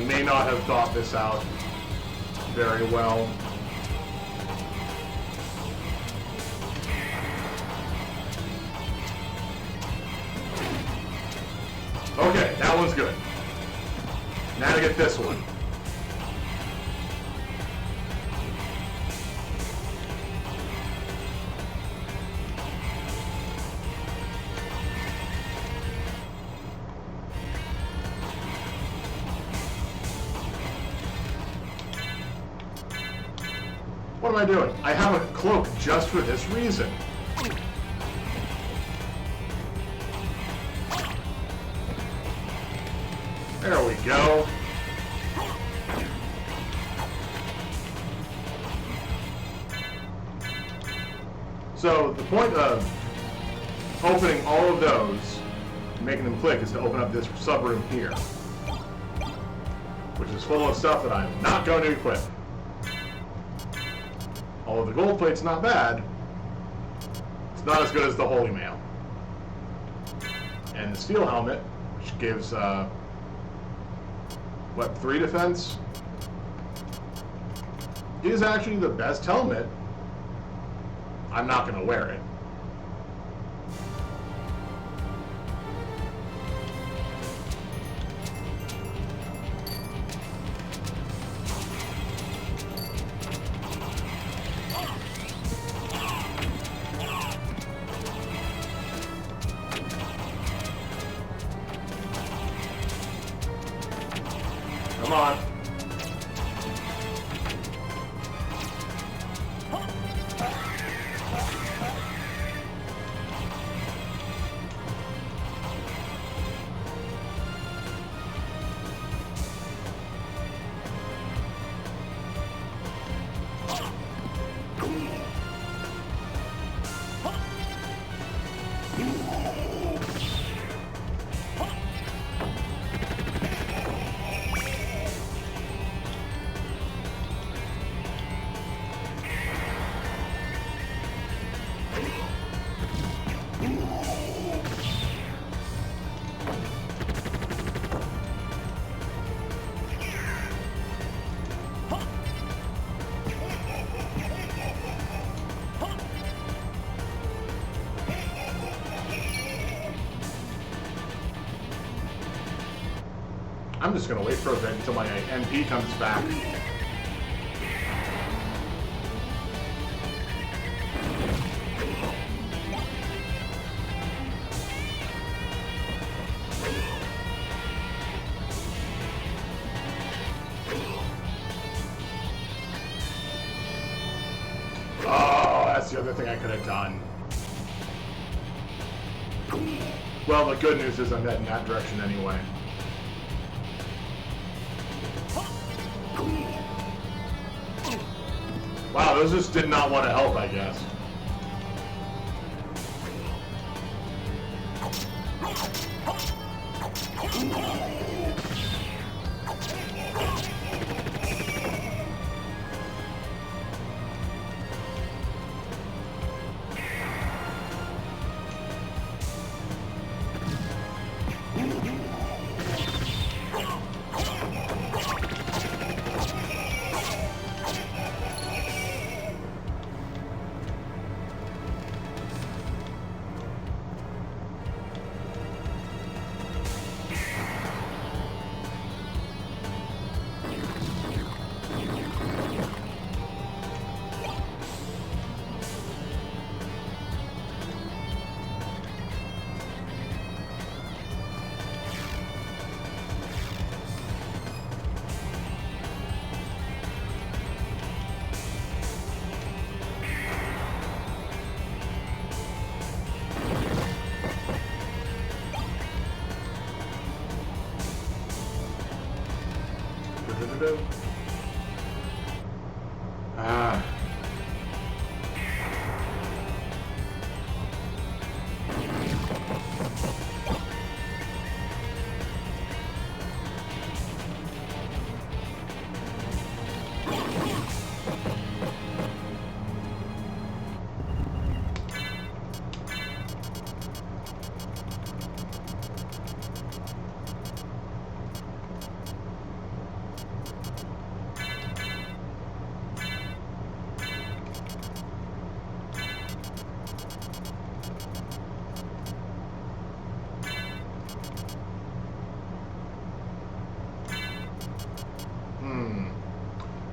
They may not have thought this out very well. Okay, that one's good. Now to get this one. What am I doing? I have a cloak just for this reason. There we go. So the point of opening all of those, making them click, is to open up this sub-room here, which is full of stuff that I'm not going to equip. Although the gold plate's not bad, it's not as good as the holy mail. And the steel helmet, which gives, what, 3 defense, is actually the best helmet. I'm not going to wear it. Come on. I'm just gonna wait for a bit until my MP comes back. Oh, that's the other thing I could have done. Well, the good news is I'm heading that direction anyway. Wow, those just did not want to help, I guess.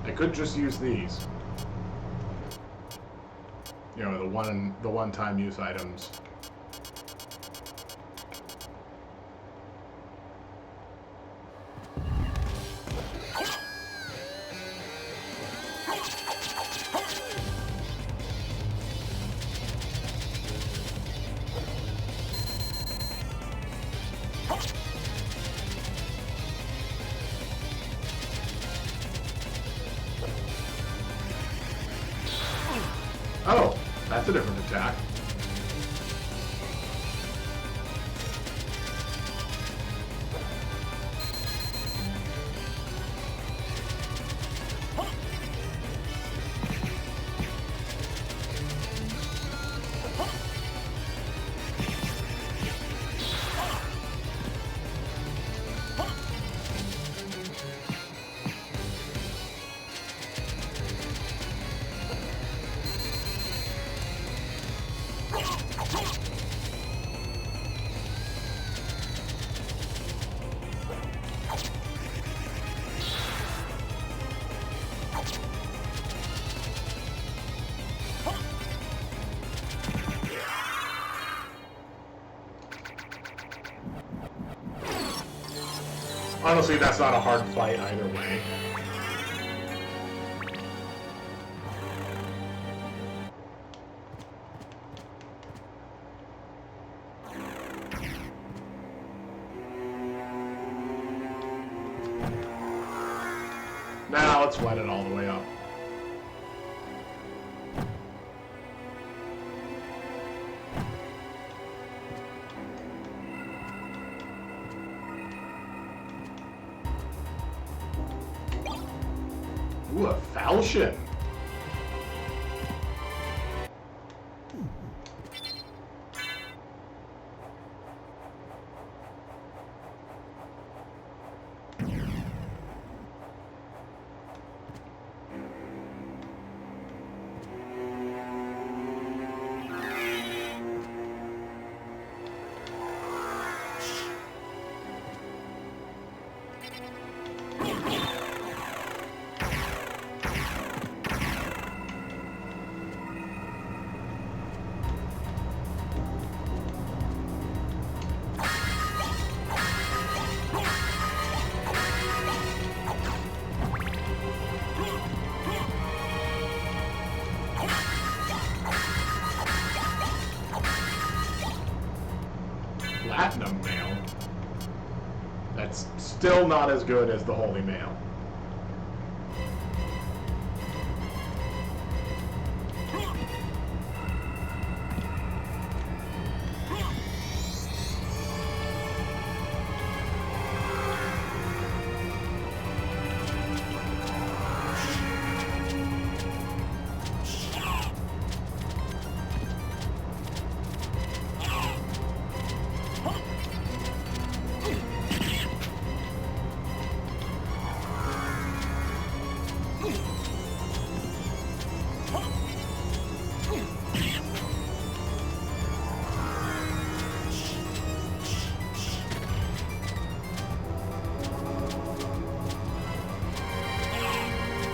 I could just use these. You know, the one-time use items. Oh, that's a different attack. Honestly, that's not a hard fight either way. Now let's wet it all the way up. Ooh, a falchion. Platinum Mail. That's still not as good as the Holy Mail.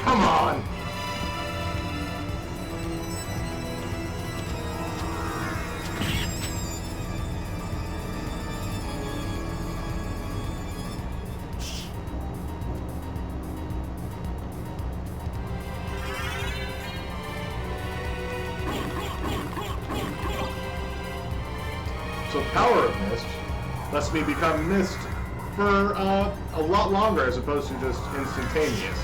Come on! So Power of Mist lets me become Mist for a lot longer as opposed to just instantaneous.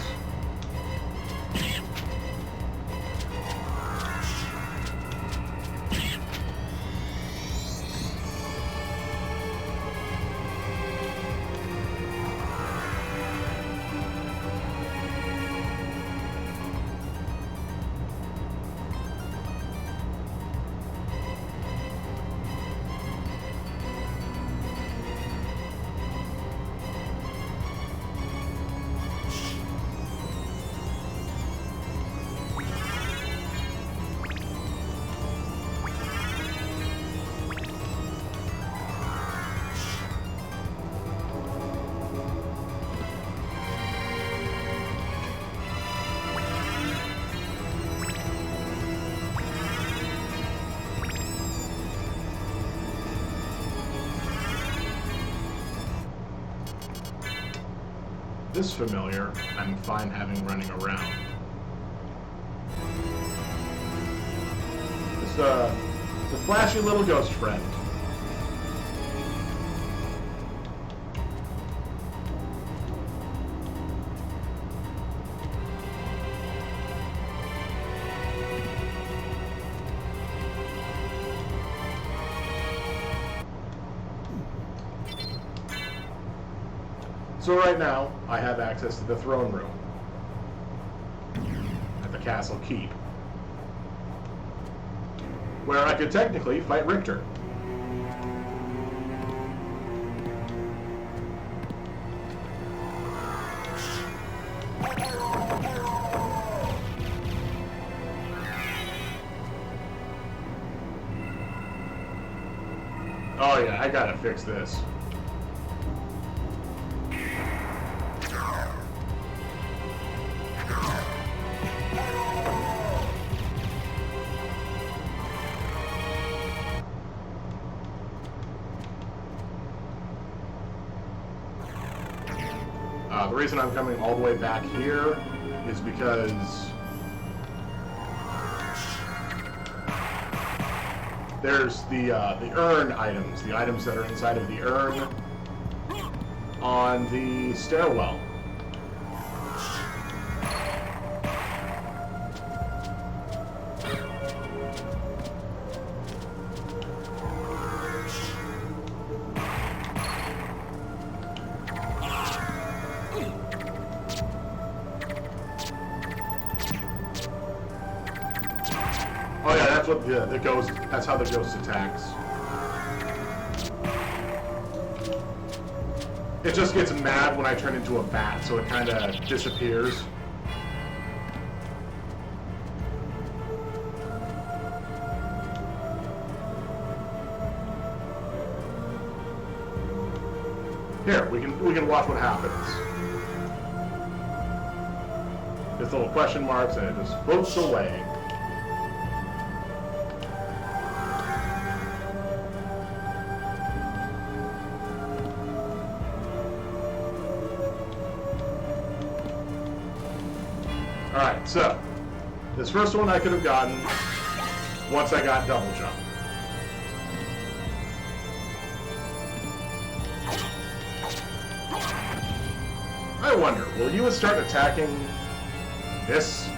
this familiar, I'm fine having running around. It's a flashy little ghost friend. So right now, I have access to the throne room at the castle keep, where I could technically fight Richter. Oh yeah, I gotta fix this. The reason I'm coming all the way back here is because there's the urn items, the items that are inside of the urn on the stairwell. Oh yeah, that's what the ghost. That's how the ghost attacks. It just gets mad when I turn into a bat, so it kind of disappears. Here, we can watch what happens. It's little question marks, and it just floats away. Alright, so, this first one I could have gotten once I got double jump. I wonder, will you start attacking this?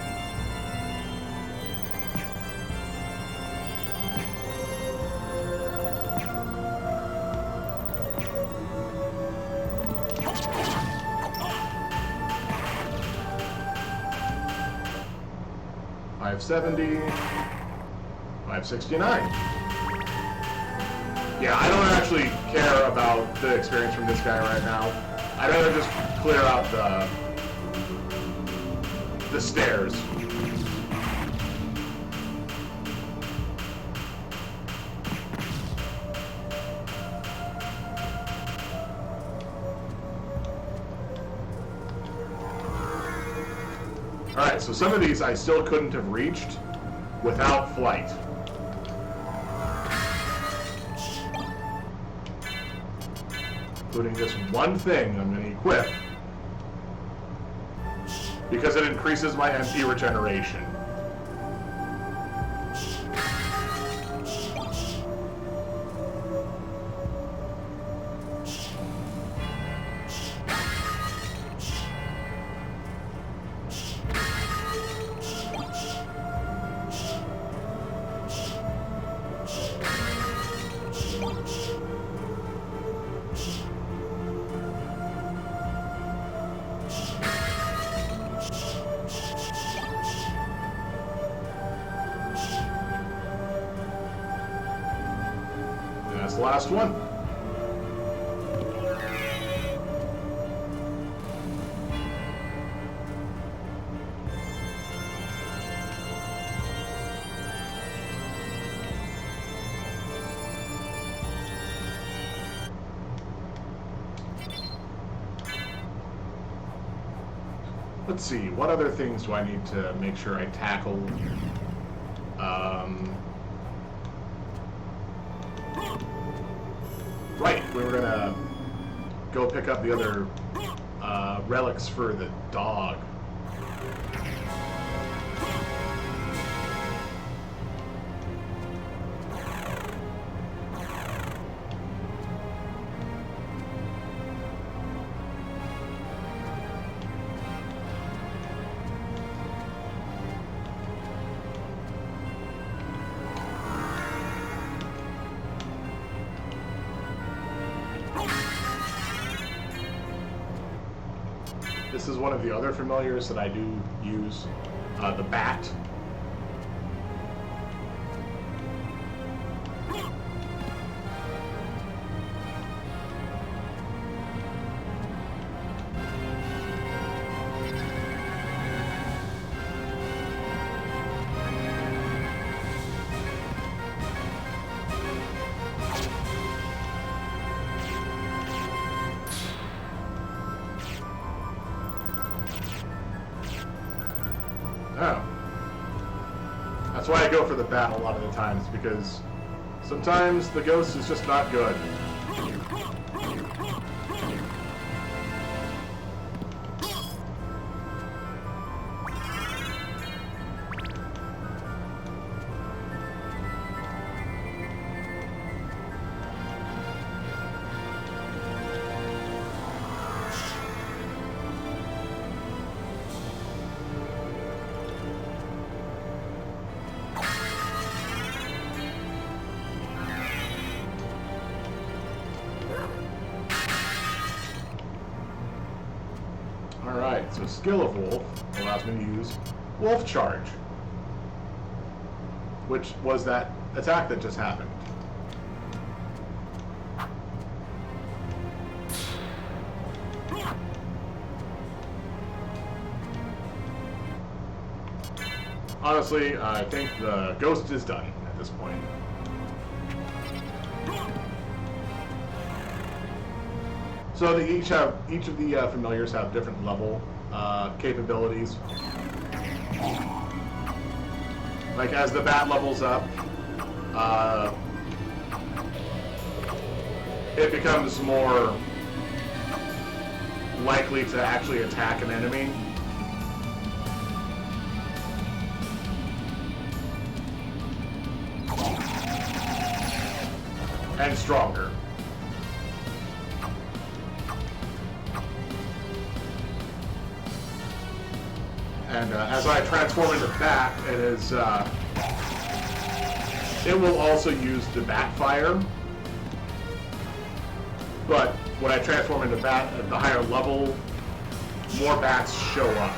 $570, $569. Yeah, I don't actually care about the experience from this guy right now. I'd rather just clear out the stairs. Alright, so some of these I still couldn't have reached without flight. Including this one thing I'm going to equip, because it increases my MP regeneration. That's the last one. Let's see, what other things do I need to make sure I tackle? Right, we were gonna go pick up the other relics for the dog. This is one of the other familiars that I do use, the bat. Oh. That's why I go for the bat a lot of the times, because sometimes the ghost is just not good. Alright, so skill of Wolf allows me to use Wolf Charge, which was that attack that just happened. Honestly, I think the ghost is done at this point. So they each of the familiars have different level capabilities. Like as the bat levels up, it becomes more likely to actually attack an enemy. And stronger. And as I transform into bat, it will also use the bat fire. But when I transform into bat at the higher level, more bats show up.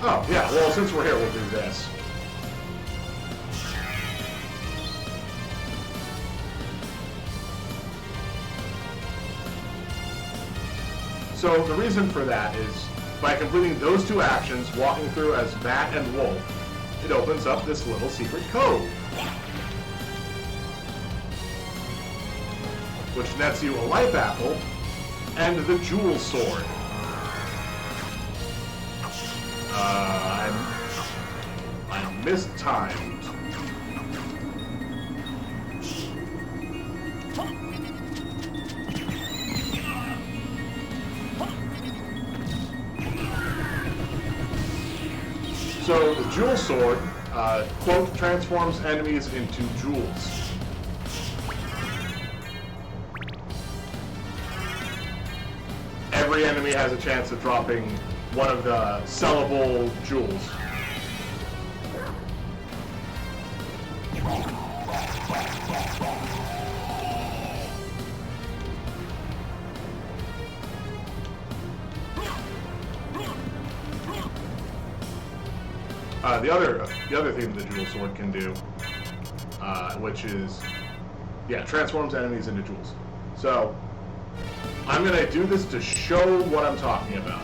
Oh, yeah, well, since we're here, we'll do this. So the reason for that is, by completing those two actions, walking through as Bat and Wolf, it opens up this little secret code, which nets you a life apple and the jewel sword. I'm mistimed. So the jewel sword, quote, transforms enemies into jewels. Every enemy has a chance of dropping one of the sellable jewels. The other thing the jewel sword can do, which is, yeah, transforms enemies into jewels. So I'm gonna do this to show what I'm talking about.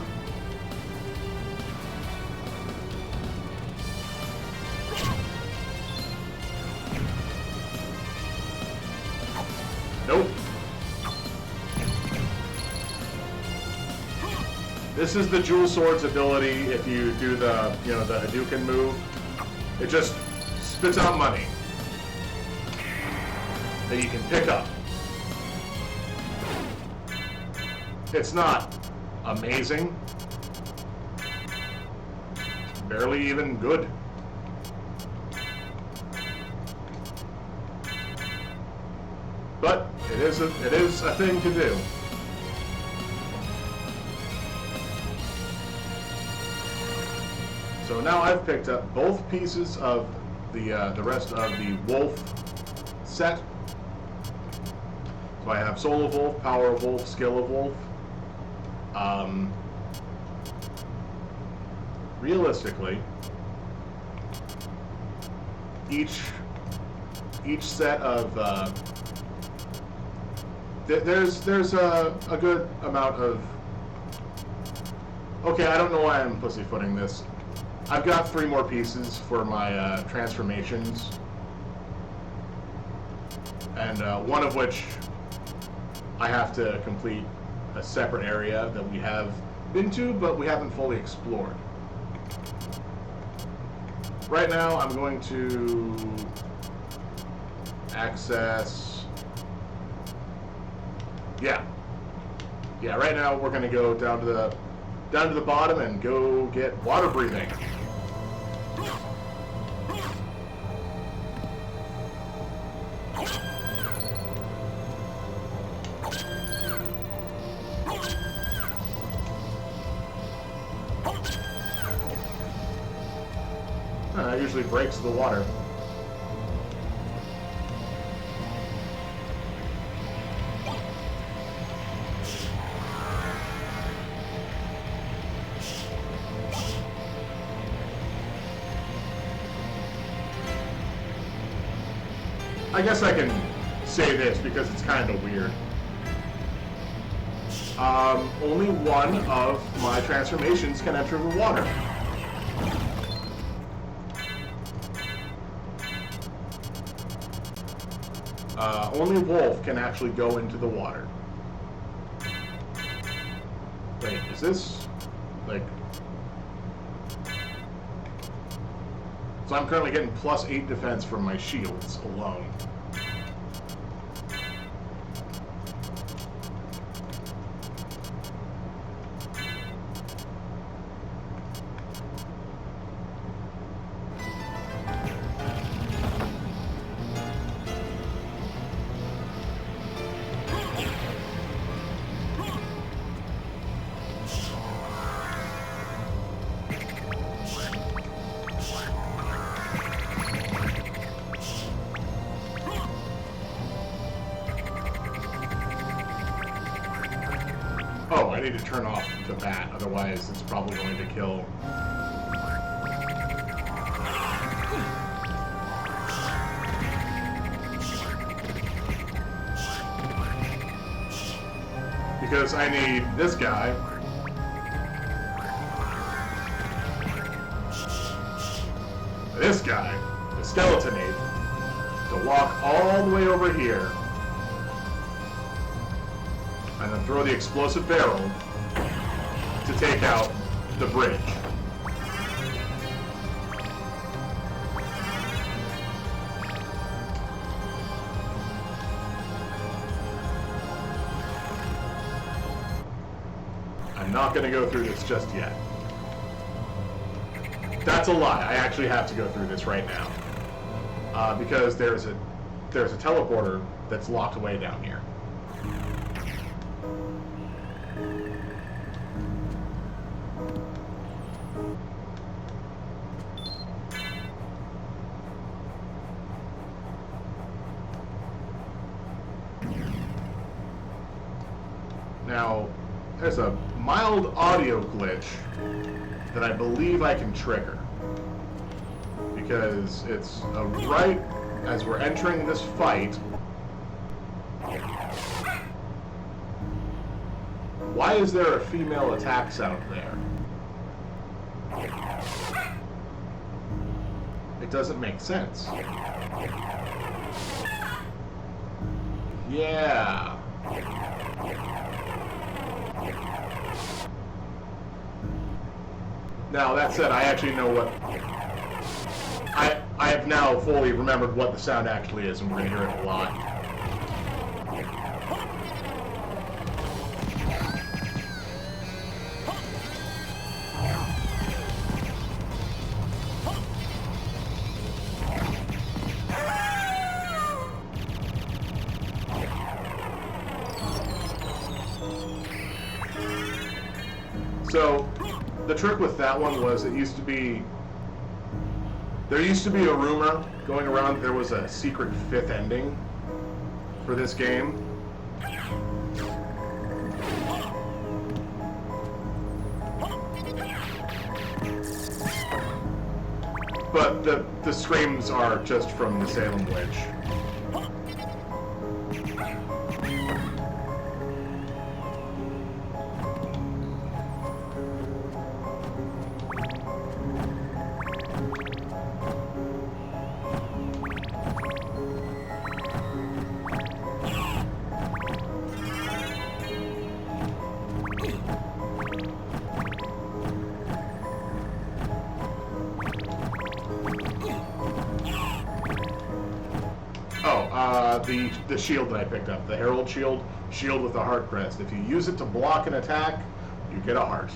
Nope. This is the Jewel Sword's ability if you do the, the Hadouken move. It just spits out money. that you can pick up. It's not amazing. It's barely even good. But it is a thing to do. So now I've picked up both pieces of the rest of the Wolf set. So I have Soul of Wolf, Power of Wolf, Skill of Wolf. Realistically, each set of there's a good amount of. Okay, I don't know why I'm pussyfooting this. I've got 3 more pieces for my transformations, and one of which I have to complete a separate area that we have been to, but we haven't fully explored. Right now, I'm going to access. Yeah. Right now, we're going to go down to the bottom and go get water breathing. It usually breaks the water. I guess I can say this because it's kind of weird. Only one of my transformations can enter the water. Only Wolf can actually go into the water. Wait, is this, like... So I'm currently getting +8 defense from my shields alone. Oh, I need to turn off the bat, otherwise it's probably going to kill. Because I need this guy. This guy, the skeleton ape, to walk all the way over here. And then throw the explosive barrel to take out the bridge. I'm not going to go through this just yet. That's a lie. I actually have to go through this right now. Because there's a teleporter that's locked away down here. Now, there's a mild audio glitch that I believe I can trigger. Because it's right as we're entering this fight. Why is there a female attack sound there? It doesn't make sense. Yeah. Now, that said, I actually know what... I have now fully remembered what the sound actually is, and we're going to hear it a lot. So, the trick with that one was there used to be a rumor going around there was a secret 5th ending for this game. But the screams are just from the Salem Witch. The shield that I picked up, the Herald Shield, shield with a heart crest. If you use it to block an attack, you get a heart.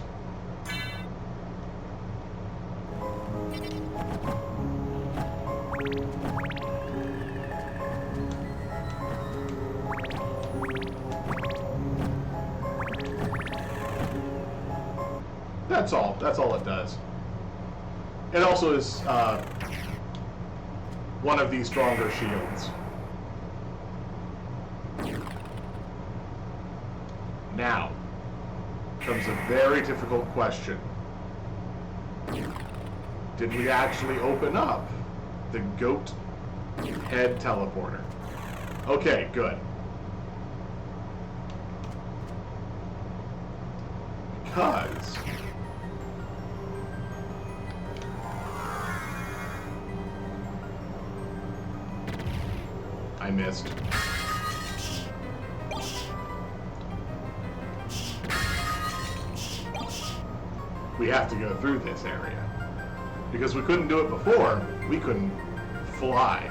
That's all. That's all it does. It also is one of the stronger shields. Now comes a very difficult question. Did we actually open up the goat head teleporter? Okay, good. Because I missed. We have to go through this area. Because we couldn't do it before, we couldn't fly.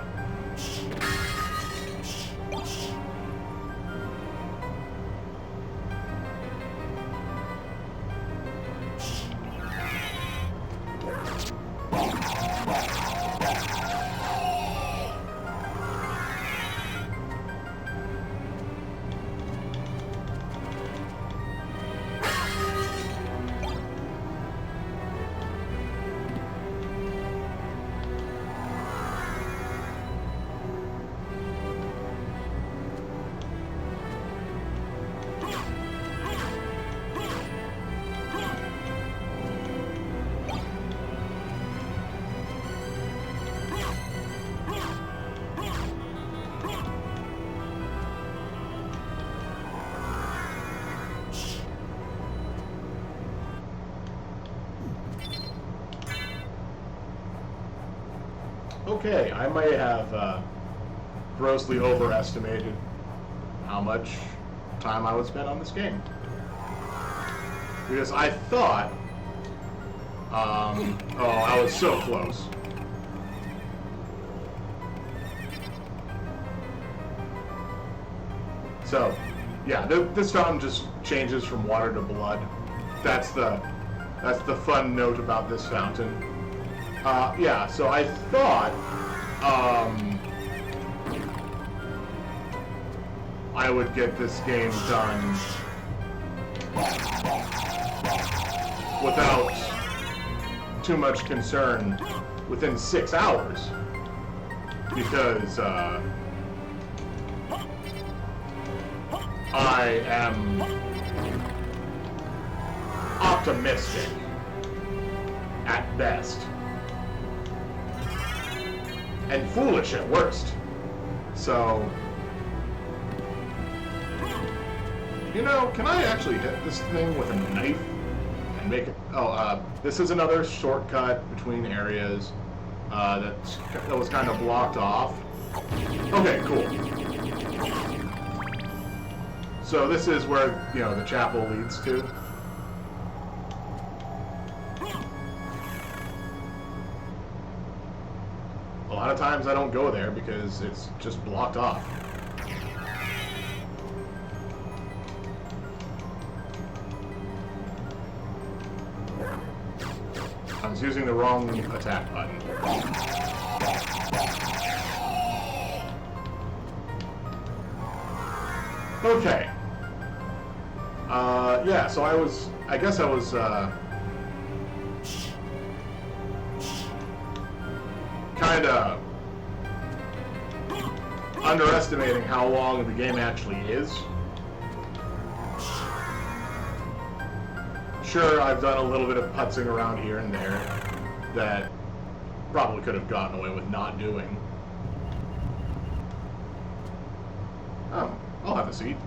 Okay, I may have grossly overestimated how much time I would spend on this game. Because I thought, oh, I was so close. So, yeah, this fountain just changes from water to blood. That's the fun note about this fountain. Yeah, so I thought, I would get this game done without too much concern within 6 hours, because, I am optimistic at best. And foolish at worst. So, you know, can I actually hit this thing with a knife and make it? Oh, this is another shortcut between areas that was kind of blocked off. Okay, cool. So this is where, you know, the chapel leads to. A lot of times I don't go there because it's just blocked off. I was using the wrong attack button. Okay. Yeah, so I guess I was, kind of underestimating how long the game actually is. Sure, I've done a little bit of putzing around here and there that probably could have gotten away with not doing. Oh, I'll have a seat.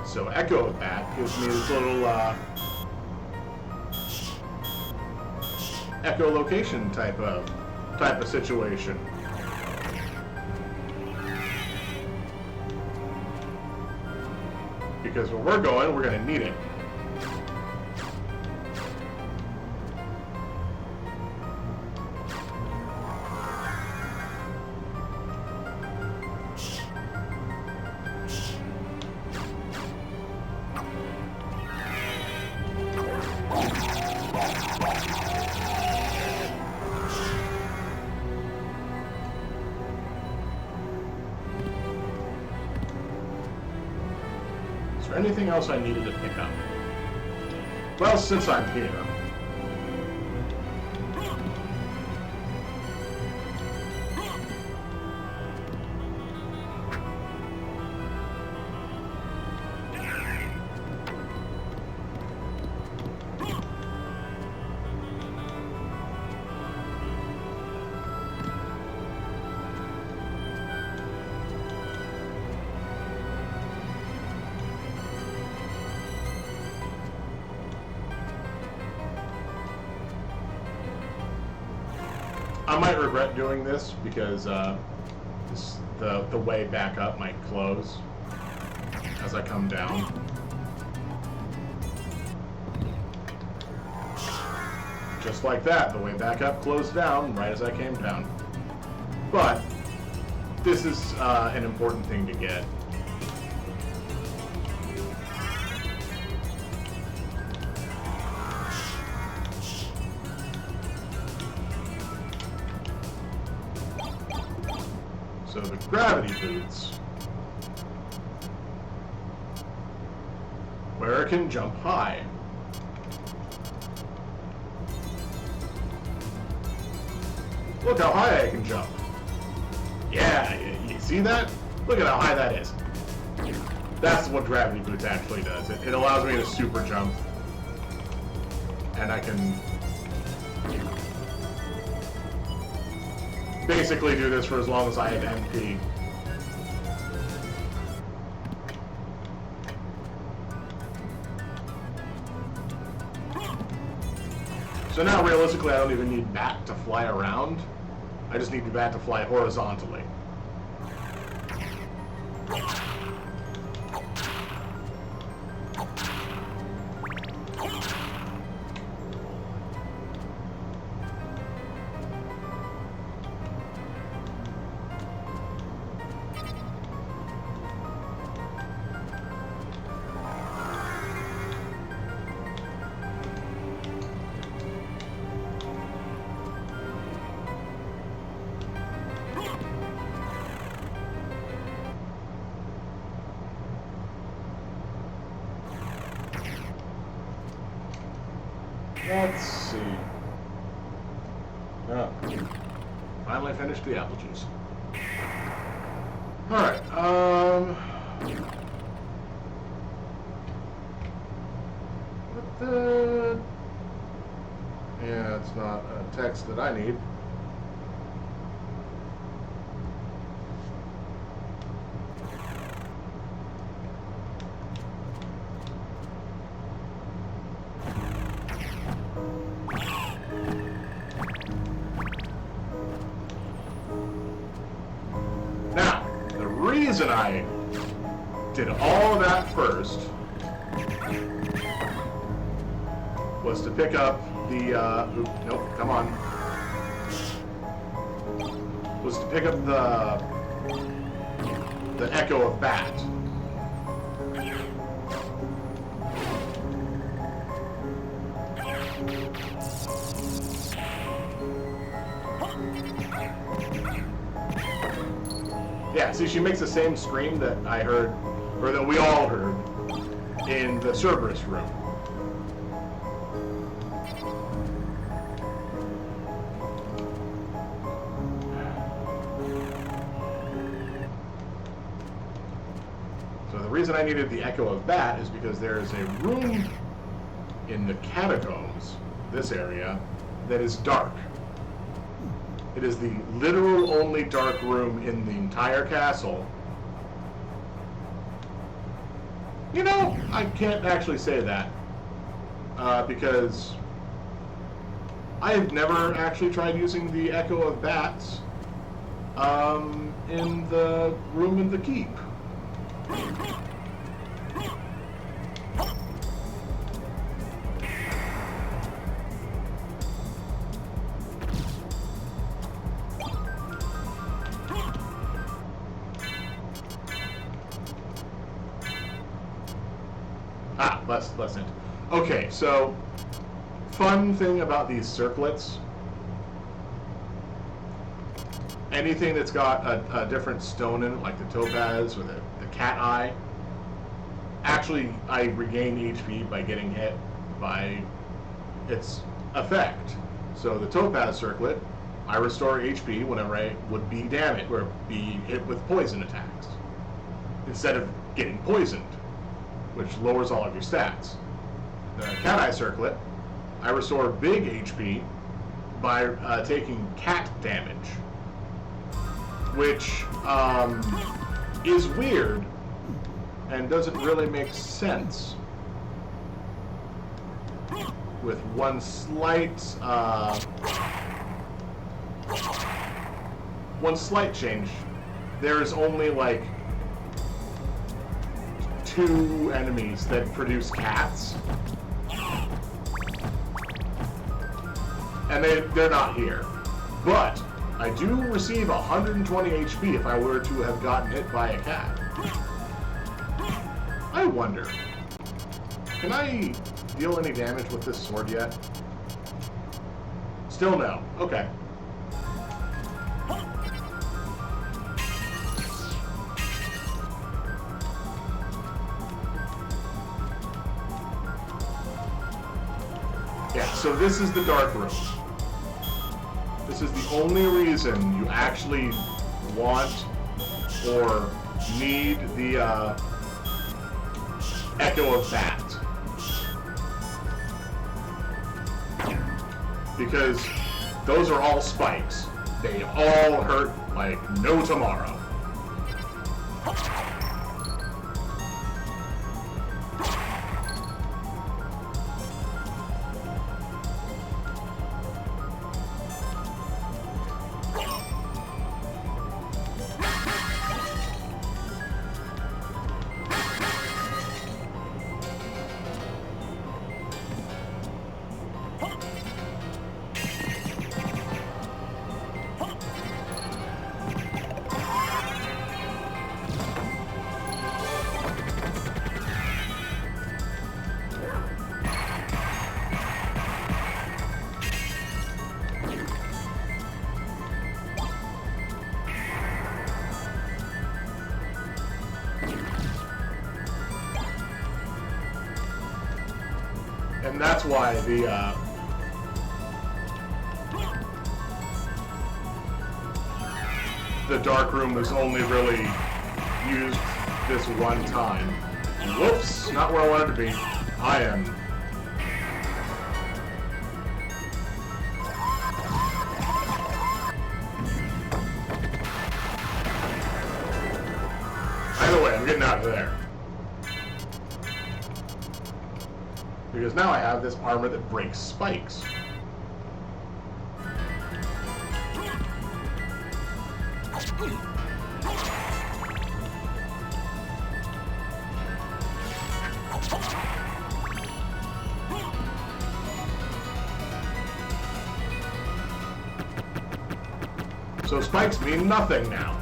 So echo of that gives me this little echolocation type of situation. Because where we're going, we're going to need it. Anything else I needed to pick up? Well, since I'm here, I might regret doing this because the way back up might close as I come down. Just like that, the way back up closed down right as I came down. But this is an important thing to get. So the gravity boots, where it can jump high. Look how high I can jump. Yeah, you see that? Look at how high that is. That's what gravity boots actually does. It allows me to super jump. And I can basically do this for as long as I have MP. So now realistically I don't even need Bat to fly around. I just need Bat to fly horizontally. Let's see. Oh. Finally finished the apple juice. Alright, what the... Yeah, it's not a text that I need. The reason I did all of that first was to pick up the, nope, come on. Was to pick up the Echo of Bat. Yeah, see, she makes the same scream that I heard, or that we all heard, in the Cerberus room. So the reason I needed the Echo of Bat is because there is a room in the catacombs, this area, that is dark. It is the literal only dark room in the entire castle. You know, I can't actually say that. Because I have never actually tried using the Echo of Bats in the room in the keep. Pleasant. Okay, so fun thing about these circlets, anything that's got a different stone in it, like the topaz or the cat eye, actually I regain HP by getting hit by its effect. So the topaz circlet, I restore HP whenever I would be damaged or be hit with poison attacks, instead of getting poisoned, which lowers all of your stats. The cat eye circlet, I restore big HP by taking cat damage, which is weird and doesn't really make sense. With one slight change, there is only like 2 enemies that produce cats, and they're not here. But I do receive 120 HP if I were to have gotten hit by a cat. I wonder, can I deal any damage with this sword yet? Still no. Okay. Yeah, so this is the dark room. This this is the only reason you actually want or need the Echo of Bat. Because those are all spikes. They all hurt like no tomorrow. And that's why the dark room was only really used this one time. Whoops, not where I wanted to be. I am. Either way, I'm getting out of there. Because now I have this armor that breaks spikes. So spikes mean nothing now.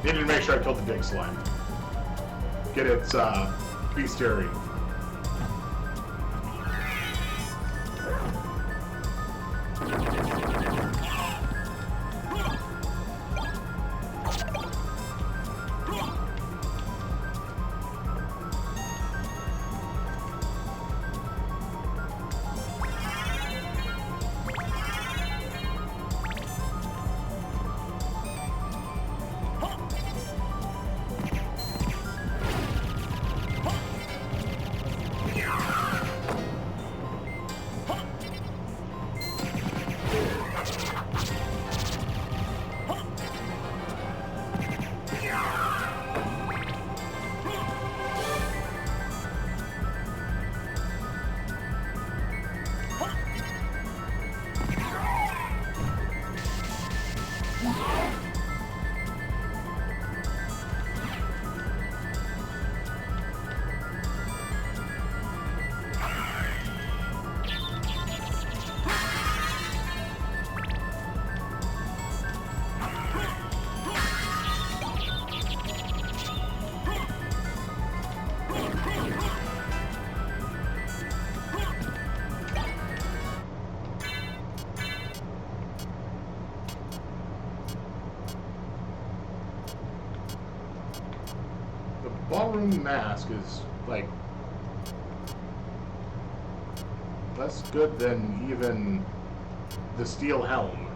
Needed to make sure I killed the big slime. Get its bestiary. Ballroom mask is like less good than even the steel helm,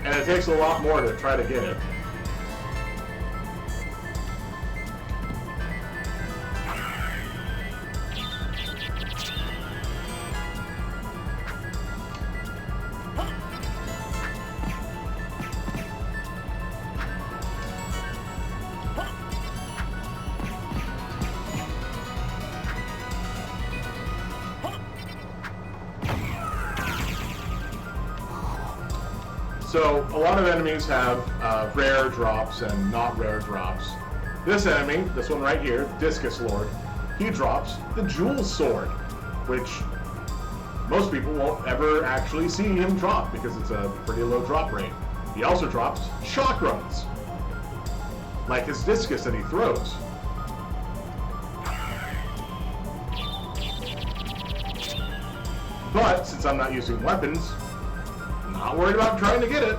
and it takes a lot more to try to get it. So, a lot of enemies have rare drops and not rare drops. This enemy, this one right here, Discus Lord, he drops the Jewel Sword, which most people won't ever actually see him drop because it's a pretty low drop rate. He also drops Chakrams, like his discus that he throws. But since I'm not using weapons, I'm not worried about trying to get it.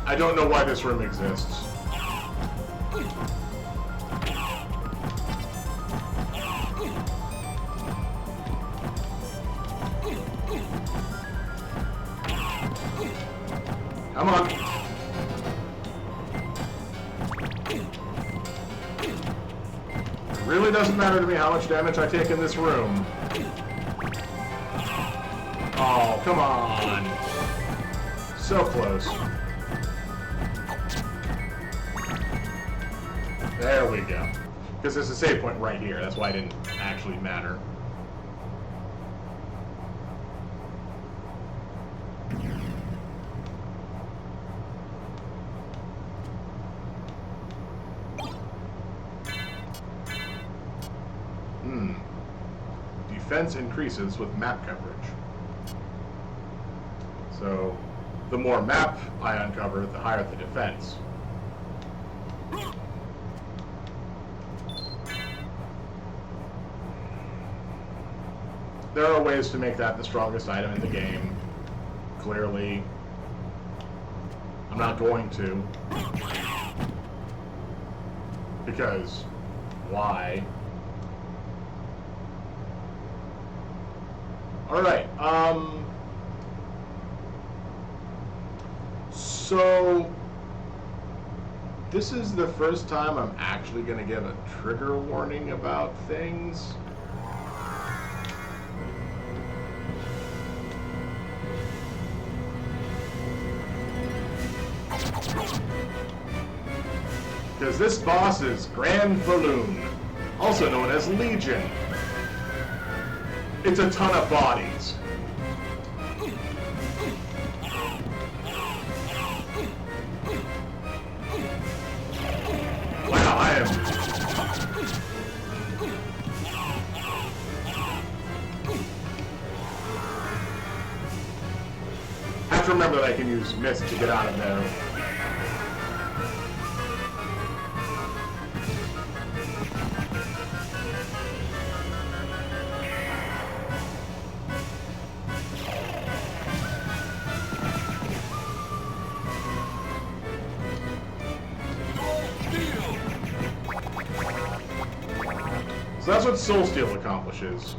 I don't know why this room exists. Come on. It really doesn't matter to me how much damage I take in this room. Oh, come on. So close. There we go. Because there's a save point right here. That's why it didn't actually matter. Defense increases with map coverage. So, the more map I uncover, the higher the defense. There are ways to make that the strongest item in the game. Clearly, I'm not going to. Because, why? Alright, so this is the first time I'm actually going to give a trigger warning about things. Because this boss is Grand Balloon, also known as Legion. It's a ton of bodies. Wow, I am... I have to remember that I can use Mist to get out of there. So that's what Soul Steal accomplishes.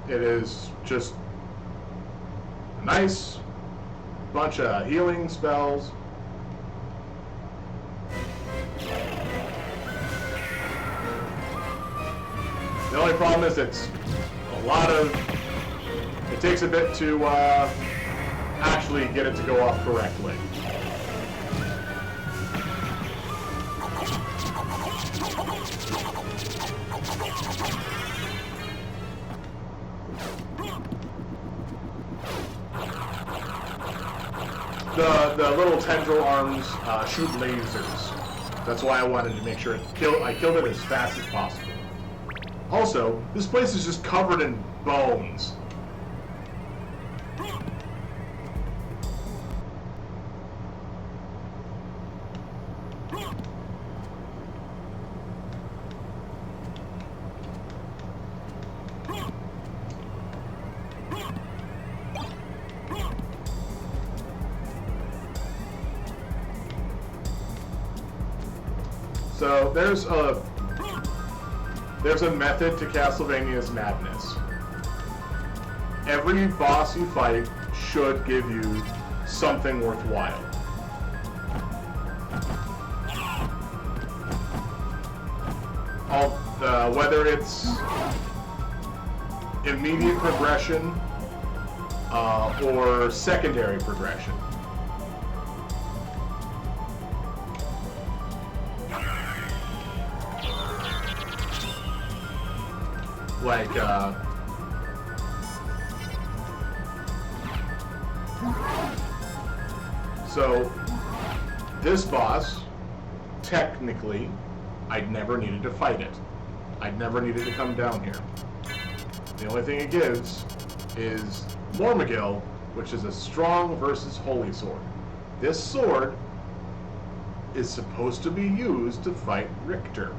It is just a nice bunch of healing spells. The only problem is it's a lot of... It takes a bit to actually get it to go off correctly. The little tendril arms shoot lasers. That's why I wanted to make sure I killed it as fast as possible. Also, this place is just covered in bones. So there's a method to Castlevania's madness. Every boss you fight should give you something worthwhile. Whether it's immediate progression or secondary progression. Like, so this boss technically, I'd never needed to fight it. I'd never needed to come down here. The only thing it gives is Mormagil, which is a strong versus holy sword. This sword is supposed to be used to fight Richter,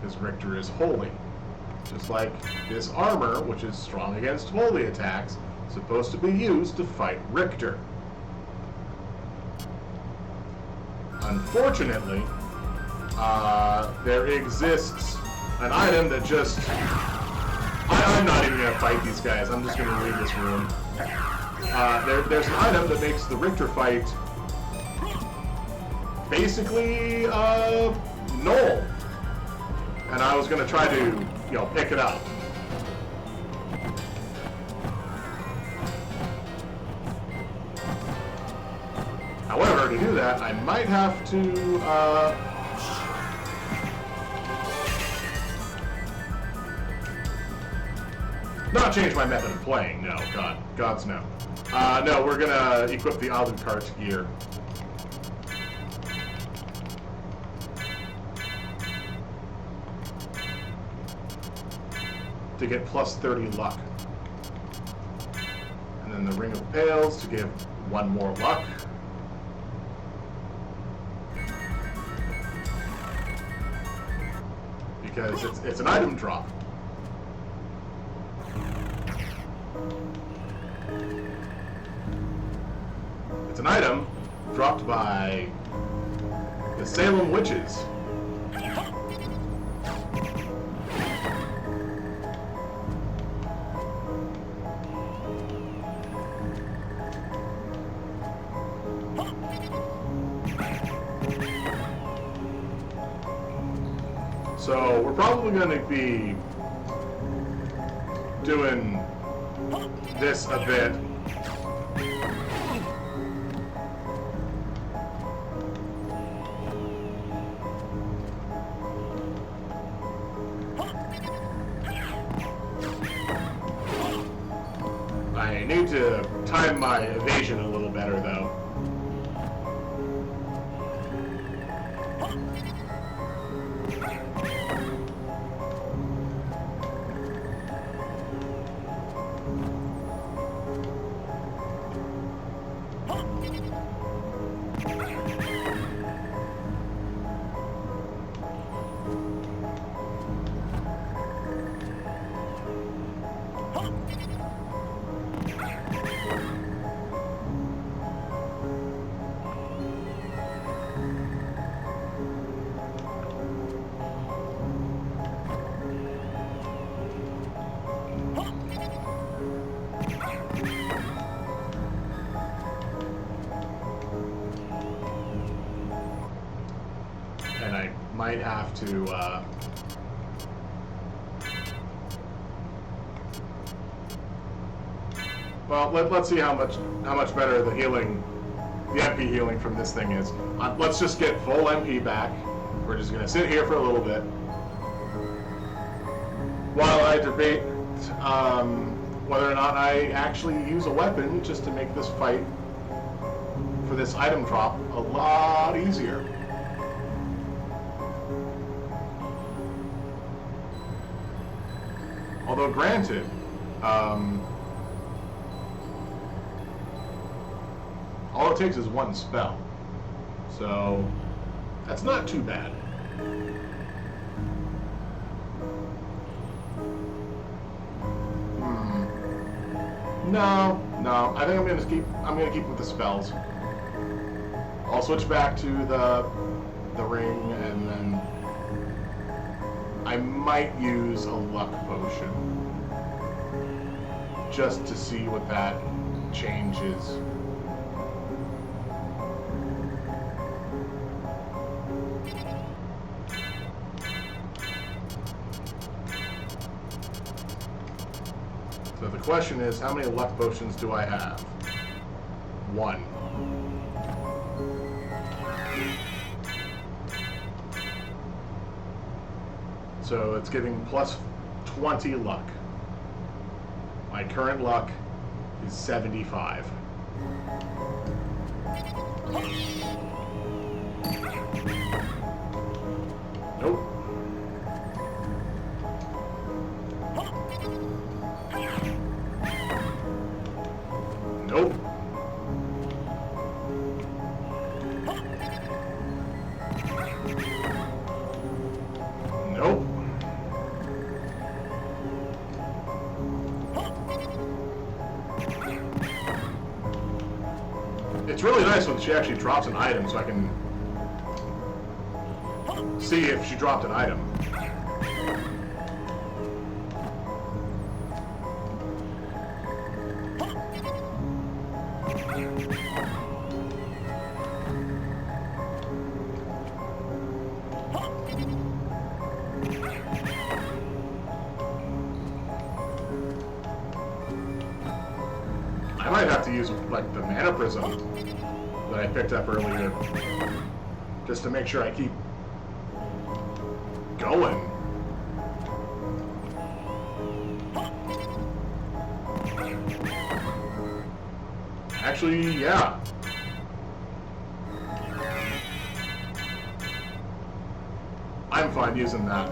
because Richter is holy. Just like this armor, which is strong against holy attacks, is supposed to be used to fight Richter. Unfortunately, there exists an item that just... I'm not even going to fight these guys. I'm just going to leave this room. There's an item that makes the Richter fight basically null. And I was going to try to, pick it up. However, to do that, I might have to, not change my method of playing, no, God's no. No, we're gonna equip the Alucard gear. To get plus 30 luck. And then the Ring of Pails to give 1 more luck. Because it's an item drop. It's an item dropped by the Salem Witches. So we're probably going to be doing this a bit. I need to time my evasion a little better, though. And I might have to, well, let's see how much better the healing, the MP healing from this thing is. Let's just get full MP back. We're just gonna sit here for a little bit while I debate whether or not I actually use a weapon just to make this fight for this item drop a lot easier. Although granted, all it takes is 1 spell, so that's not too bad. No, I think I'm gonna keep with the spells. I'll switch back to the ring, and then I might use a luck potion just to see what that changes. So the question is, how many luck potions do I have? 1. So it's giving plus 20 luck. My current luck is 75. Nope. It's really nice when she actually drops an item so I can see if she dropped an item. I might have to use like the mana prism that I picked up earlier just to make sure I keep going. Actually, yeah. I'm fine using that.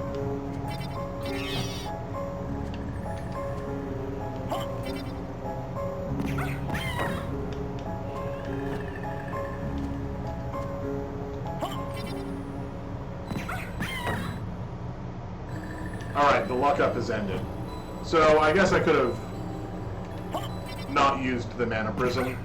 Alright, the luck up has ended. So I guess I could have not used the mana prism.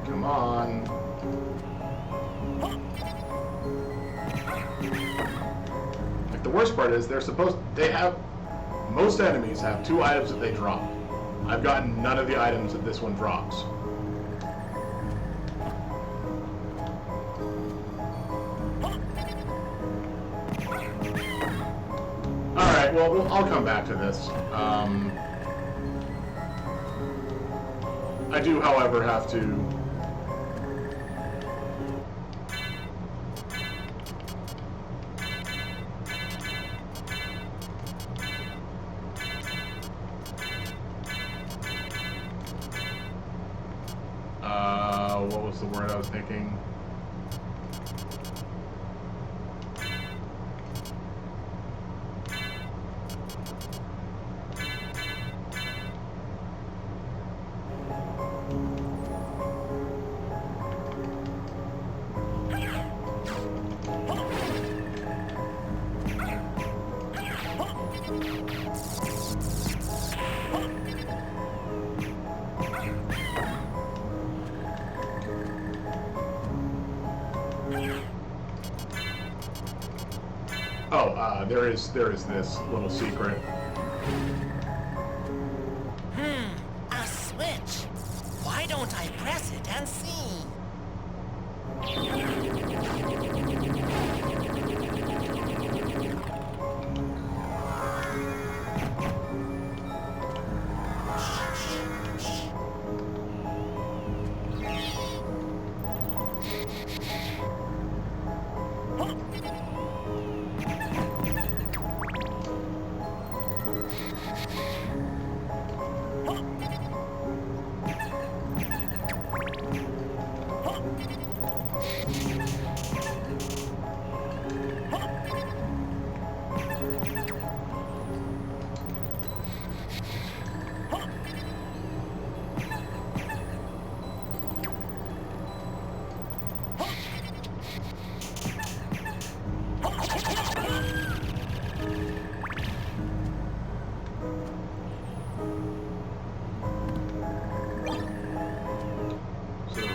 Come on. Like the worst part is most enemies have 2 items that they drop. I've gotten none of the items that this one drops. Alright, well, I'll come back to this. I do, however, have to... what was the word I was thinking? Oh, there is this little secret. A switch. Why don't I press it and see?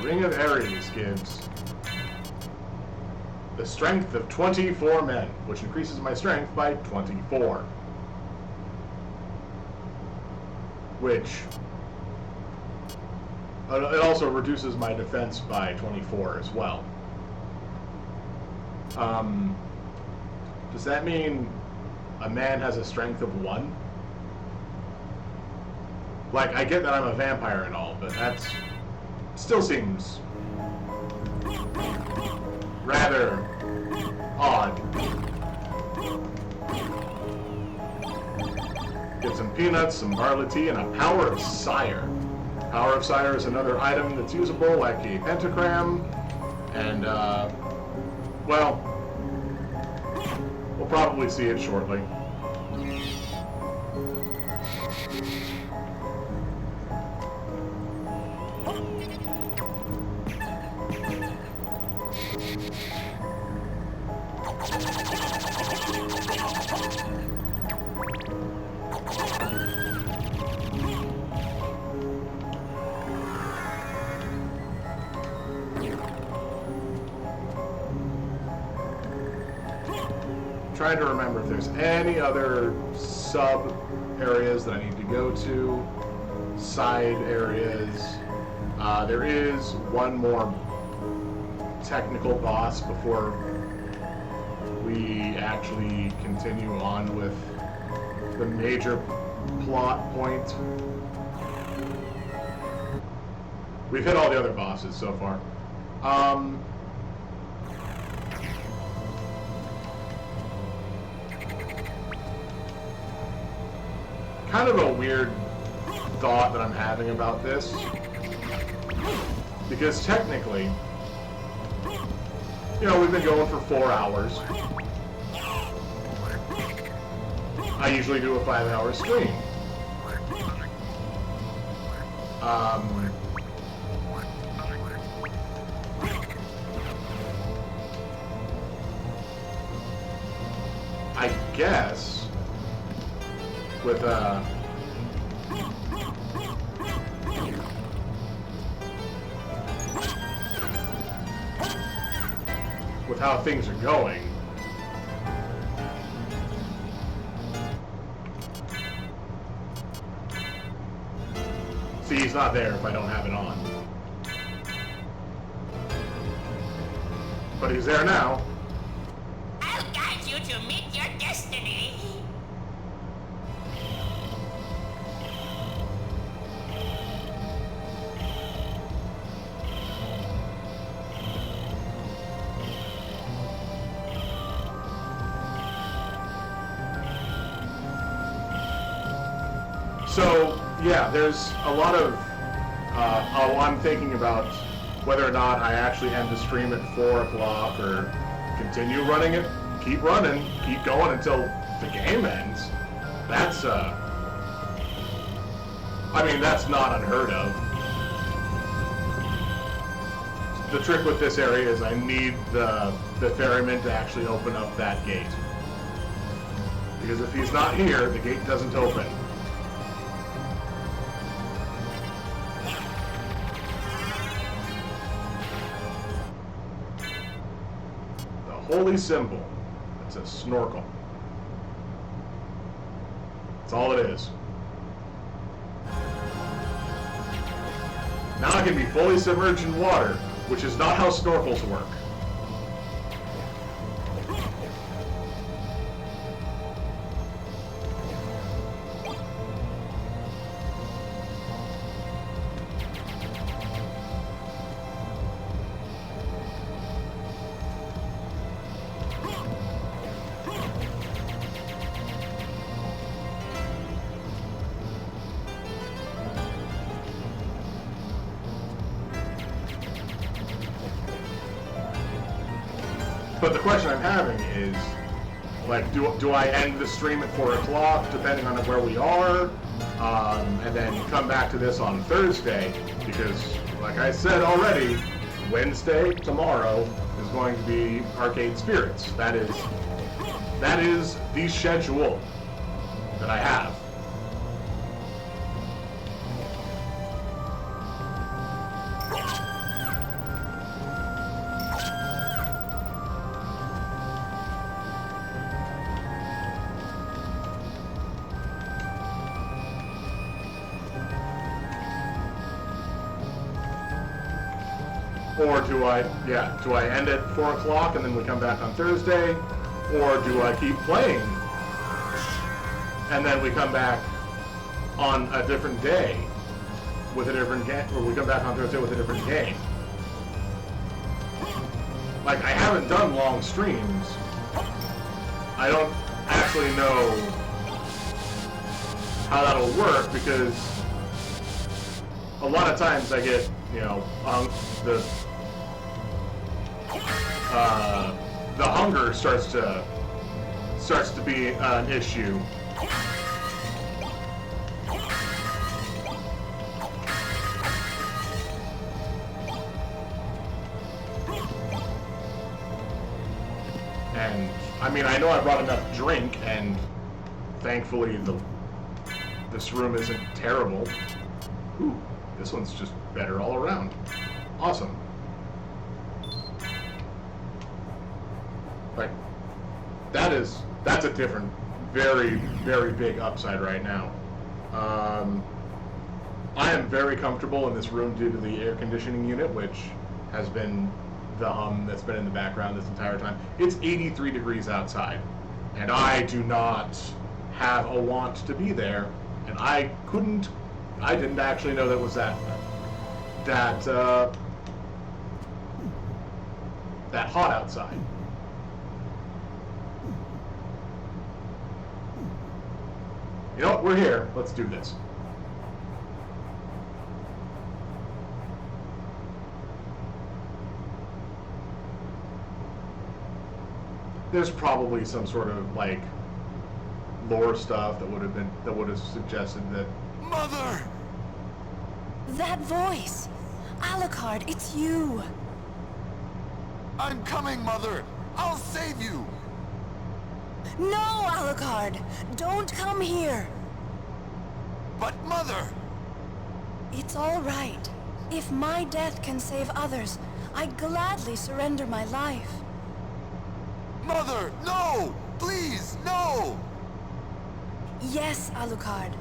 Ring of Ares gives the strength of 24 men, which increases my strength by 24. Which it also reduces my defense by 24 as well. Does that mean a man has a strength of 1? Like, I get that I'm a vampire and all, but that's still seems rather odd. peanuts, some barley tea, and a power of sire. Power of sire is another item that's usable, like a pentagram, and, well, we'll probably see it shortly. Trying to remember if there's any other sub areas that I need to go to, side areas. There is one more technical boss before we actually continue on with the major plot point. We've hit all the other bosses so far. Kind of a weird thought that I'm having about this, because technically, you know, we've been going for 4 hours. I usually do a 5-hour stream. I guess with how things are going, see, he's not there if I don't have it on, but he's there now. I'll guide you to meet your destiny. So, yeah, there's a lot of, I'm thinking about whether or not I actually end the stream at 4 o'clock or continue running it, keep running, keep going until the game ends. That's, I mean, that's not unheard of. The trick with this area is I need the ferryman to actually open up that gate. Because if he's not here, the gate doesn't open. Holy symbol. It's a snorkel. That's all it is. Now I can be fully submerged in water, which is not how snorkels work. But the question I'm having is, like, do I end the stream at 4 o'clock, depending on where we are, and then come back to this on Thursday? Because, like I said already, Wednesday, tomorrow, is going to be Arcade Spirits. That is the schedule that I have. Or do I end at 4 o'clock and then we come back on Thursday? Or do I keep playing and then we come back on a different day with a different game, or we come back on Thursday with a different game? Like, I haven't done long streams. I don't actually know how that'll work, because a lot of times I get, you know, the hunger starts to be an issue. And I mean, I know I brought enough drink, and thankfully this room isn't terrible. Ooh, this one's just better all around. Awesome. Like, that's a different, very, very big upside right now. I am very comfortable in this room due to the air conditioning unit, which has been the hum that's been in the background this entire time. It's 83 degrees outside, and I do not have a want to be there, and I didn't actually know that was that hot outside. You know what? We're here. Let's do this. There's probably some sort of like lore stuff that would have suggested that. Mother! That voice! Alucard, it's you! I'm coming, Mother! I'll save you! No, Alucard! Don't come here! But Mother! It's all right. If my death can save others, I'd gladly surrender my life. Mother, no! Please, no! Yes, Alucard.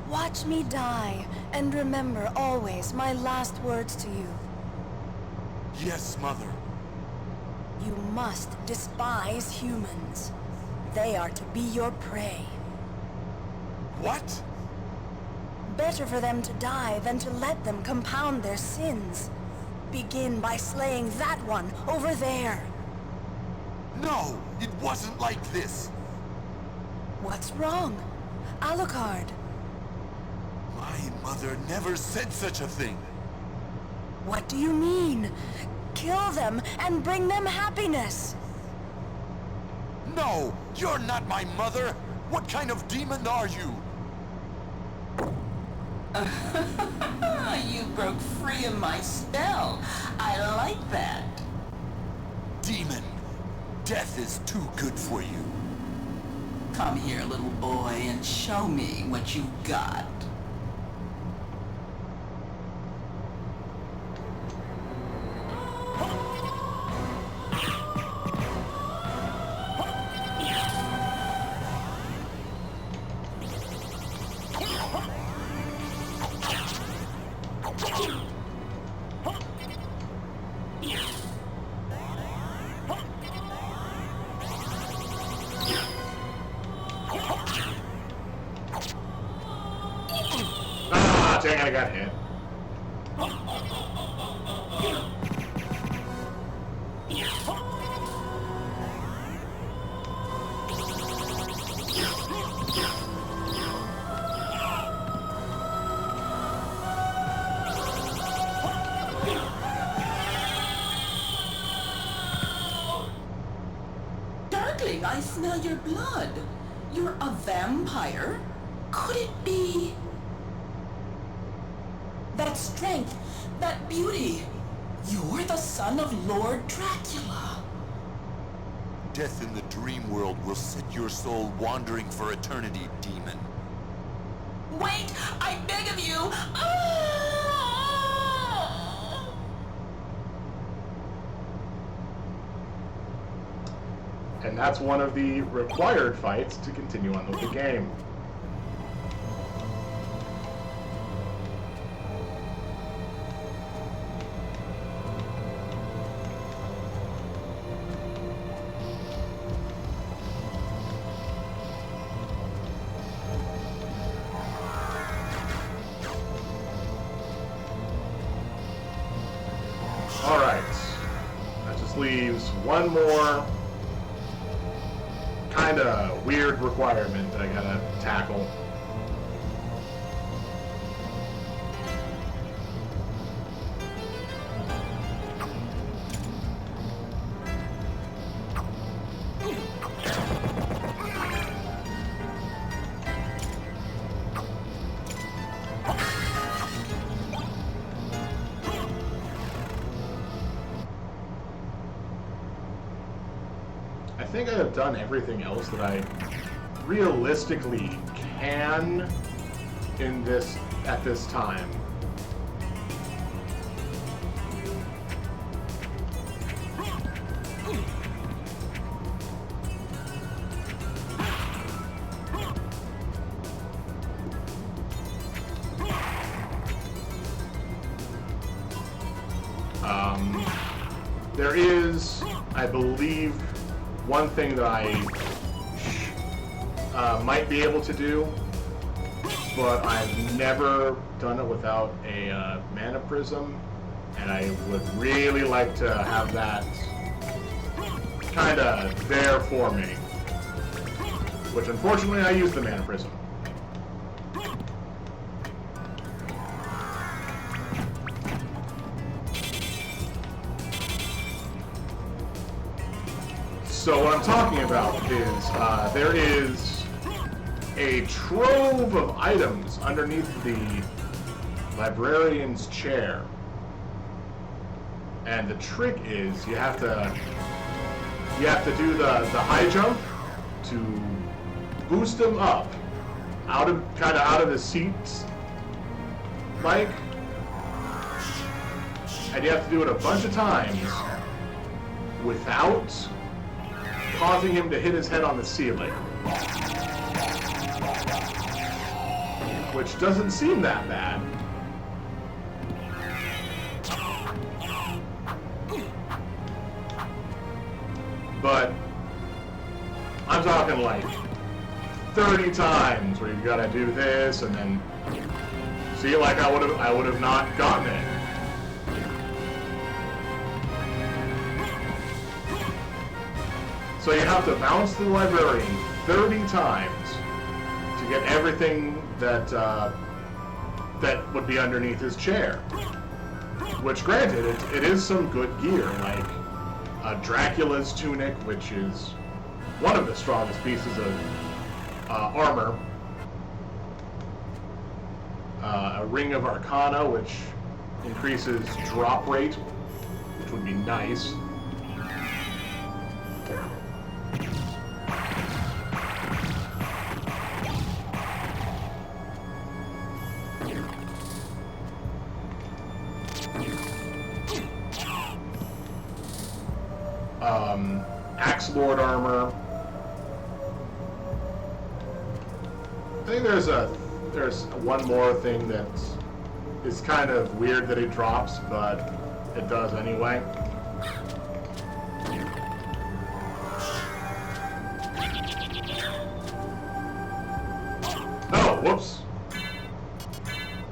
Watch me die, and remember always my last words to you. Yes, Mother. You must despise humans. They are to be your prey. What? Better for them to die than to let them compound their sins. Begin by slaying that one over there. No, it wasn't like this. What's wrong? Alucard. My mother never said such a thing. What do you mean? Kill them and bring them happiness. No, you're not my mother. What kind of demon are you? You broke free of my spell. I like that. Demon, death is too good for you. Come here, little boy, and show me what you got. Dang it, I got hit. Darkling, I smell your blood. You're a vampire? Could it be... that strength, that beauty? You're the son of Lord Dracula. Death in the dream world will set your soul wandering for eternity, demon. Wait! I beg of you! Ah! And that's one of the required fights to continue on with the game. Alright, that just leaves one more kind of weird requirement that I gotta tackle. think I've done everything else that I realistically can in this at this time. There is, I believe, one thing that I might be able to do, but I've never done it without a mana prism, and I would really like to have that kind of there for me, which unfortunately I use the mana prism. So what I'm talking about is there is a trove of items underneath the librarian's chair. And the trick is you have to do the high jump to boost him up out of his seat, like, and you have to do it a bunch of times without causing him to hit his head on the ceiling. Which doesn't seem that bad. But I'm talking like 30 times where you've got to do this and then see, like I would have not gotten it. So you have to bounce the librarian 30 times to get everything that that would be underneath his chair. Which, granted, it is some good gear, like Dracula's tunic, which is one of the strongest pieces of armor. A Ring of Arcana, which increases drop rate, which would be nice. Axe Lord armor. I think there's one more thing that is kind of weird that it drops, but it does anyway. Oh, whoops.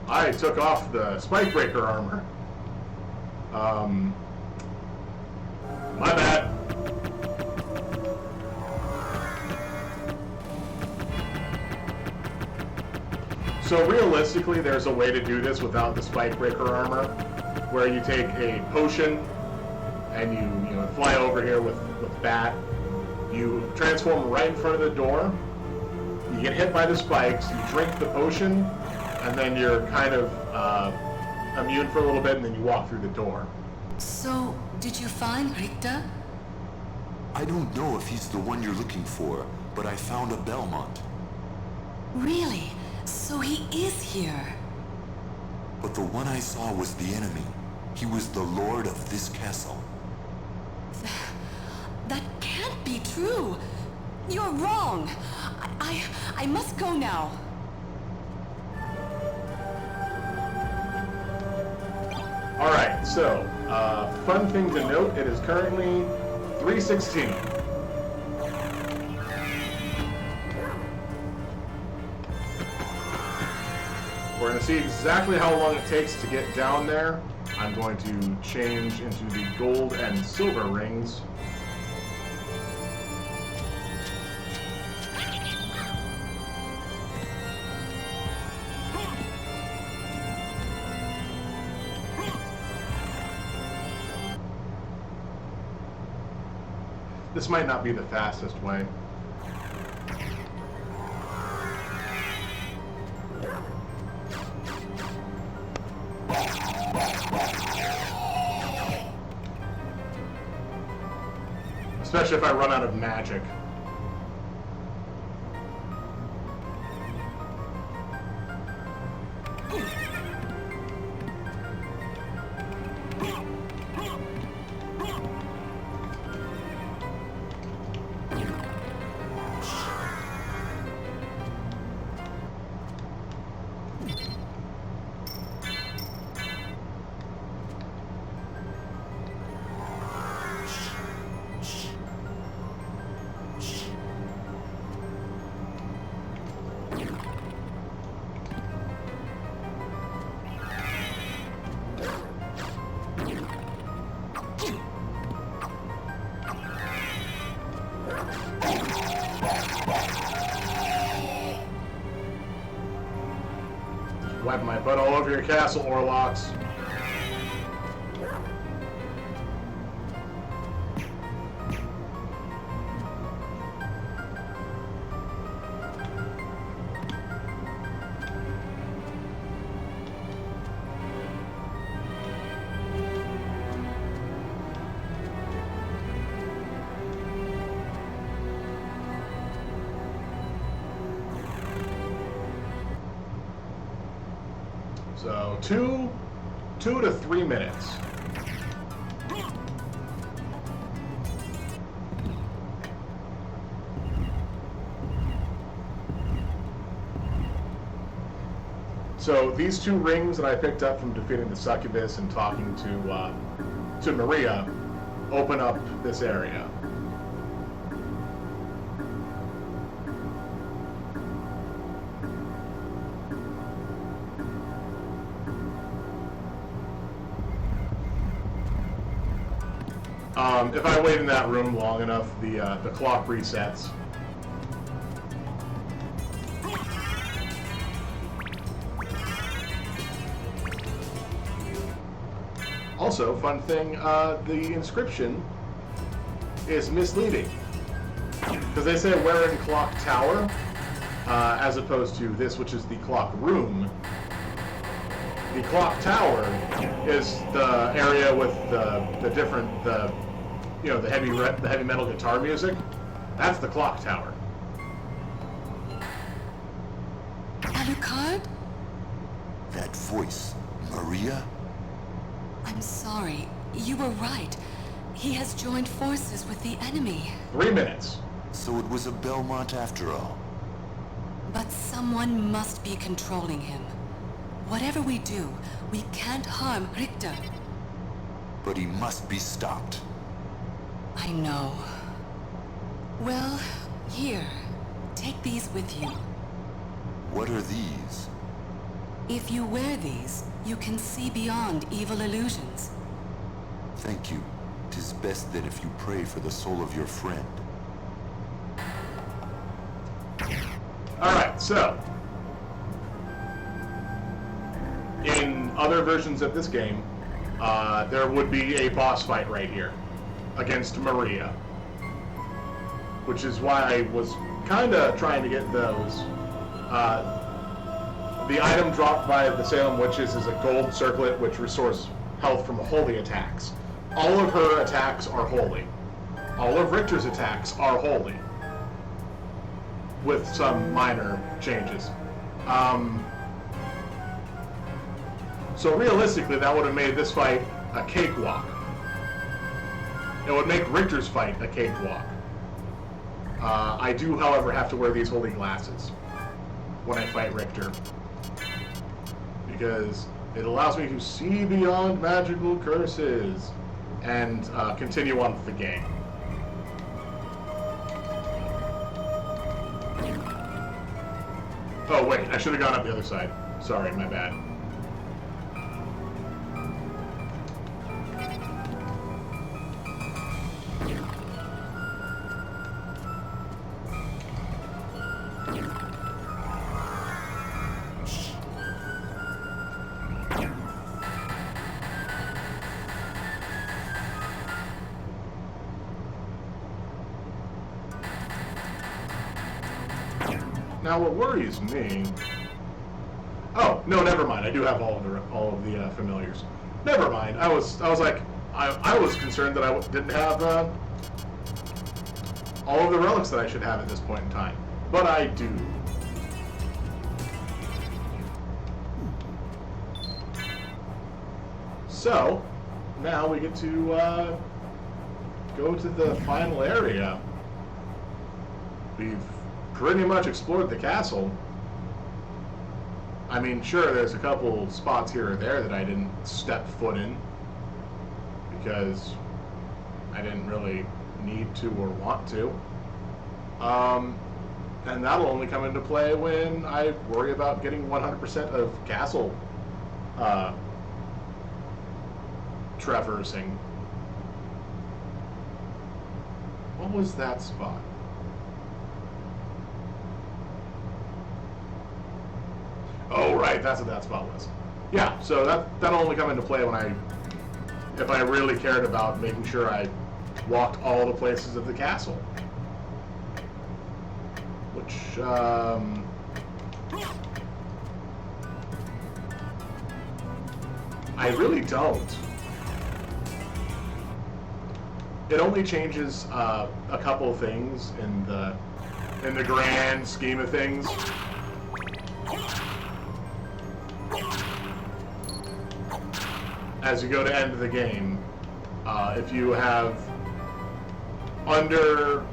I took off the Spike Breaker armor. My bad. So realistically, there's a way to do this without the Spike Breaker armor, where you take a potion and you fly over here with Bat. You transform right in front of the door. You get hit by the spikes. You drink the potion, and then you're kind of immune for a little bit, and then you walk through the door. So, did you find Ricta? I don't know if he's the one you're looking for, but I found a Belmont. Really? So he is here. But the one I saw was the enemy. He was the lord of this castle. That can't be true. You're wrong. I must go now. Alright, so, fun thing to note, it is currently 3:16. We're going to see exactly how long it takes to get down there. I'm going to change into the gold and silver rings. This might not be the fastest way. especially if I run out of magic. Wipe my butt all over your castle, Orlocks. So 2 to 3 minutes. So these 2 rings that I picked up from defeating the succubus and talking to Maria open up this area. If I wait in that room long enough, the clock resets. Also, fun thing, the inscription is misleading. Because they say we're in Clock Tower, as opposed to this, which is the Clock Room. The Clock Tower is the area with the different, the heavy metal guitar music. That's the Clock Tower. Alucard? That voice, Maria? I'm sorry. You were right. He has joined forces with the enemy. 3 minutes. So it was a Belmont after all. But someone must be controlling him. Whatever we do, we can't harm Richter. But he must be stopped. I know. Well, here. Take these with you. What are these? If you wear these, you can see beyond evil illusions. Thank you. 'Tis best then if you pray for the soul of your friend. Alright, so in other versions of this game, there would be a boss fight right here against Maria, which is why I was kind of trying to get those. The item dropped by the Salem Witches is a gold circlet which restores health from holy attacks. All of her attacks are holy. All of Richter's attacks are holy, with some minor changes. So realistically, that would have made this fight a cakewalk. It would make Richter's fight a cakewalk. I do, however, have to wear these holy glasses when I fight Richter, because it allows me to see beyond magical curses and continue on with the game. Oh wait, I should have gone up the other side. Sorry, my bad. Now, what worries me... Oh, no, never mind. I do have all of the familiars. Never mind. I was like, I was concerned that I didn't have all of the relics that I should have at this point in time. But I do. So, now we get to go to the final area. We've pretty much explored the castle. I mean, sure, there's a couple spots here or there that I didn't step foot in because I didn't really need to or want to. And that'll only come into play when I worry about getting 100% of castle traversing. What was that spot? Oh, right, that's what that spot was. Yeah, so that'll only come into play when if I really cared about making sure I walked all the places of the castle. Which, I really don't. It only changes a couple things in the grand scheme of things. As you go to end the game, if you have under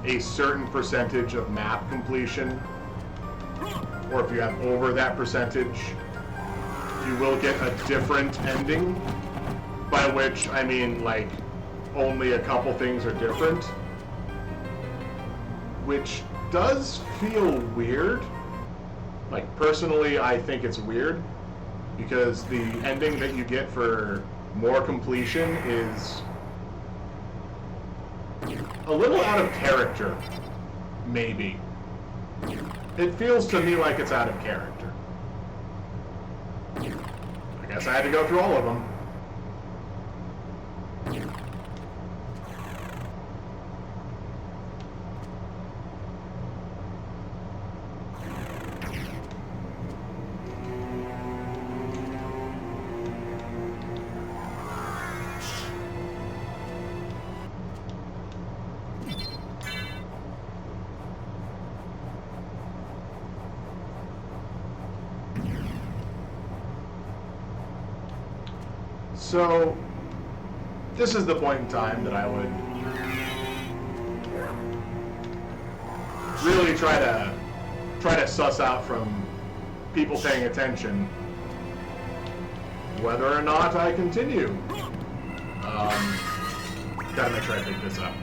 a certain percentage of map completion, or if you have over that percentage, you will get a different ending, by which I mean like only a couple things are different, which does feel weird. Like personally, I think it's weird because the ending that you get for more completion is a little out of character, maybe. It feels to me like it's out of character. I guess I had to go through all of them. So, this is the point in time that I would really try to suss out from people paying attention whether or not I continue. Gotta make sure I pick this up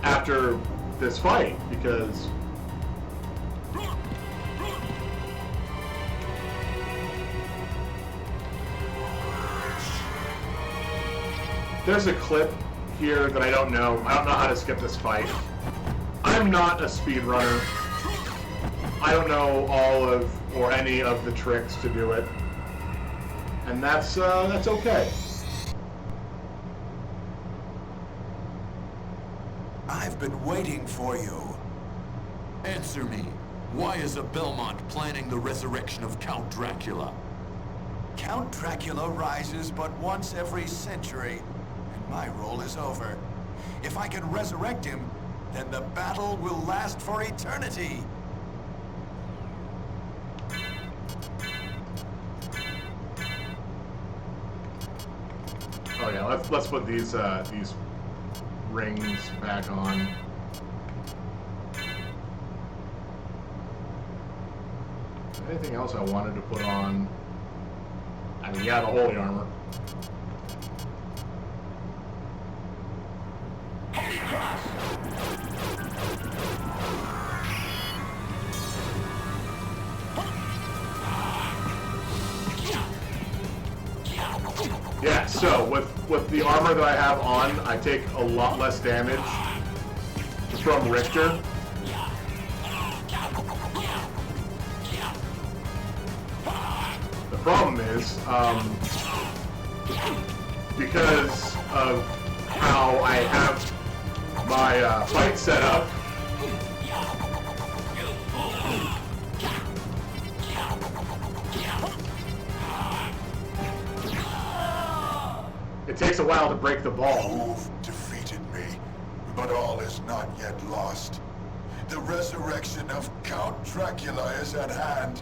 after this fight, because there's a clip here that I don't know. I don't know how to skip this fight. I'm not a speedrunner. I don't know all of or any of the tricks to do it, and that's okay. I've been waiting for you. Answer me. Why is a Belmont planning the resurrection of Count Dracula? Count Dracula rises but once every century, and my role is over. If I can resurrect him, then the battle will last for eternity. Oh yeah, let's put these rings back on. Anything else I wanted to put on? I mean, yeah, the holy armor. Yeah, so with the armor that I have on, I take a lot less damage from Richter. The problem is, because of how I have my fight set up, it takes a while to break the ball. You've defeated me. But all is not yet lost. The resurrection of Count Dracula is at hand.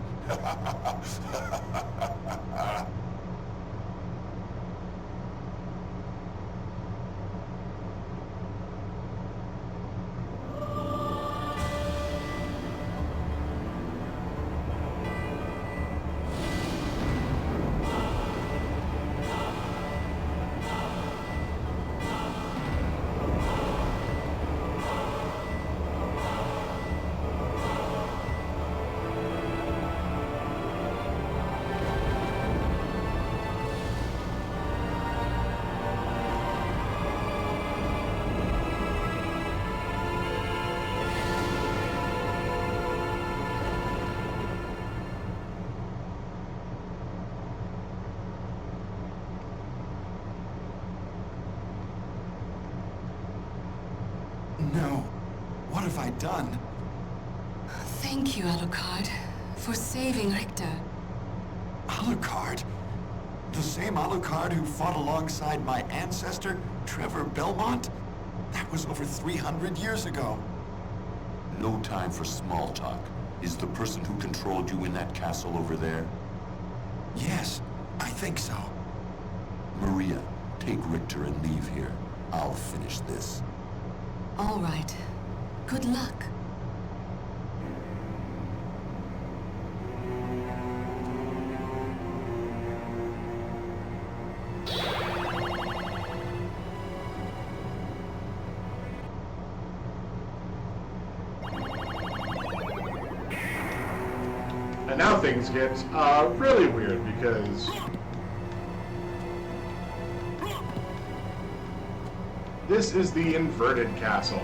No. What have I done? Thank you, Alucard, for saving Richter. Alucard? The same Alucard who fought alongside my ancestor, Trevor Belmont? That was over 300 years ago. No time for small talk. Is the person who controlled you in that castle over there? Yes, I think so. Maria, take Richter and leave here. I'll finish this. All right. Good luck. And now things get really weird because this is the inverted castle.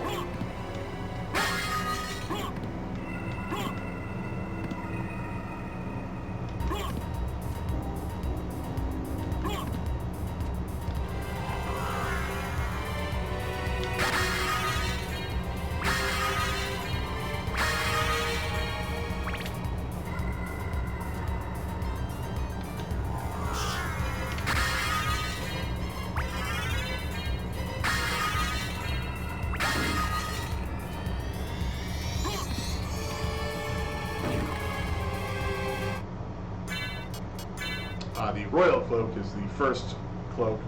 The Royal Cloak is the first cloak,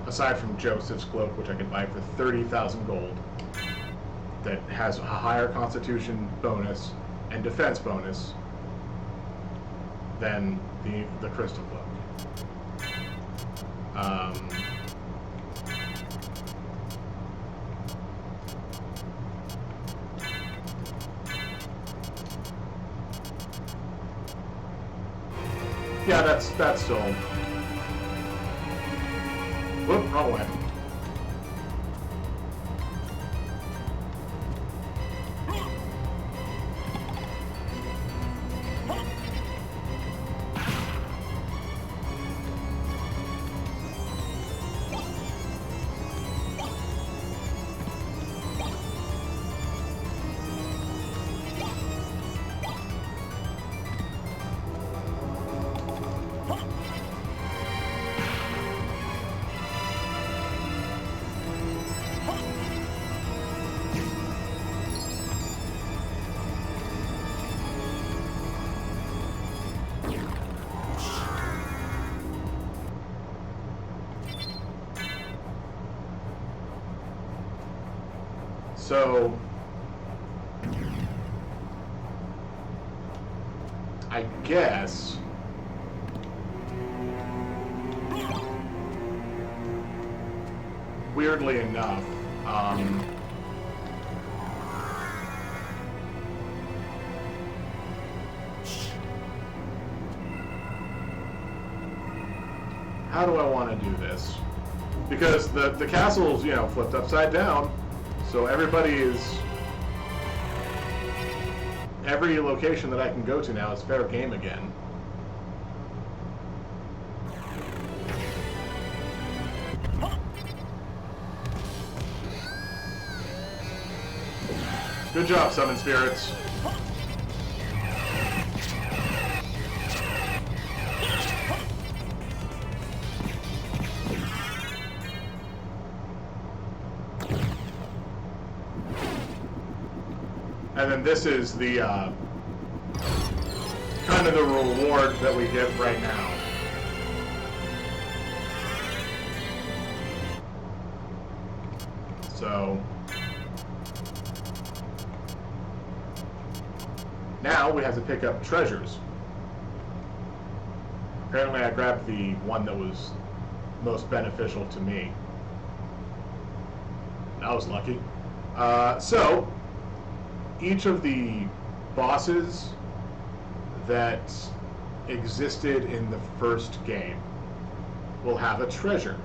aside from Joseph's Cloak, which I can buy for 30,000 gold, that has a higher Constitution bonus and defense bonus than the Crystal Cloak. Yeah, that's still. Whoop, wrong way. So, I guess weirdly enough, how do I want to do this? Because the castle's, you know, flipped upside down. So everybody is, every location that I can go to now is fair game again. Good job, Summon Spirits. And then this is the kind of the reward that we get right now. So now we have to pick up treasures. Apparently I grabbed the one that was most beneficial to me. I was lucky. So each of the bosses that existed in the first game will have a treasure.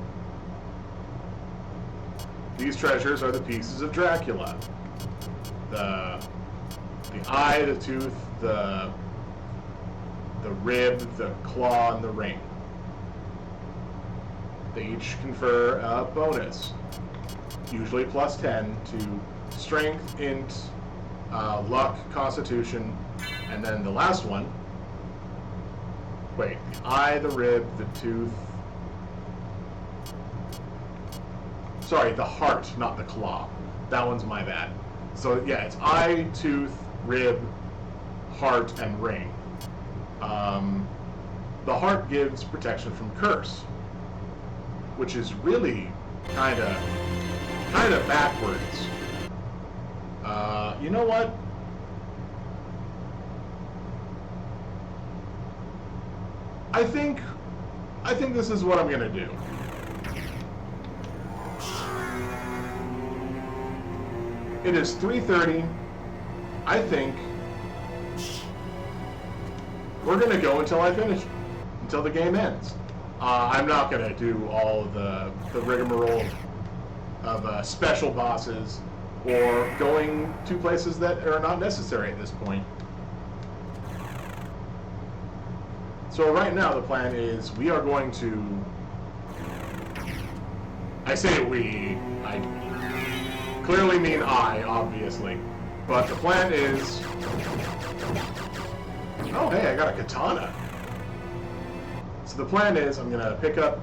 These treasures are the pieces of Dracula. The eye, the tooth, the rib, the claw, and the ring. They each confer a bonus, usually plus 10 to strength, int, luck, constitution, and then the last one, wait, the eye, the rib, the tooth, sorry, the heart, not the claw. That one's my bad. So yeah, it's eye, tooth, rib, heart, and ring. The heart gives protection from curse, which is really kind of backwards. You know what? I think this is what I'm gonna do. It is 3:30. I think we're gonna go until I finish, until the game ends. I'm not gonna do all of the rigmarole of special bosses or going to places that are not necessary at this point. So right now the plan is we are going to, I say we, I clearly mean I, obviously, but the plan is, oh hey, I got a katana. So the plan is I'm gonna pick up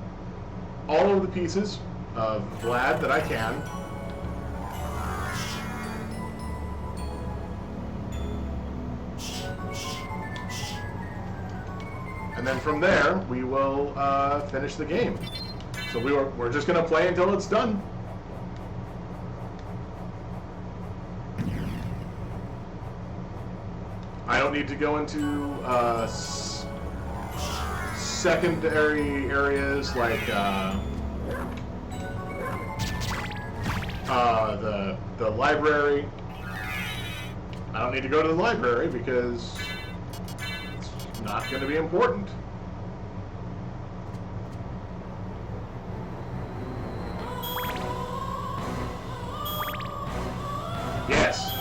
all of the pieces of Vlad that I can. And then from there, we will finish the game. So we're just gonna play until it's done. I don't need to go into secondary areas like the library. I don't need to go to the library because it's not going to be important. Yes.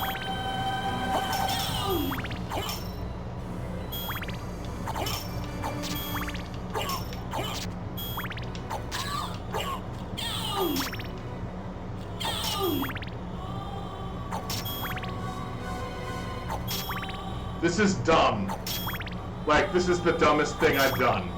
This is dumb. Like, this is the dumbest thing I've done.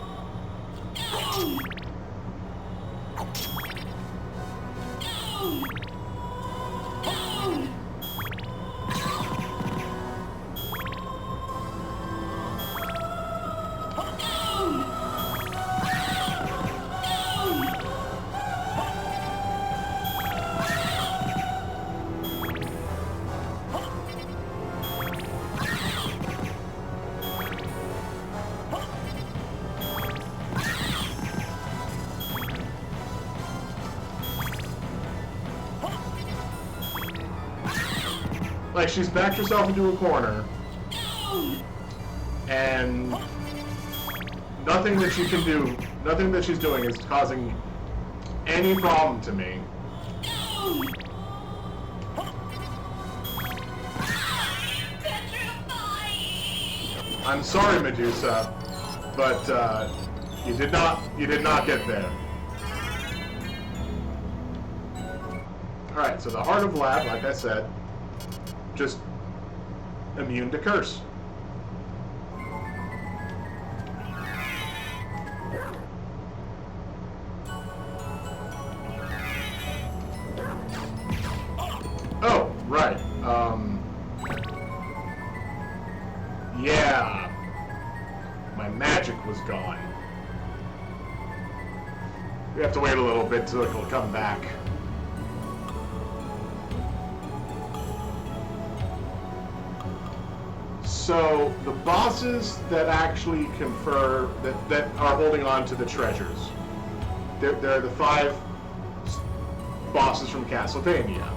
Like, she's backed herself into a corner, and nothing that she can do, nothing that she's doing is causing any problem to me. I'm sorry, Medusa, but you did not get there. All right, so the Heart of Vlad, like I said, just immune to curse. Oh, right. Yeah. My magic was gone. We have to wait a little bit till it'll come back. So the bosses that actually confer that are holding on to the treasures, they're the 5 bosses from Castlevania.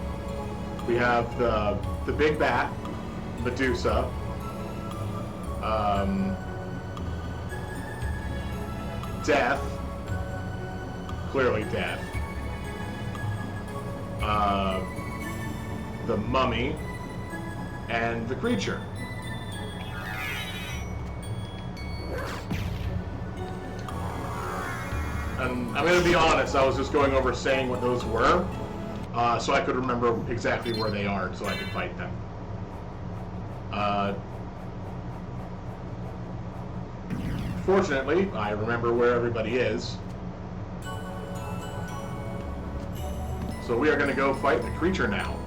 We have the big bat, Medusa, Death, clearly Death, the Mummy, and the Creature. And I'm going to be honest, I was just going over saying what those were, so I could remember exactly where they are, so I could fight them. Fortunately, I remember where everybody is. So we are going to go fight the Creature now.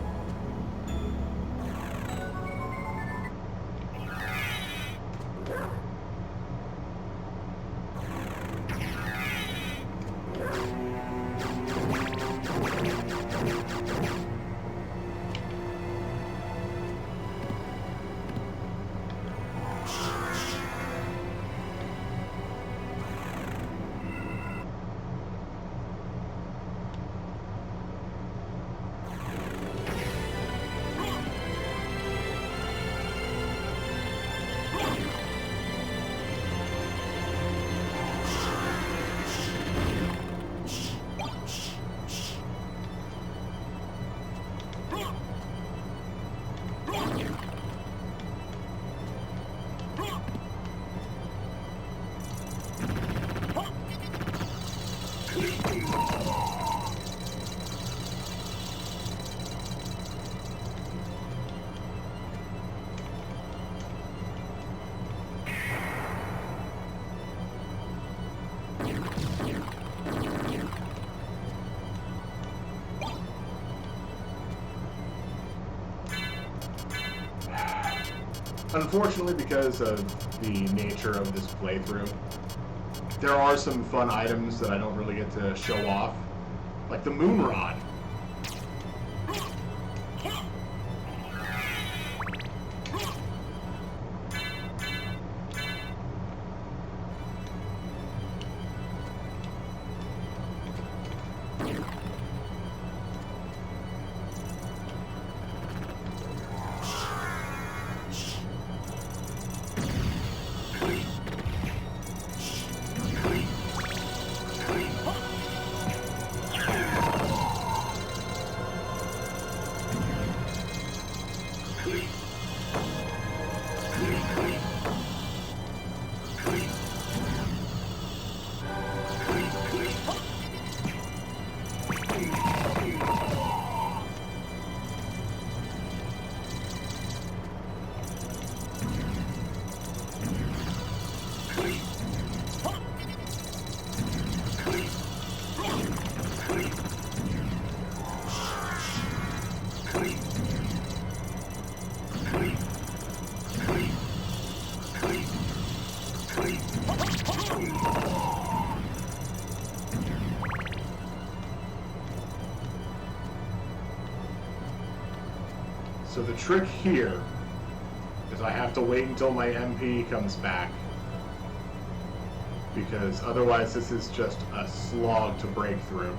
Unfortunately, because of the nature of this playthrough, there are some fun items that I don't really get to show off, like the moon rod. So the trick here is I have to wait until my MP comes back, because otherwise this is just a slog to break through.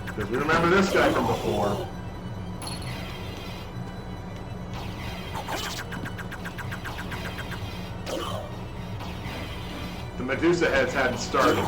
Because we remember this guy from before. The Medusa heads hadn't started.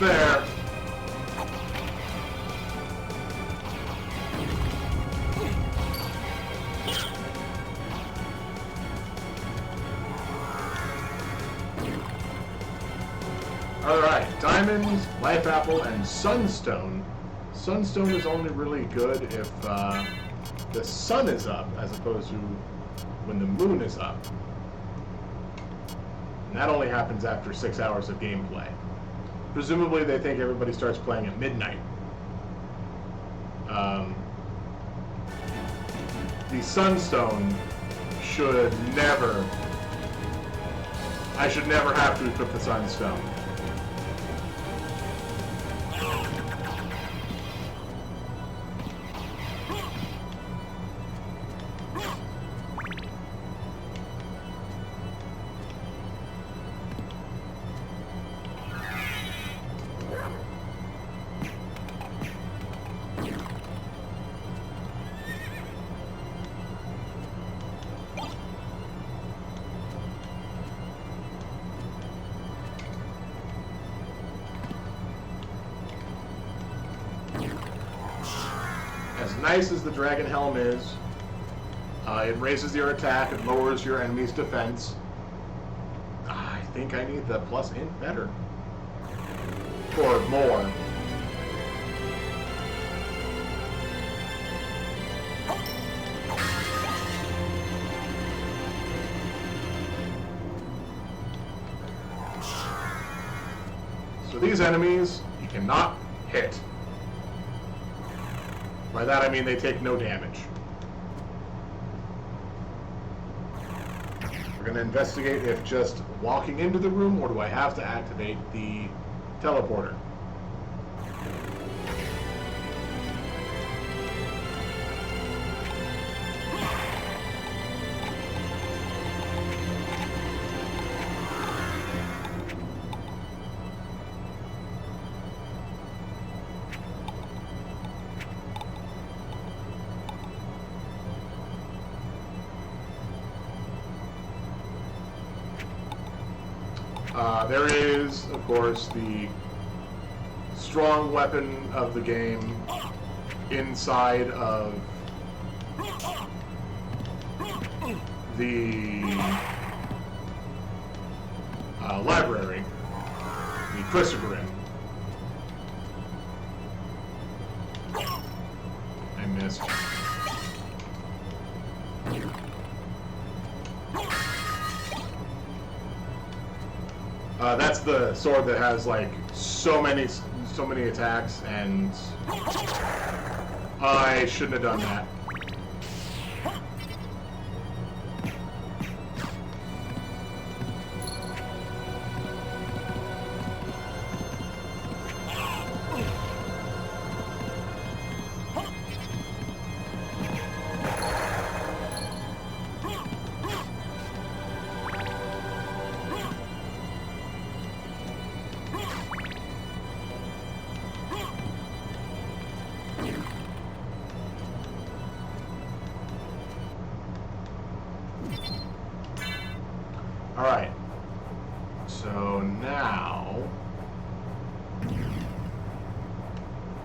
there. Alright, Diamond, Life Apple, and Sunstone. Sunstone is only really good if the sun is up, as opposed to when the moon is up. And that only happens after 6 hours of gameplay. Presumably they think everybody starts playing at midnight. The Sunstone should never... I should never have to equip the Sunstone. As nice as the Dragon Helm is, it raises your attack, it lowers your enemy's defense. I think I need the plus int better. Or more. So these enemies, you cannot hit. By that I mean they take no damage. We're going to investigate if just walking into the room, or do I have to activate the teleporter? There is, of course, the strong weapon of the game inside of the library, the Chrysogrim. I missed. That's the sword that has like so many attacks, and I shouldn't have done that. Alright, so now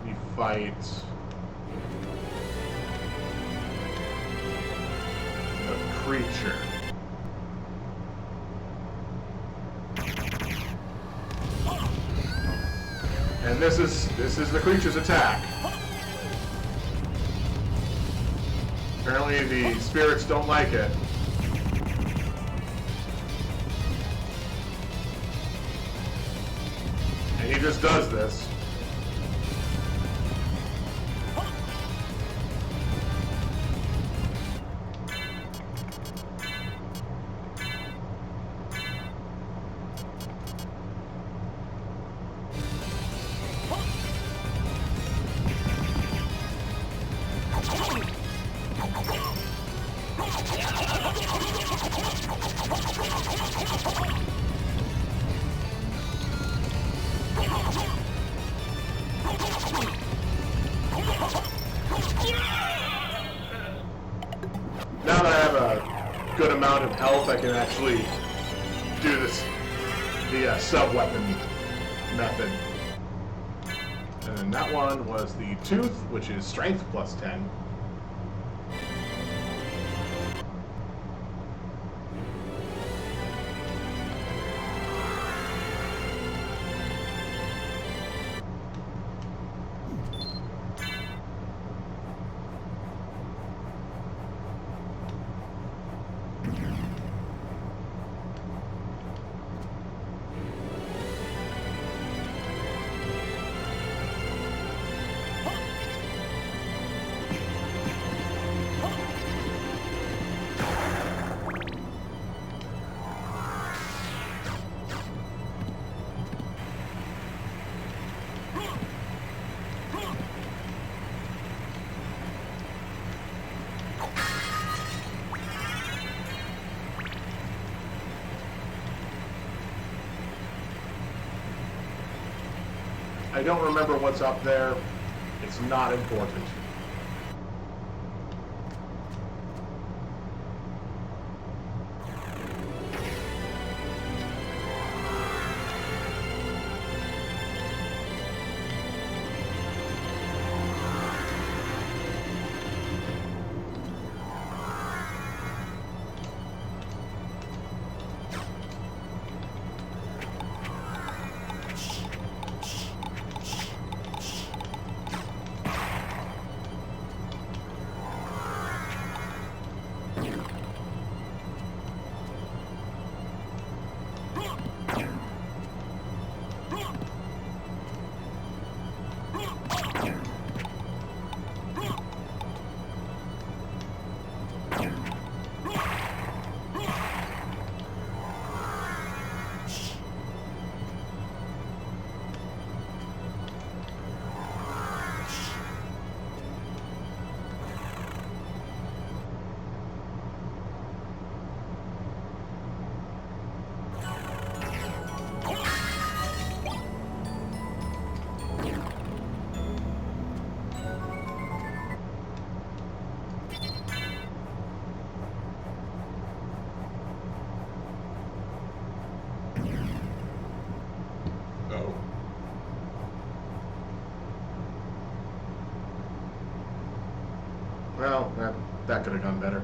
we fight the creature. And this is the creature's attack. Apparently the spirits don't like it. And he just does this. Now that I have a good amount of health, I can actually do this, the sub-weapon method. And that one was the Tooth, which is Strength plus 10. I don't remember what's up there. It's not important. Oh. Well, that could have gone better.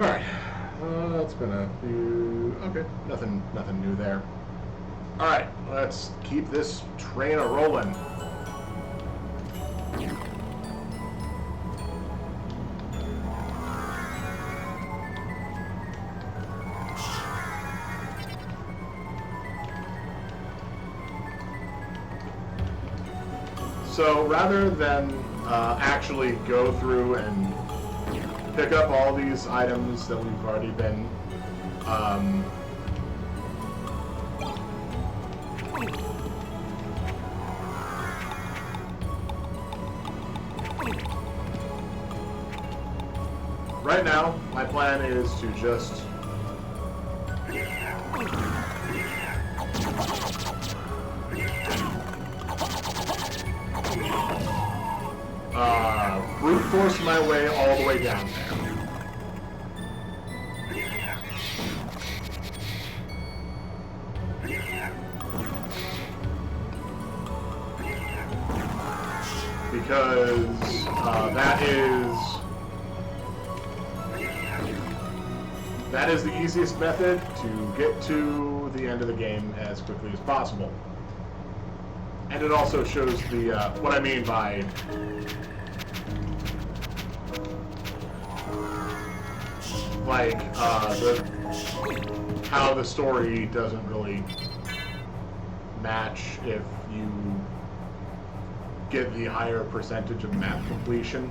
Alright. It's been a few... Okay, nothing new there. Alright, let's keep this train a-rolling. So rather than actually go through and pick up all these items that we've already been right now, my plan is to just brute force my way all the way down there. Because that is the easiest method to get to the end of the game as quickly as possible. And it also shows the what I mean by like how the story doesn't really match if you get the higher percentage of map completion.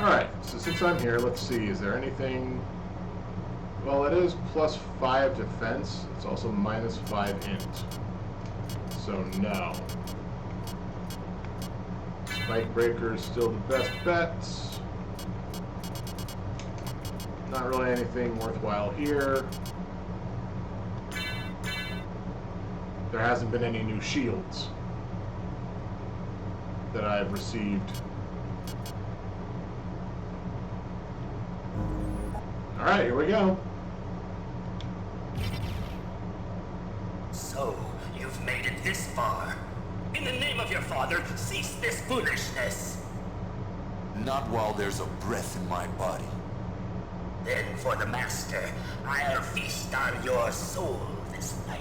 Alright, so since I'm here, let's see, is there anything... Well, it is +5 defense. It's also -5 int. So no. Spike Breaker is still the best bet. Not really anything worthwhile here. There hasn't been any new shields. that I've received. Alright, here we go. So, you've made it this far. In the name of your father, cease this foolishness. Not while there's a breath in my body. Then for the master, I'll feast on your soul this night.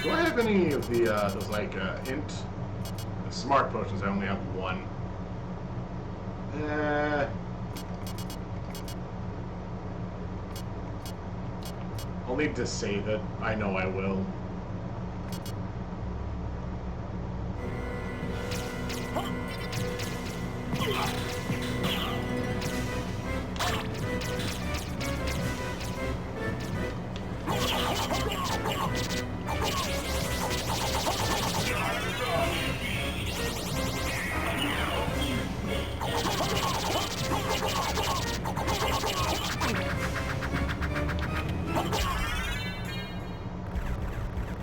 Do I have any of the, those like, the smart potions? I only have one. I'll need to save it. I know I will.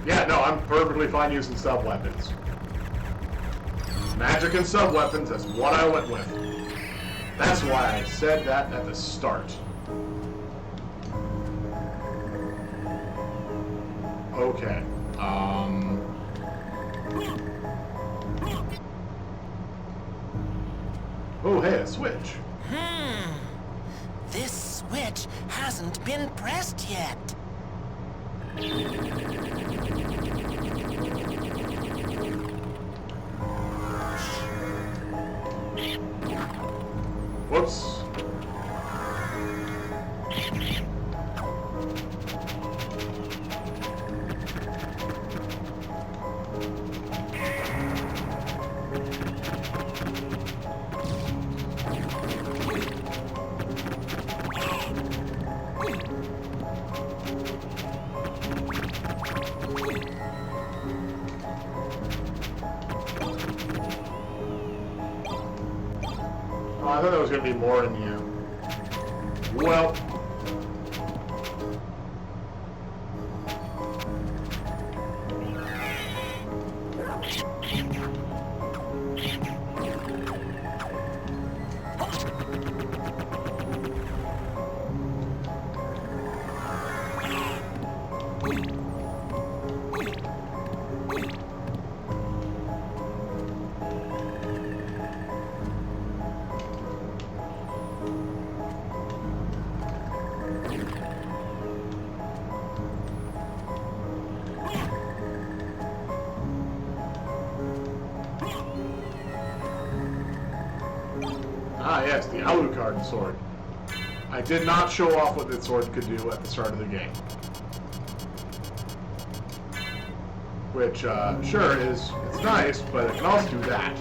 Yeah, no, I'm perfectly fine using sub-weapons. Magic and sub-weapons, that's what I went with. That's why I said that at the start. Okay, Oh, hey, a switch. This switch hasn't been pressed yet. Whoops. Oh, I thought there was going to be more in here. Well. Ah, yes, the Alucard sword. I did not show off what that sword could do at the start of the game. Which, sure, it's nice, but it can also do that.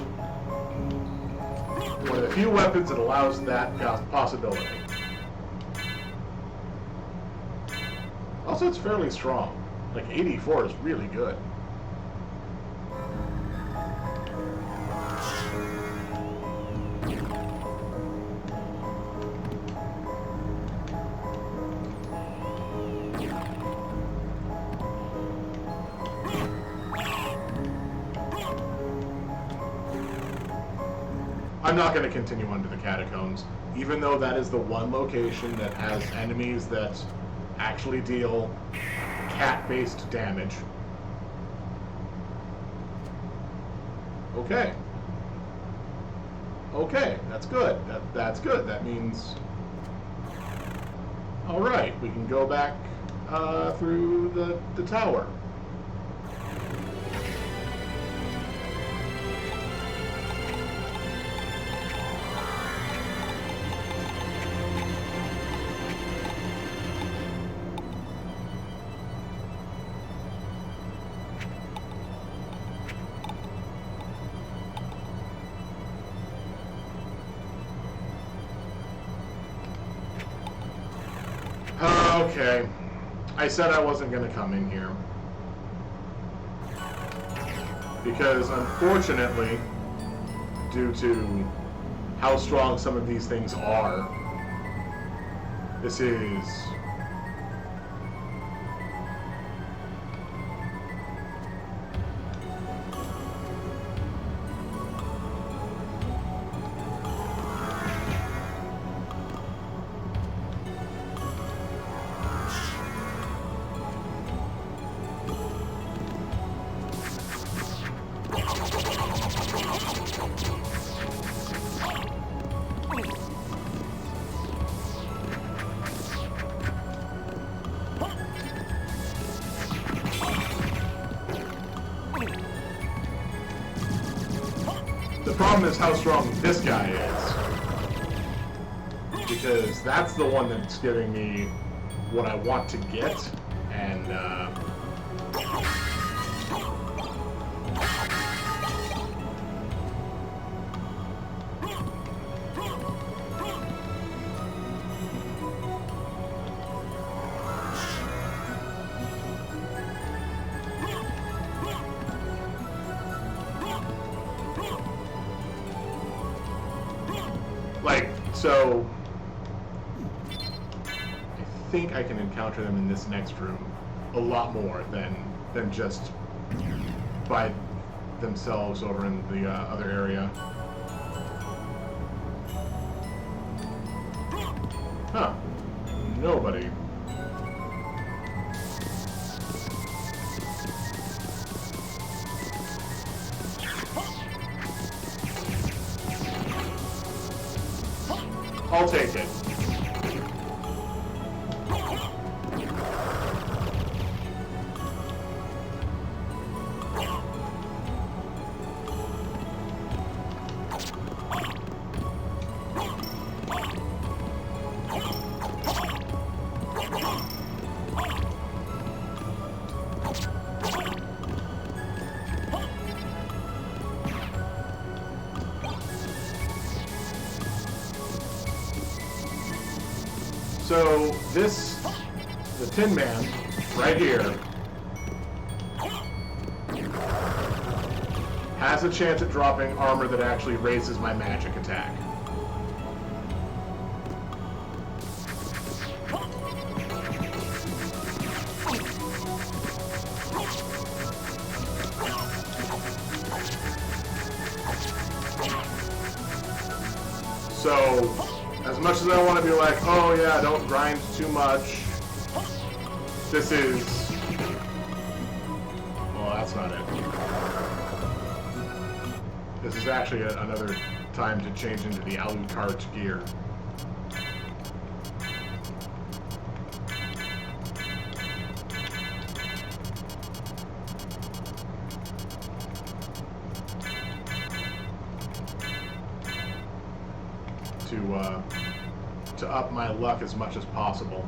One of the few weapons that allows that possibility. Also, it's fairly strong. Like, 84 is really good. I'm not going to continue under the catacombs, even though that is the one location that has enemies that actually deal cat-based damage. Okay. Okay, that's good. That's good. That means... Alright, we can go back through the tower. Okay. I said I wasn't going to come in here. Because, unfortunately, due to how strong some of these things are, this is... The problem is how strong this guy is. Because that's the one that's giving me what I want to get, and so I think I can encounter them in this next room a lot more than just by themselves over in the other area. Huh. Nobody. I'll take it. So the Tin Man, right here, has a chance at dropping armor that actually raises my magic attack. So, as much as I want to be like, oh yeah, don't grind too much, this is... well, that's not it. This is actually another time to change into the Alucard gear. To up my luck as much as possible.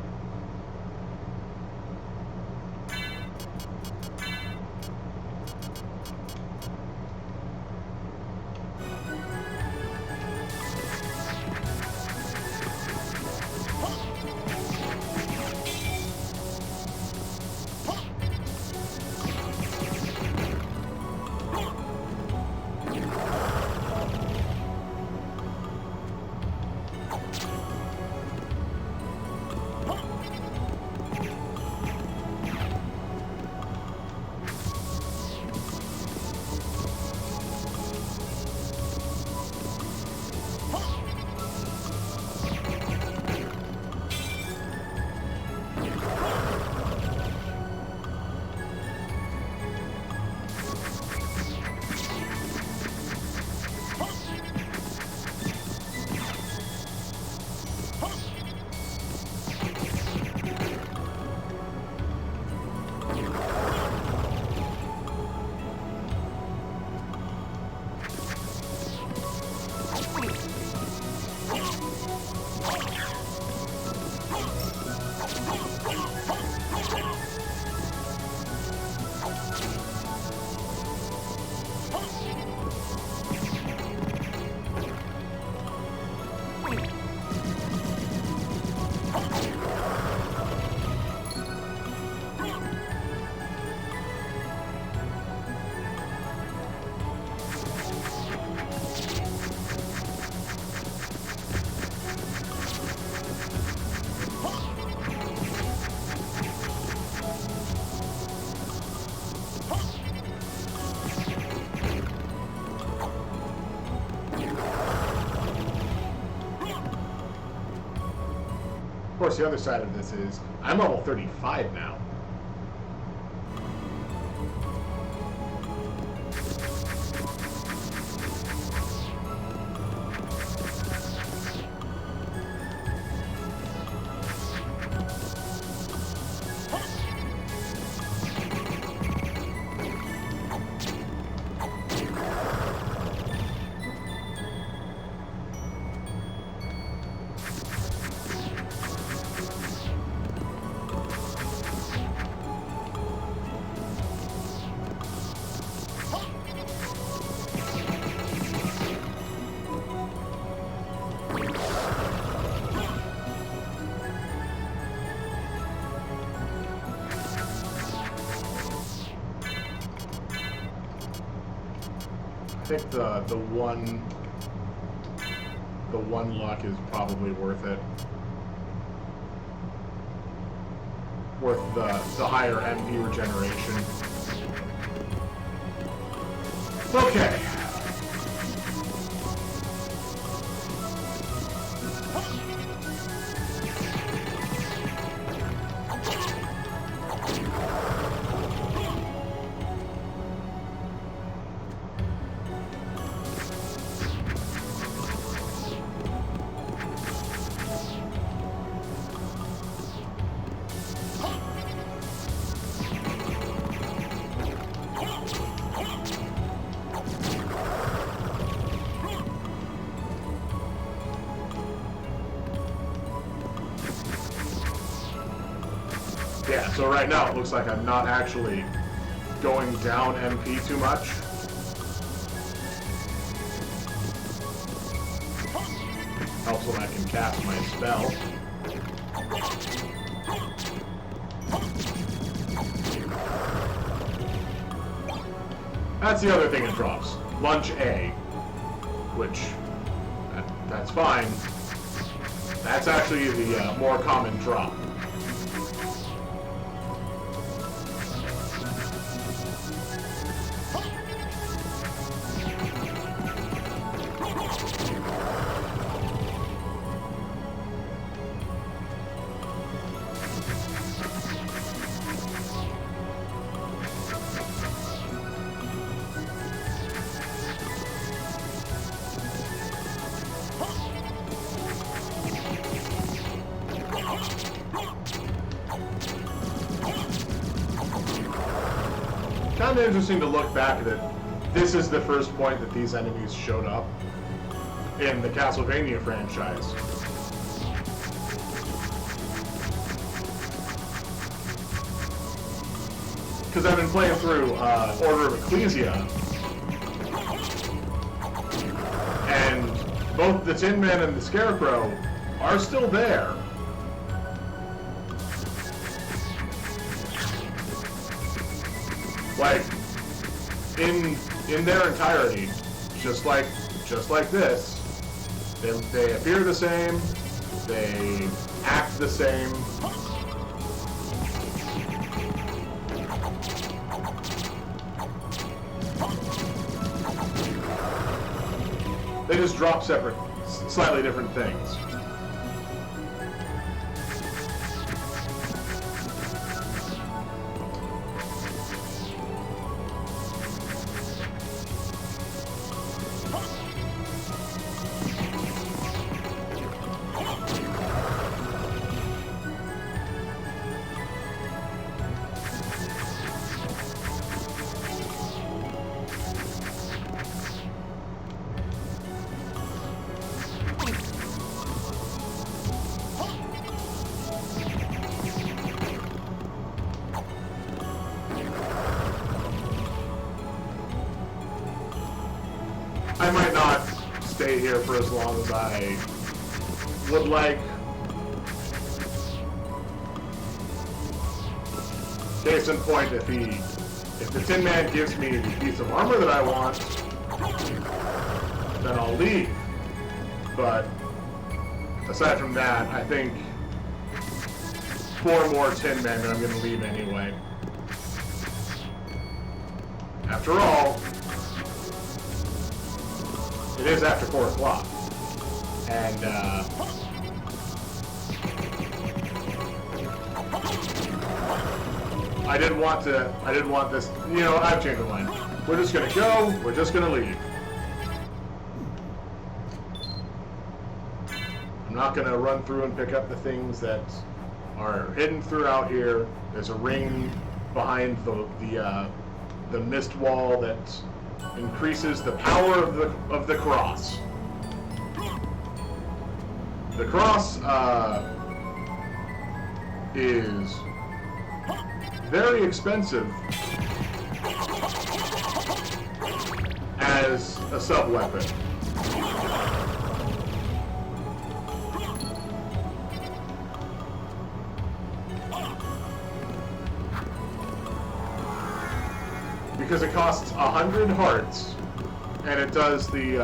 Of course, the other side of this is, I'm level 35 now. I think the one luck is probably worth it. Worth the higher MP regeneration. Okay. Yeah, so right now it looks like I'm not actually going down MP too much. Helps when I can cast my spell. That's the other thing it drops. Lunch A. Which, that's fine. That's actually the more common drop. Kind of interesting to look back at it. This is the first point that these enemies showed up in the Castlevania franchise. Because I've been playing through Order of Ecclesia, and both the Tin Man and the Scarecrow are still there. Like, in their entirety, just like this, they appear the same, they act the same. They just drop separate, slightly different things. I might not stay here for as long as I would like. Case in point, if the Tin Man gives me the piece of armor that I want, then I'll leave. But aside from that, I think 4 more Tin Men and I'm gonna leave anyway. After all, it is after 4 o'clock, and I didn't want this, you know, I've changed my mind. We're just gonna go, we're just gonna leave. I'm not gonna run through and pick up the things that are hidden throughout here. There's a ring behind the mist wall that increases the power of the cross. The cross is very expensive as a sub-weapon. Because it costs 100 hearts and it does the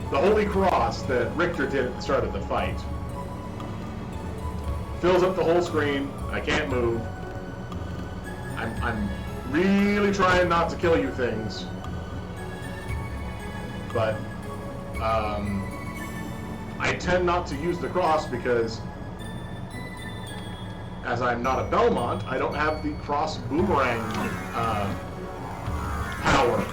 Holy Cross that Richter did at the start of the fight. Fills up the whole screen. I can't move. I'm really trying not to kill you things. But I tend not to use the cross because as I'm not a Belmont, I don't have the cross boomerang power.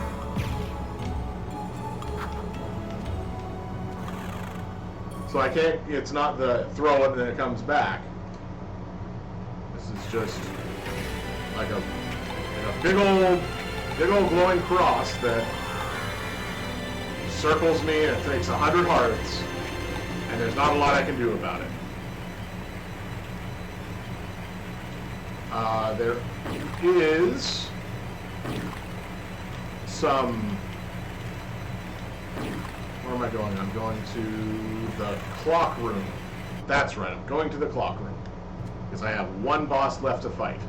So I can't, it's not the throw it and then it comes back. This is just like a big old glowing cross that circles me and it takes 100 hearts, and there's not a lot I can do about it. There is some... Where am I going? I'm going to the clock room. That's right, I'm going to the clock room. Because I have one boss left to fight.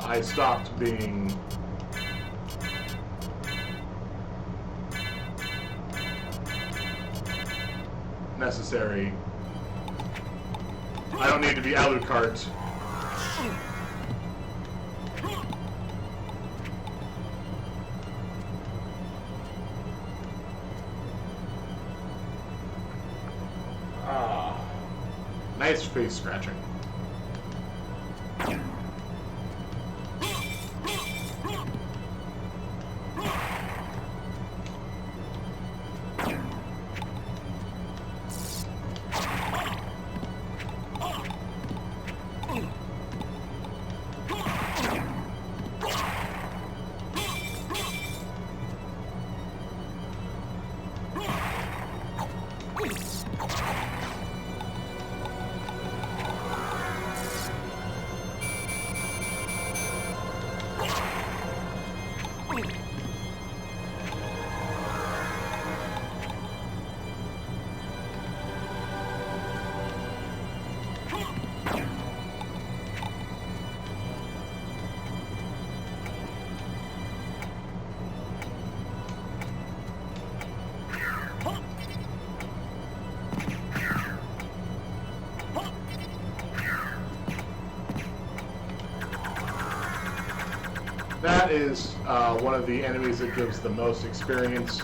I stopped being necessary. I don't need to be Alucard. Nice face scratching. That is one of the enemies that gives the most experience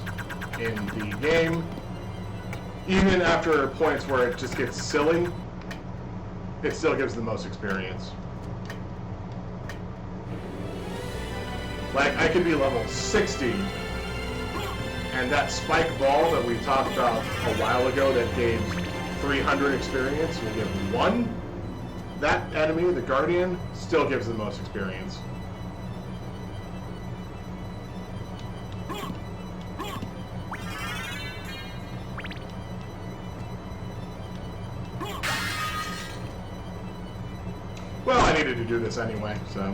in the game. Even after points where it just gets silly, it still gives the most experience. Like, I could be level 60, and that spike ball that we talked about a while ago that gave 300 experience will give 1. That enemy, the Guardian, still gives the most experience. Well, I needed to do this anyway, so...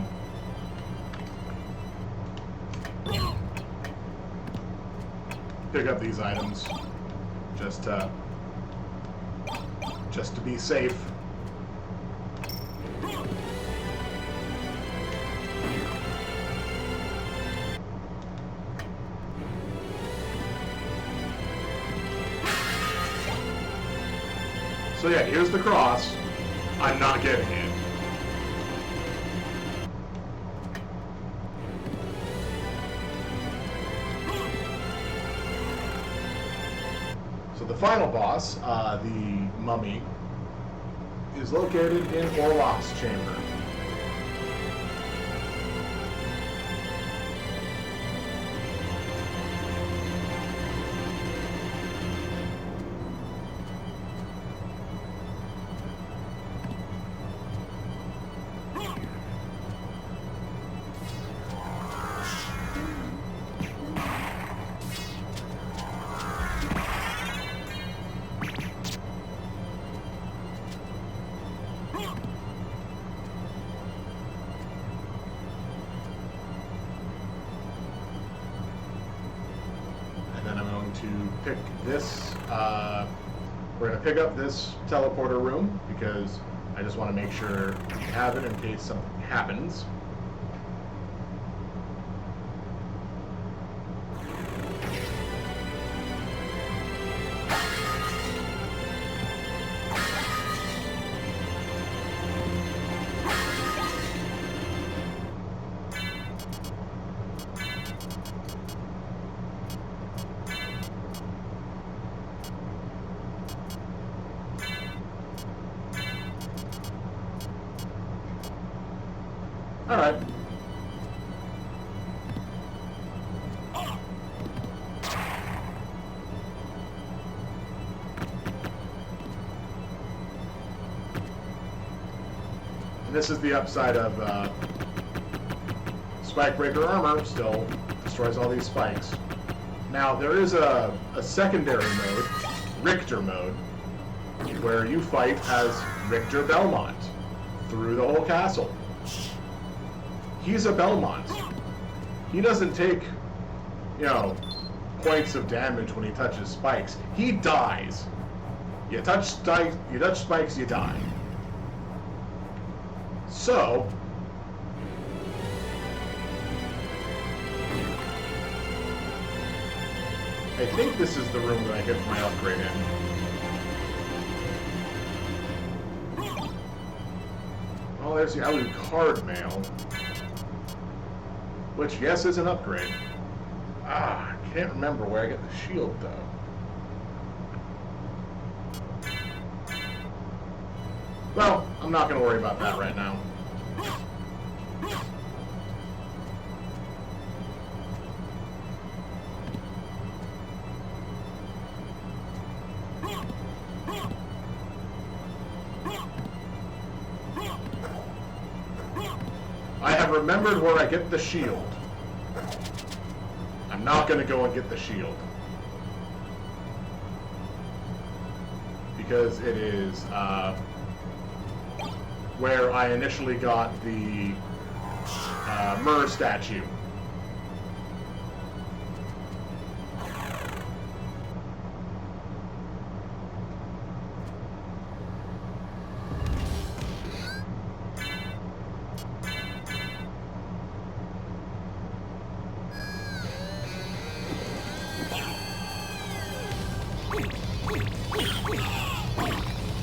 Pick up these items, just to be safe. So yeah, here's the cross. I'm not getting it. So the final boss, the mummy, is located in Orloff's chamber. going to pick this. We're going to pick up this teleporter room because I just want to make sure we have it in case something happens. All right. And this is the upside of Spike Breaker armor. Still destroys all these spikes. Now there is a secondary mode, Richter mode, where you fight as Richter Belmont through the whole castle. He's a Belmont. He doesn't take, points of damage when he touches spikes. He dies. You touch spikes, you die. So, I think this is the room that I get my upgrade in. Oh, there's the Alucard mail. Which, yes, is an upgrade. I can't remember where I get the shield, though. Well, I'm not going to worry about that right now. I have remembered where I get the shield. I'm not going to go and get the shield. Because it is where I initially got the Myrrh statue.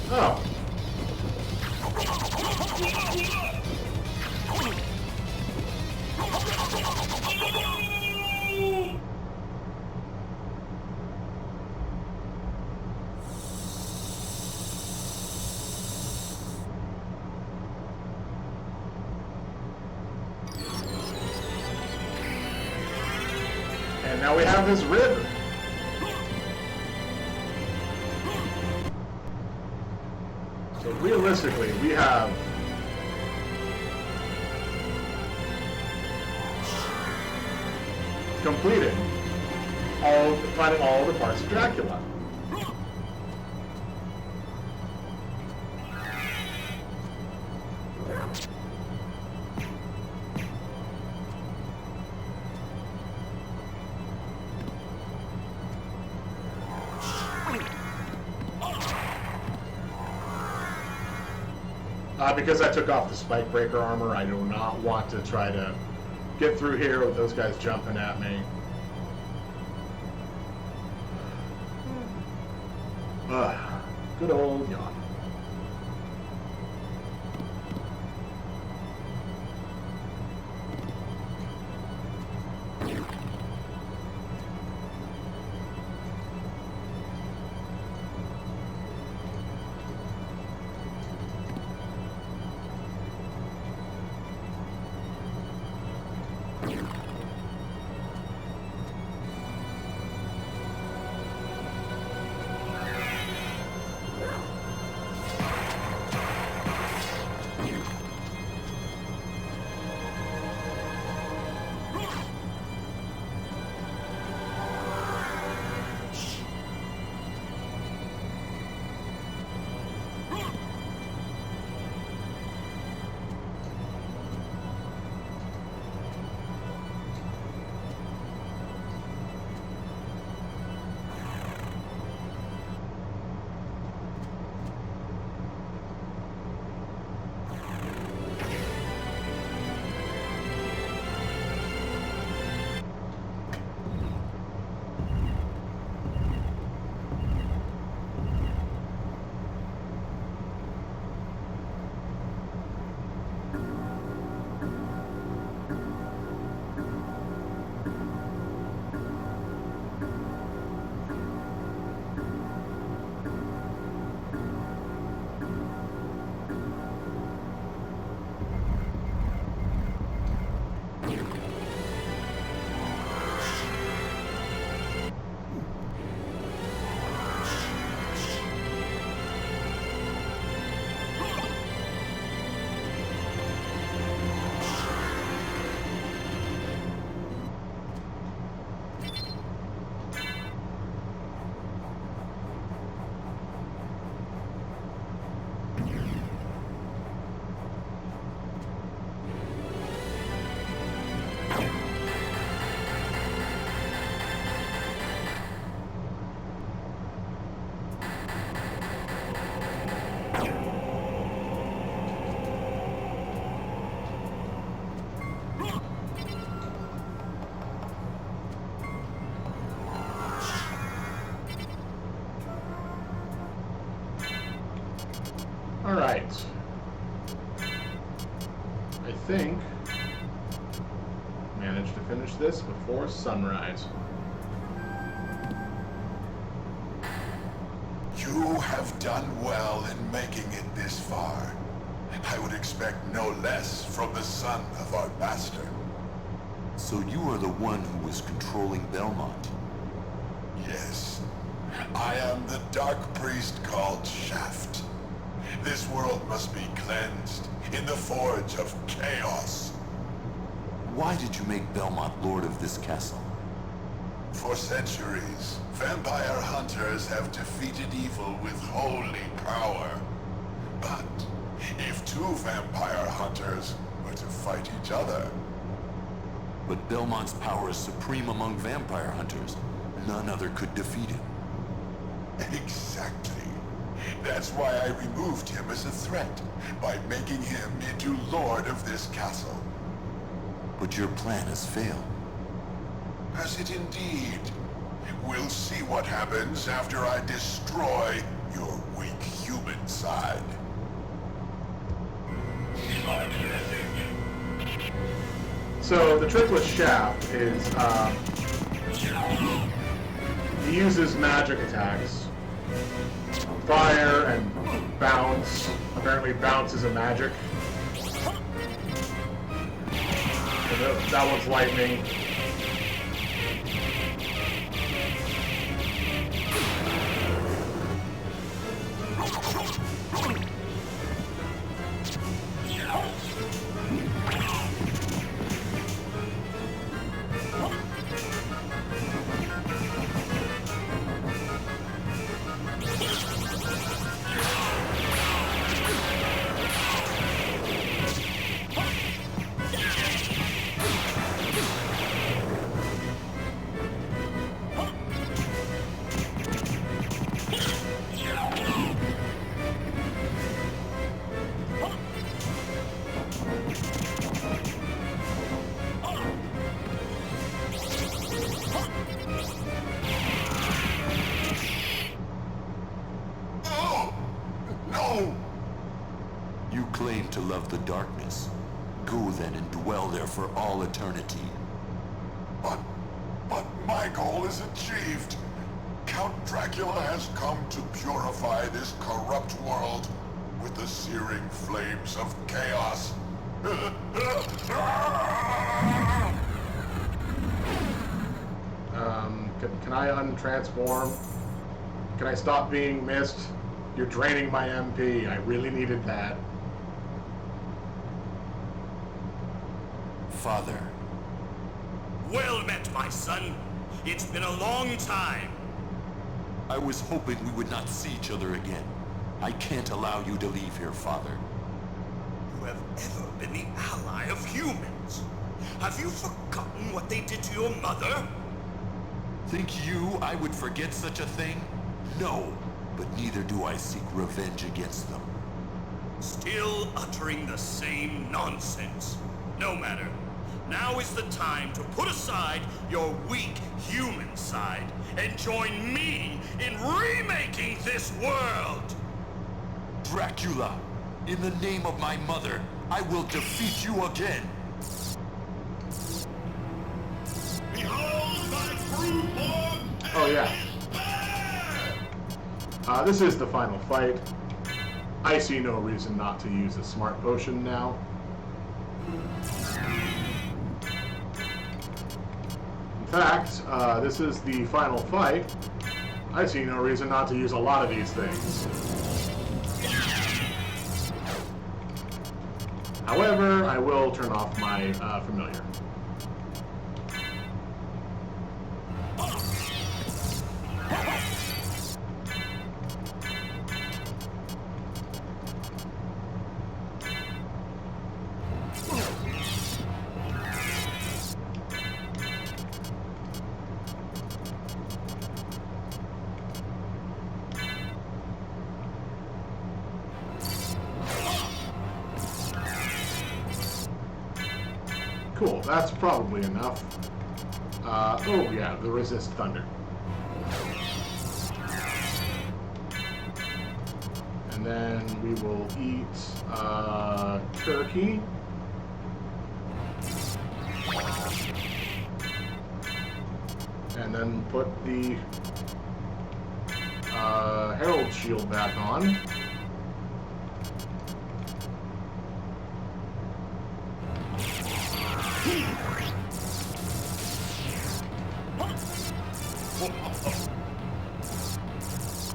Oh. And now we have his rib. So realistically, we have completed finding all the parts of Dracula. Because I took off the Spike Breaker armor, I do not want to try to get through here with those guys jumping at me. Good old yawn. Alright. I think managed to finish this before sunrise. You have done well in making it this far. I would expect no less from the son of our master. So you are the one who was controlling Belmont. Yes. I am the dark priest called Shaft. This world must be cleansed in the forge of chaos. Why did you make Belmont lord of this castle? For centuries, vampire hunters have defeated evil with holy power. But if two vampire hunters were to fight each other... But Belmont's power is supreme among vampire hunters. None other could defeat him. Exactly. That's why I removed him as a threat, by making him into lord of this castle. But your plan has failed. Has it indeed? We'll see what happens after I destroy your weak human side. So the trick with Shaft is he uses magic attacks. Fire and bounce. Apparently bounce is a magic. And that one's lightning. Claim to love the darkness. Go then and dwell there for all eternity. But my goal is achieved. Count Dracula has come to purify this corrupt world with the searing flames of chaos. Can I untransform? Can I stop being missed? You're draining my MP. I really needed that. Father. Well met, my son. It's been a long time. I was hoping we would not see each other again. I can't allow you to leave here, Father. You have ever been the ally of humans. Have you forgotten what they did to your mother? Think you I would forget such a thing? No, but neither do I seek revenge against them. Still uttering the same nonsense. No matter. Now is the time to put aside your weak human side and join me in remaking this world! Dracula, in the name of my mother, I will defeat you again! Behold thy true form! Oh yeah. This is the final fight. I see no reason not to use a smart potion now. In fact, this is the final fight. I see no reason not to use a lot of these things. However, I will turn off my familiar. Cool, that's probably enough. Oh yeah, the resist thunder. And then we will eat turkey. And then put the Herald Shield back on.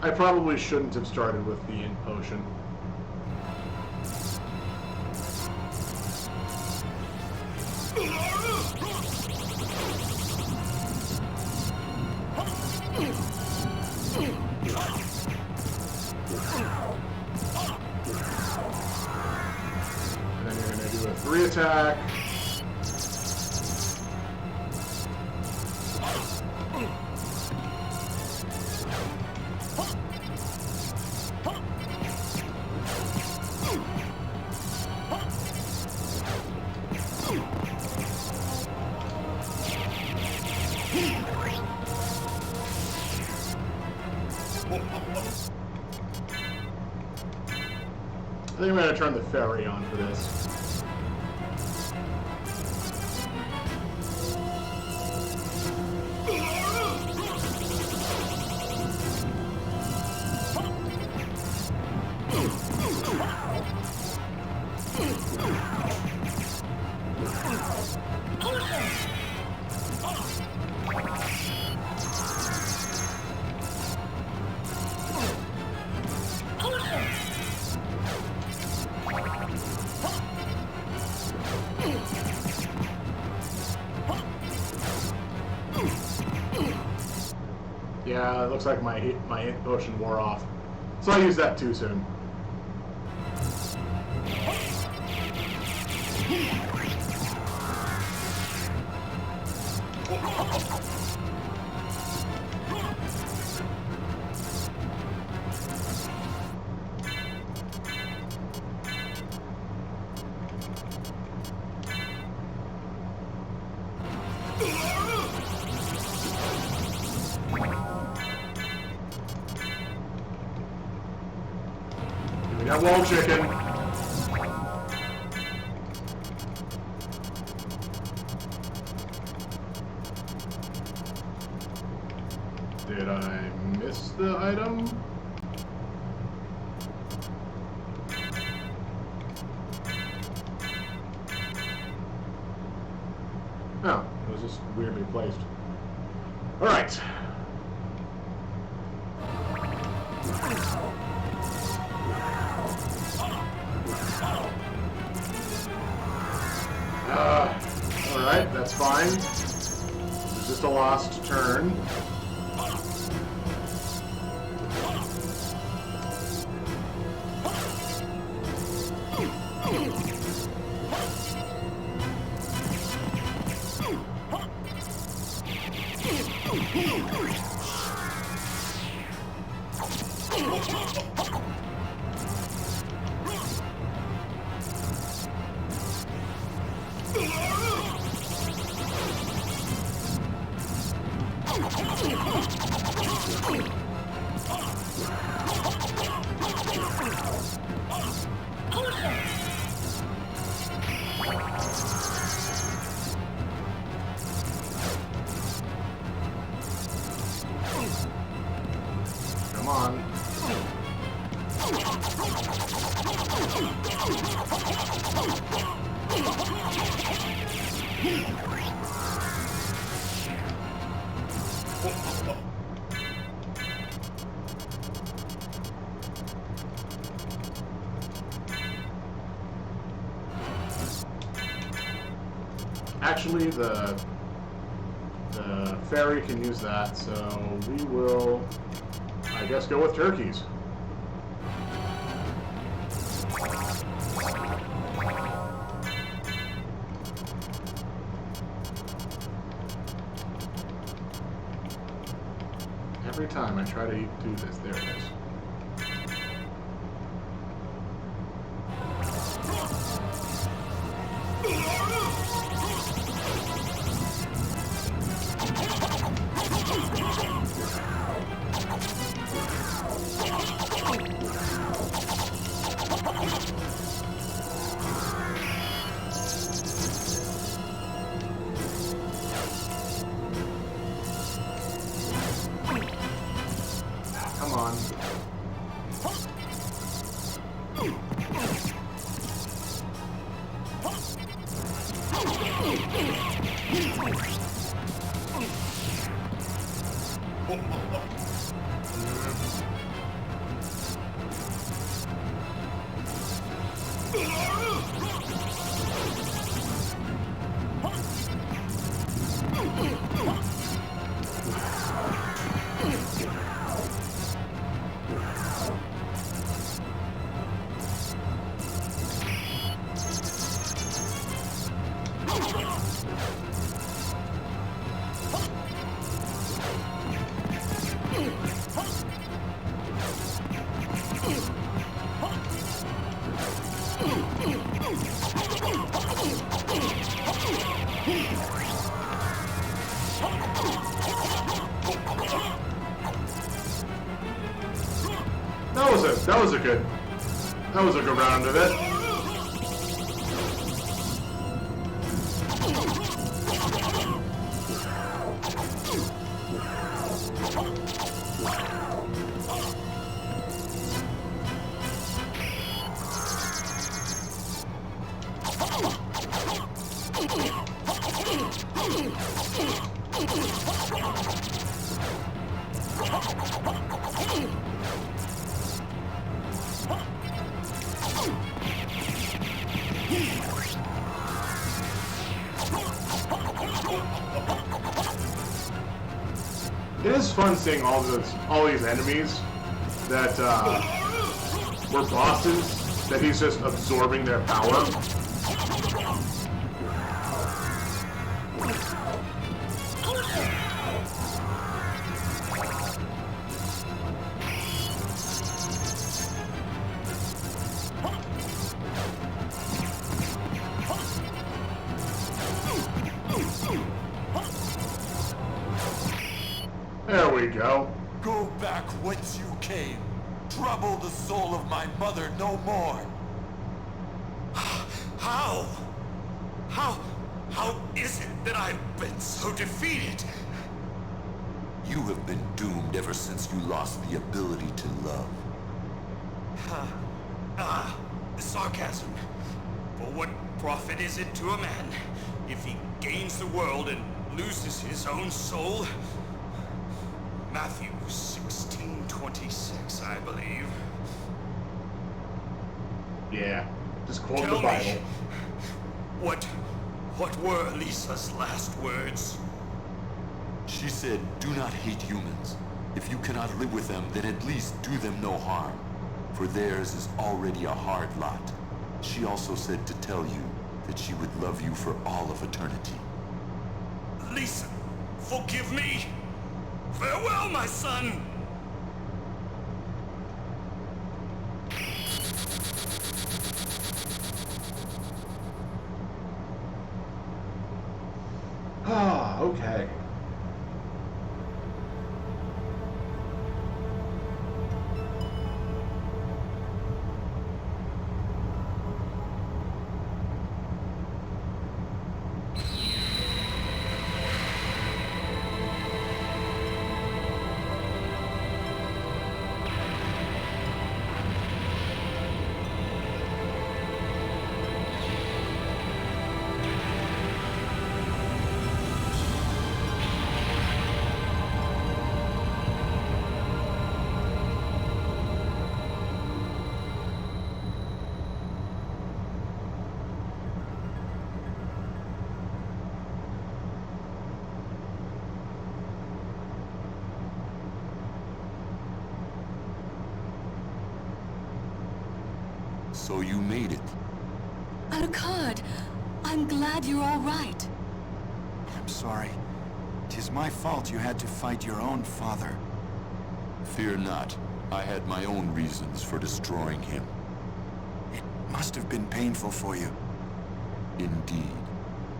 I probably shouldn't have started with the int potion. And then you're going to do a 3 attack. I think I'm going to turn the ferry on for this. Yeah, it looks like my hit potion wore off. So I used that too soon. We got wall chicken. Did I miss the item? Oh, it was just weirdly placed. All right. Alright, that's fine. It's just a lost turn. Come on. Actually, the fairy can use that, so we will, I guess, go with turkeys. Every time I try to do this, there it is. on. That was a good round of it. It is fun seeing all these enemies that were bosses that he's just absorbing their power. There we go. Go back whence you came. Trouble the soul of my mother no more. How? How is it that I've been so defeated? You have been doomed ever since you lost the ability to love. Sarcasm. For what profit is it to a man if he gains the world and loses his own soul? Matthew 16:26, I believe. Yeah, just quote Tell the Bible. me, what were Lisa's last words? She said, do not hate humans. If you cannot live with them, then at least do them no harm. For theirs is already a hard lot. She also said to tell you that she would love you for all of eternity. Lisa, forgive me! Farewell, my son! Ah, okay. So you made it. Alucard, I'm glad you're all right. I'm sorry. 'Tis my fault you had to fight your own father. Fear not. I had my own reasons for destroying him. It must have been painful for you. Indeed.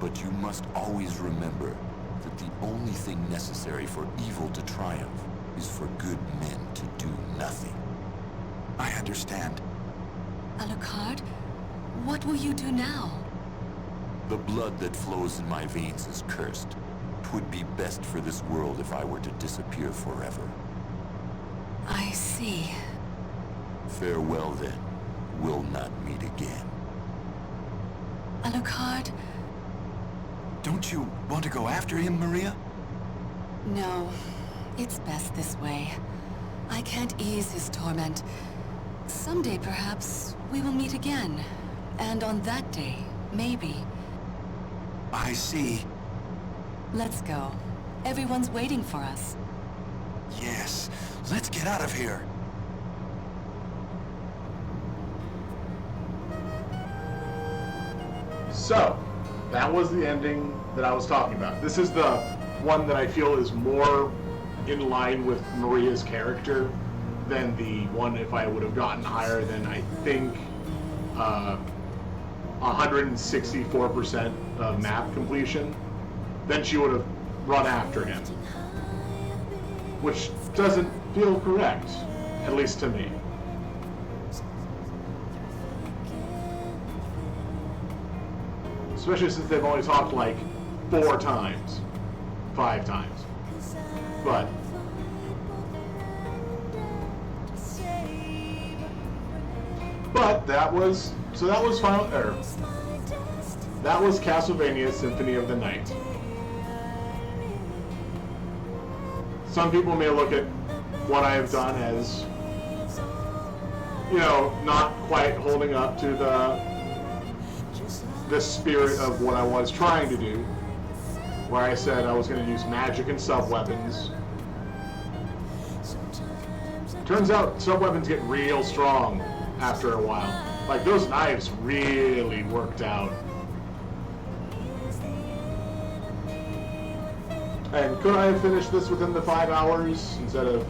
But you must always remember that the only thing necessary for evil to triumph is for good men to do nothing. I understand. Alucard, what will you do now? The blood that flows in my veins is cursed. 'Twould be best for this world if I were to disappear forever. I see. see. Farewell then. We'll not meet again. Alucard? Don't you want to go after him, Maria? No. It's best this way. I can't ease his torment. Someday, perhaps, we will meet again. And on that day, maybe. I see. Let's go. Everyone's waiting for us. Yes, let's get out of here. So, that was the ending that I was talking about. This is the one that I feel is more in line with Maria's character than the one if I would have gotten higher than, I think, 164% of map completion. Then she would have run after him. Which doesn't feel correct, at least to me. Especially since they've only talked like 4 times. 5 times. But that was that was Castlevania Symphony of the Night. Some people may look at what I have done as, you know, not quite holding up to the spirit of what I was trying to do, where I said I was going to use magic and sub-weapons. Turns out sub-weapons get real strong after a while. Like, those knives really worked out. And could I have finished this within the 5 hours instead of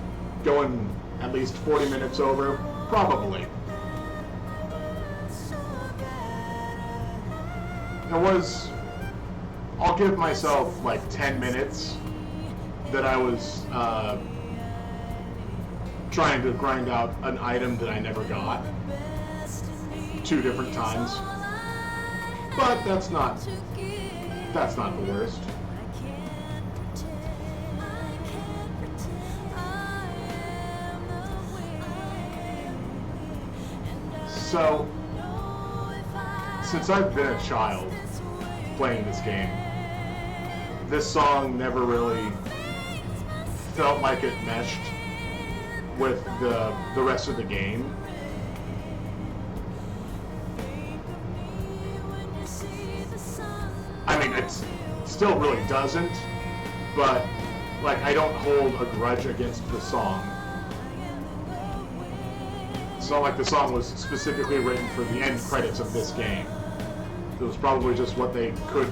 going at least 40 minutes over? Probably. It was, I'll give myself like 10 minutes that I was trying to grind out an item that I never got 2 different times. But that's not the worst. So, since I've been a child playing this game, this song never really felt like it meshed with the rest of the game. I mean, it still really doesn't, but like, I don't hold a grudge against the song. It's not like the song was specifically written for the end credits of this game. It was probably just what they could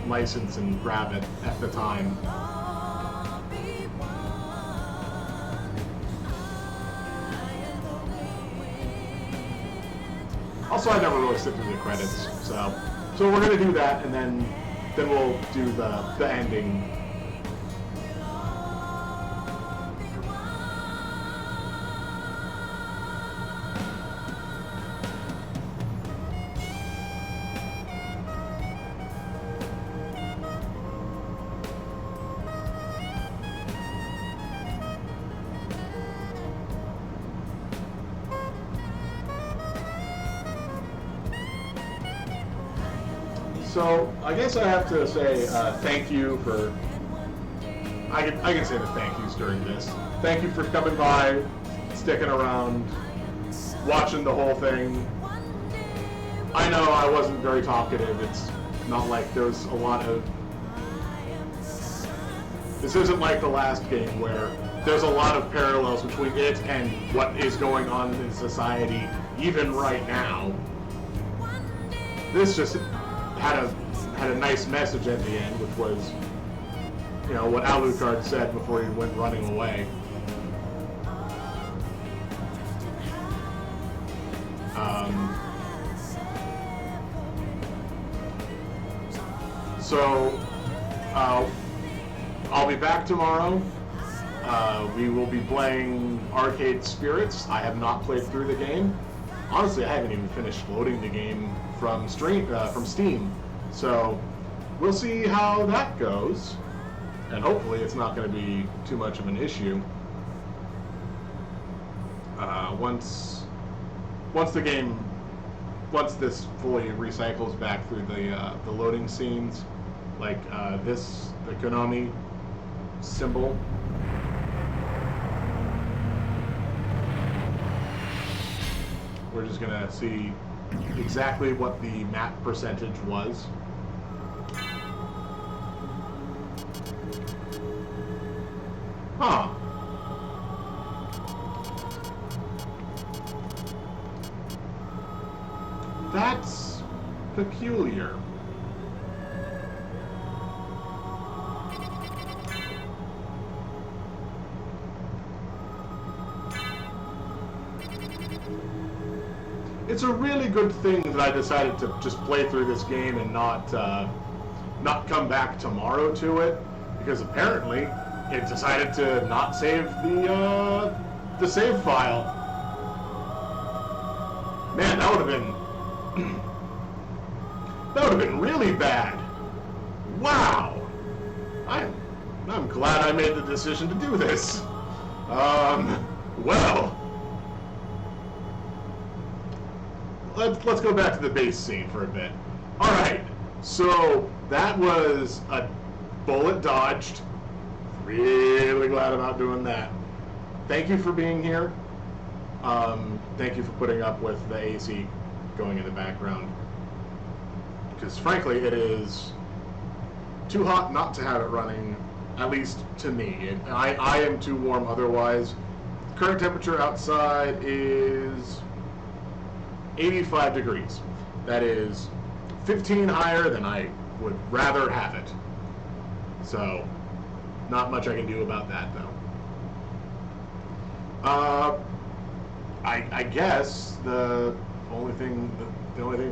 license and grab it at the time. Also, I never really sit through the credits, so we're gonna do that, and then we'll do the ending. So, I guess I have to say thank you for... I can say the thank yous during this. Thank you for coming by, sticking around, watching the whole thing. I know I wasn't very talkative. It's not like there's a lot of... This isn't like the last game where there's a lot of parallels between it and what is going on in society, even right now. This just had a nice message at the end, which was, you know, what Alucard said before he went running away. So I'll be back tomorrow. We will be playing Arcade Spirits. I have not played through the game. Honestly, I haven't even finished loading the game from Steam. So we'll see how that goes, and hopefully it's not going to be too much of an issue. once this fully recycles back through the loading scenes, like the Konami symbol. We're just gonna see exactly what the map percentage was. Huh. That's peculiar. It's a really good thing that I decided to just play through this game and not come back tomorrow to it, because apparently it decided to not save the save file. Man, that would have been really bad. Wow. I'm glad I made the decision to do this. Well. Let's go back to the base scene for a bit. Alright, so that was a bullet dodged. Really glad about doing that. Thank you for being here. Thank you for putting up with the AC going in the background. Because frankly, it is too hot not to have it running, at least to me. I am too warm otherwise. Current temperature outside is 85 degrees. That is 15 higher than I would rather have it. So, not much I can do about that, though. I guess the only thing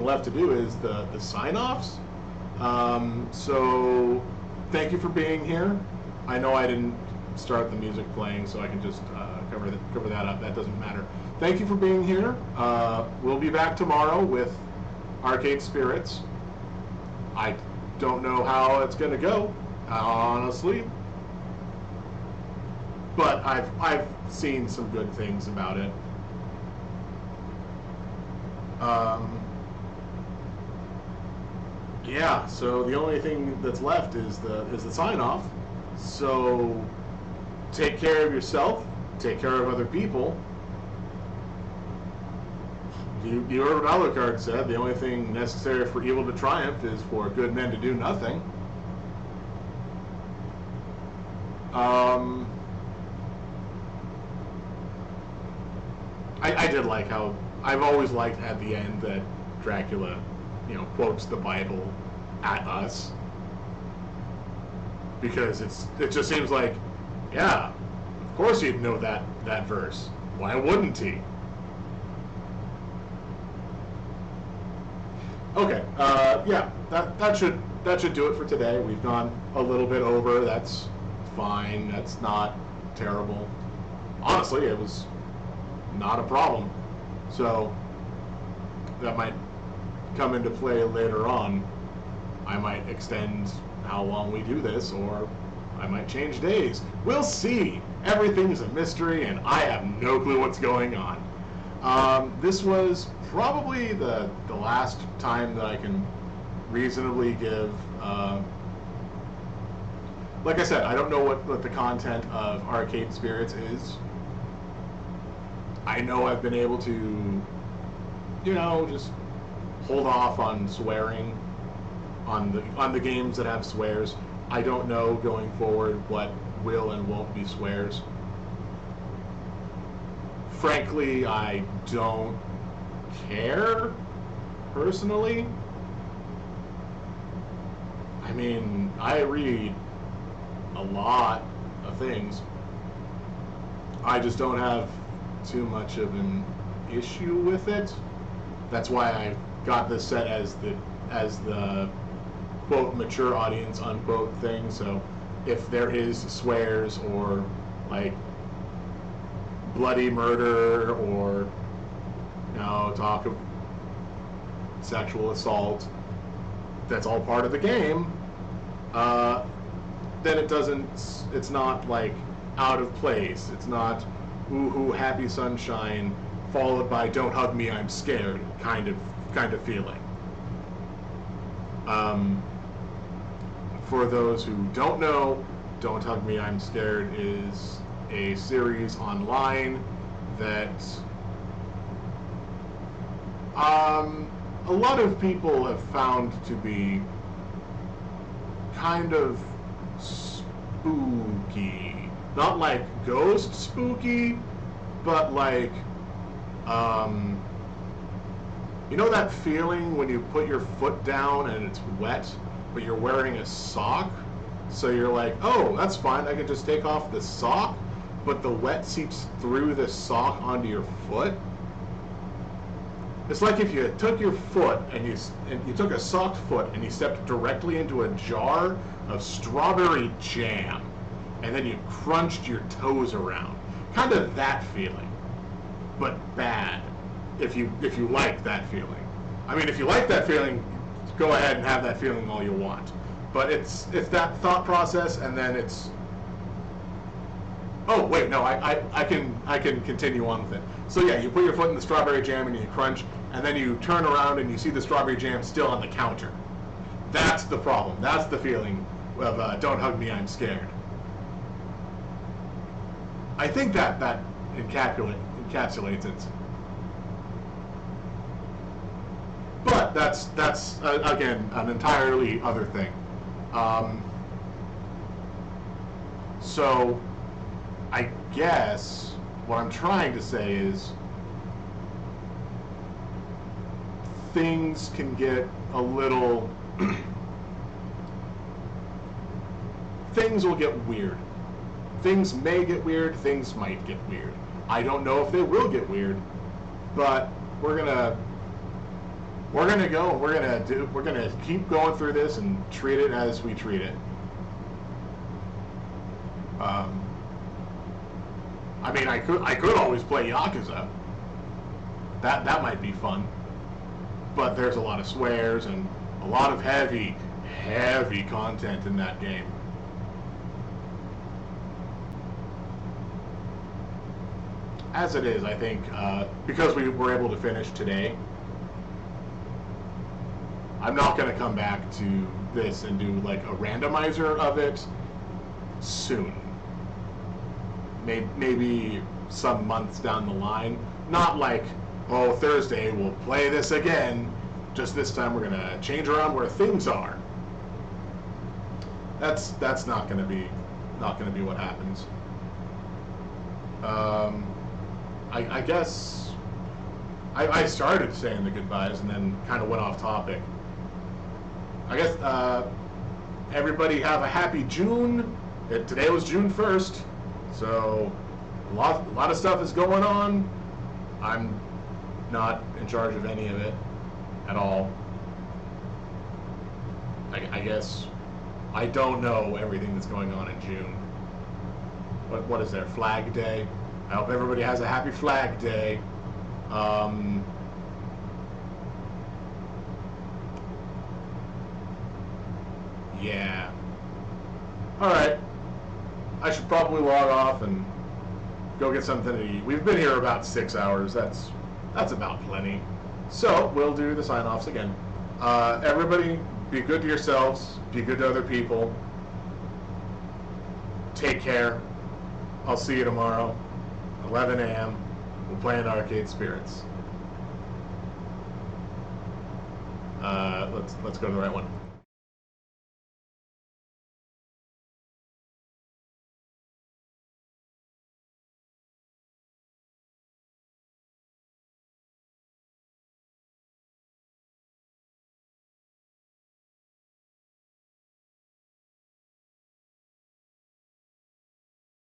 left to do is the sign-offs. So, thank you for being here. I know I didn't start the music playing, so I can just cover that up. That doesn't matter. Thank you for being here. We'll be back tomorrow with Arcade Spirits. I don't know how it's going to go, honestly. But I've seen some good things about it. Yeah, so the only thing that's left is the sign-off. So take care of yourself, take care of other people. The Order of Alucard said the only thing necessary for evil to triumph is for good men to do nothing. I did like how I've always liked at the end that Dracula, quotes the Bible at us, because it just seems like, yeah, of course he'd know that verse. Why wouldn't he? Okay, yeah, that should do it for today. We've gone a little bit over. That's fine. That's not terrible. Honestly, it was not a problem. So that might come into play later on. I might extend how long we do this, or I might change days. We'll see. Everything's a mystery, and I have no clue what's going on. This was probably the last time that I can reasonably give. Like I said, I don't know what the content of Arcade Spirits is. I know I've been able to, just hold off on swearing on the games that have swears. I don't know going forward what will and won't be swears. Frankly, I don't care, personally. I mean, I read a lot of things. I just don't have too much of an issue with it. That's why I got this set as the quote mature audience unquote thing. So if there is swears or like bloody murder or talk of sexual assault, that's all part of the game, then it's not like out of place. It's not ooh happy sunshine followed by "Don't hug me, I'm scared" kind of feeling. For those who don't know, "Don't Hug Me, I'm Scared" is a series online that a lot of people have found to be kind of spooky. Not like ghost spooky, but like, you know that feeling when you put your foot down and it's wet, but you're wearing a sock? So you're like, oh, that's fine, I can just take off the sock, but the wet seeps through the sock onto your foot? It's like if you took your foot and you took a socked foot and you stepped directly into a jar of strawberry jam, and then you crunched your toes around. Kind of that feeling, but bad. If you like that feeling. I mean, if you like that feeling, go ahead and have that feeling all you want. But it's that thought process, and then it's. Oh wait, no, I can continue on with it. So yeah, you put your foot in the strawberry jam and you crunch, and then you turn around and you see the strawberry jam still on the counter. That's the problem. That's the feeling of "Don't hug me, I'm scared." I think that encapsulates it. But that's again an entirely other thing. So I guess what I'm trying to say is things can get a little things will get weird. Things may get weird, things might get weird. I don't know if they will get weird, but we're gonna go and we're gonna keep going through this and treat it as we treat it. I mean, I could always play Yakuza. That might be fun. But there's a lot of swears and a lot of heavy content in that game. As it is, I think, because we were able to finish today, I'm not going to come back to this and do like a randomizer of it soon. Maybe some months down the line. Not like, oh, Thursday we'll play this again. Just this time we're going to change around where things are. That's not going to be what happens. I guess I started saying the goodbyes and then kind of went off topic. I guess everybody have a happy June. Today was June 1st, so a lot of stuff is going on. I'm not in charge of any of it at all. I guess I don't know everything that's going on in June. What is there? Flag Day? I hope everybody has a happy Flag Day. Yeah. Alright. I should probably log off and go get something to eat. We've been here about 6 hours. That's about plenty. So, we'll do the sign-offs again. Everybody, be good to yourselves. Be good to other people. Take care. I'll see you tomorrow. 11 a.m. We'll play in Arcade Spirits. Let's go to the right one.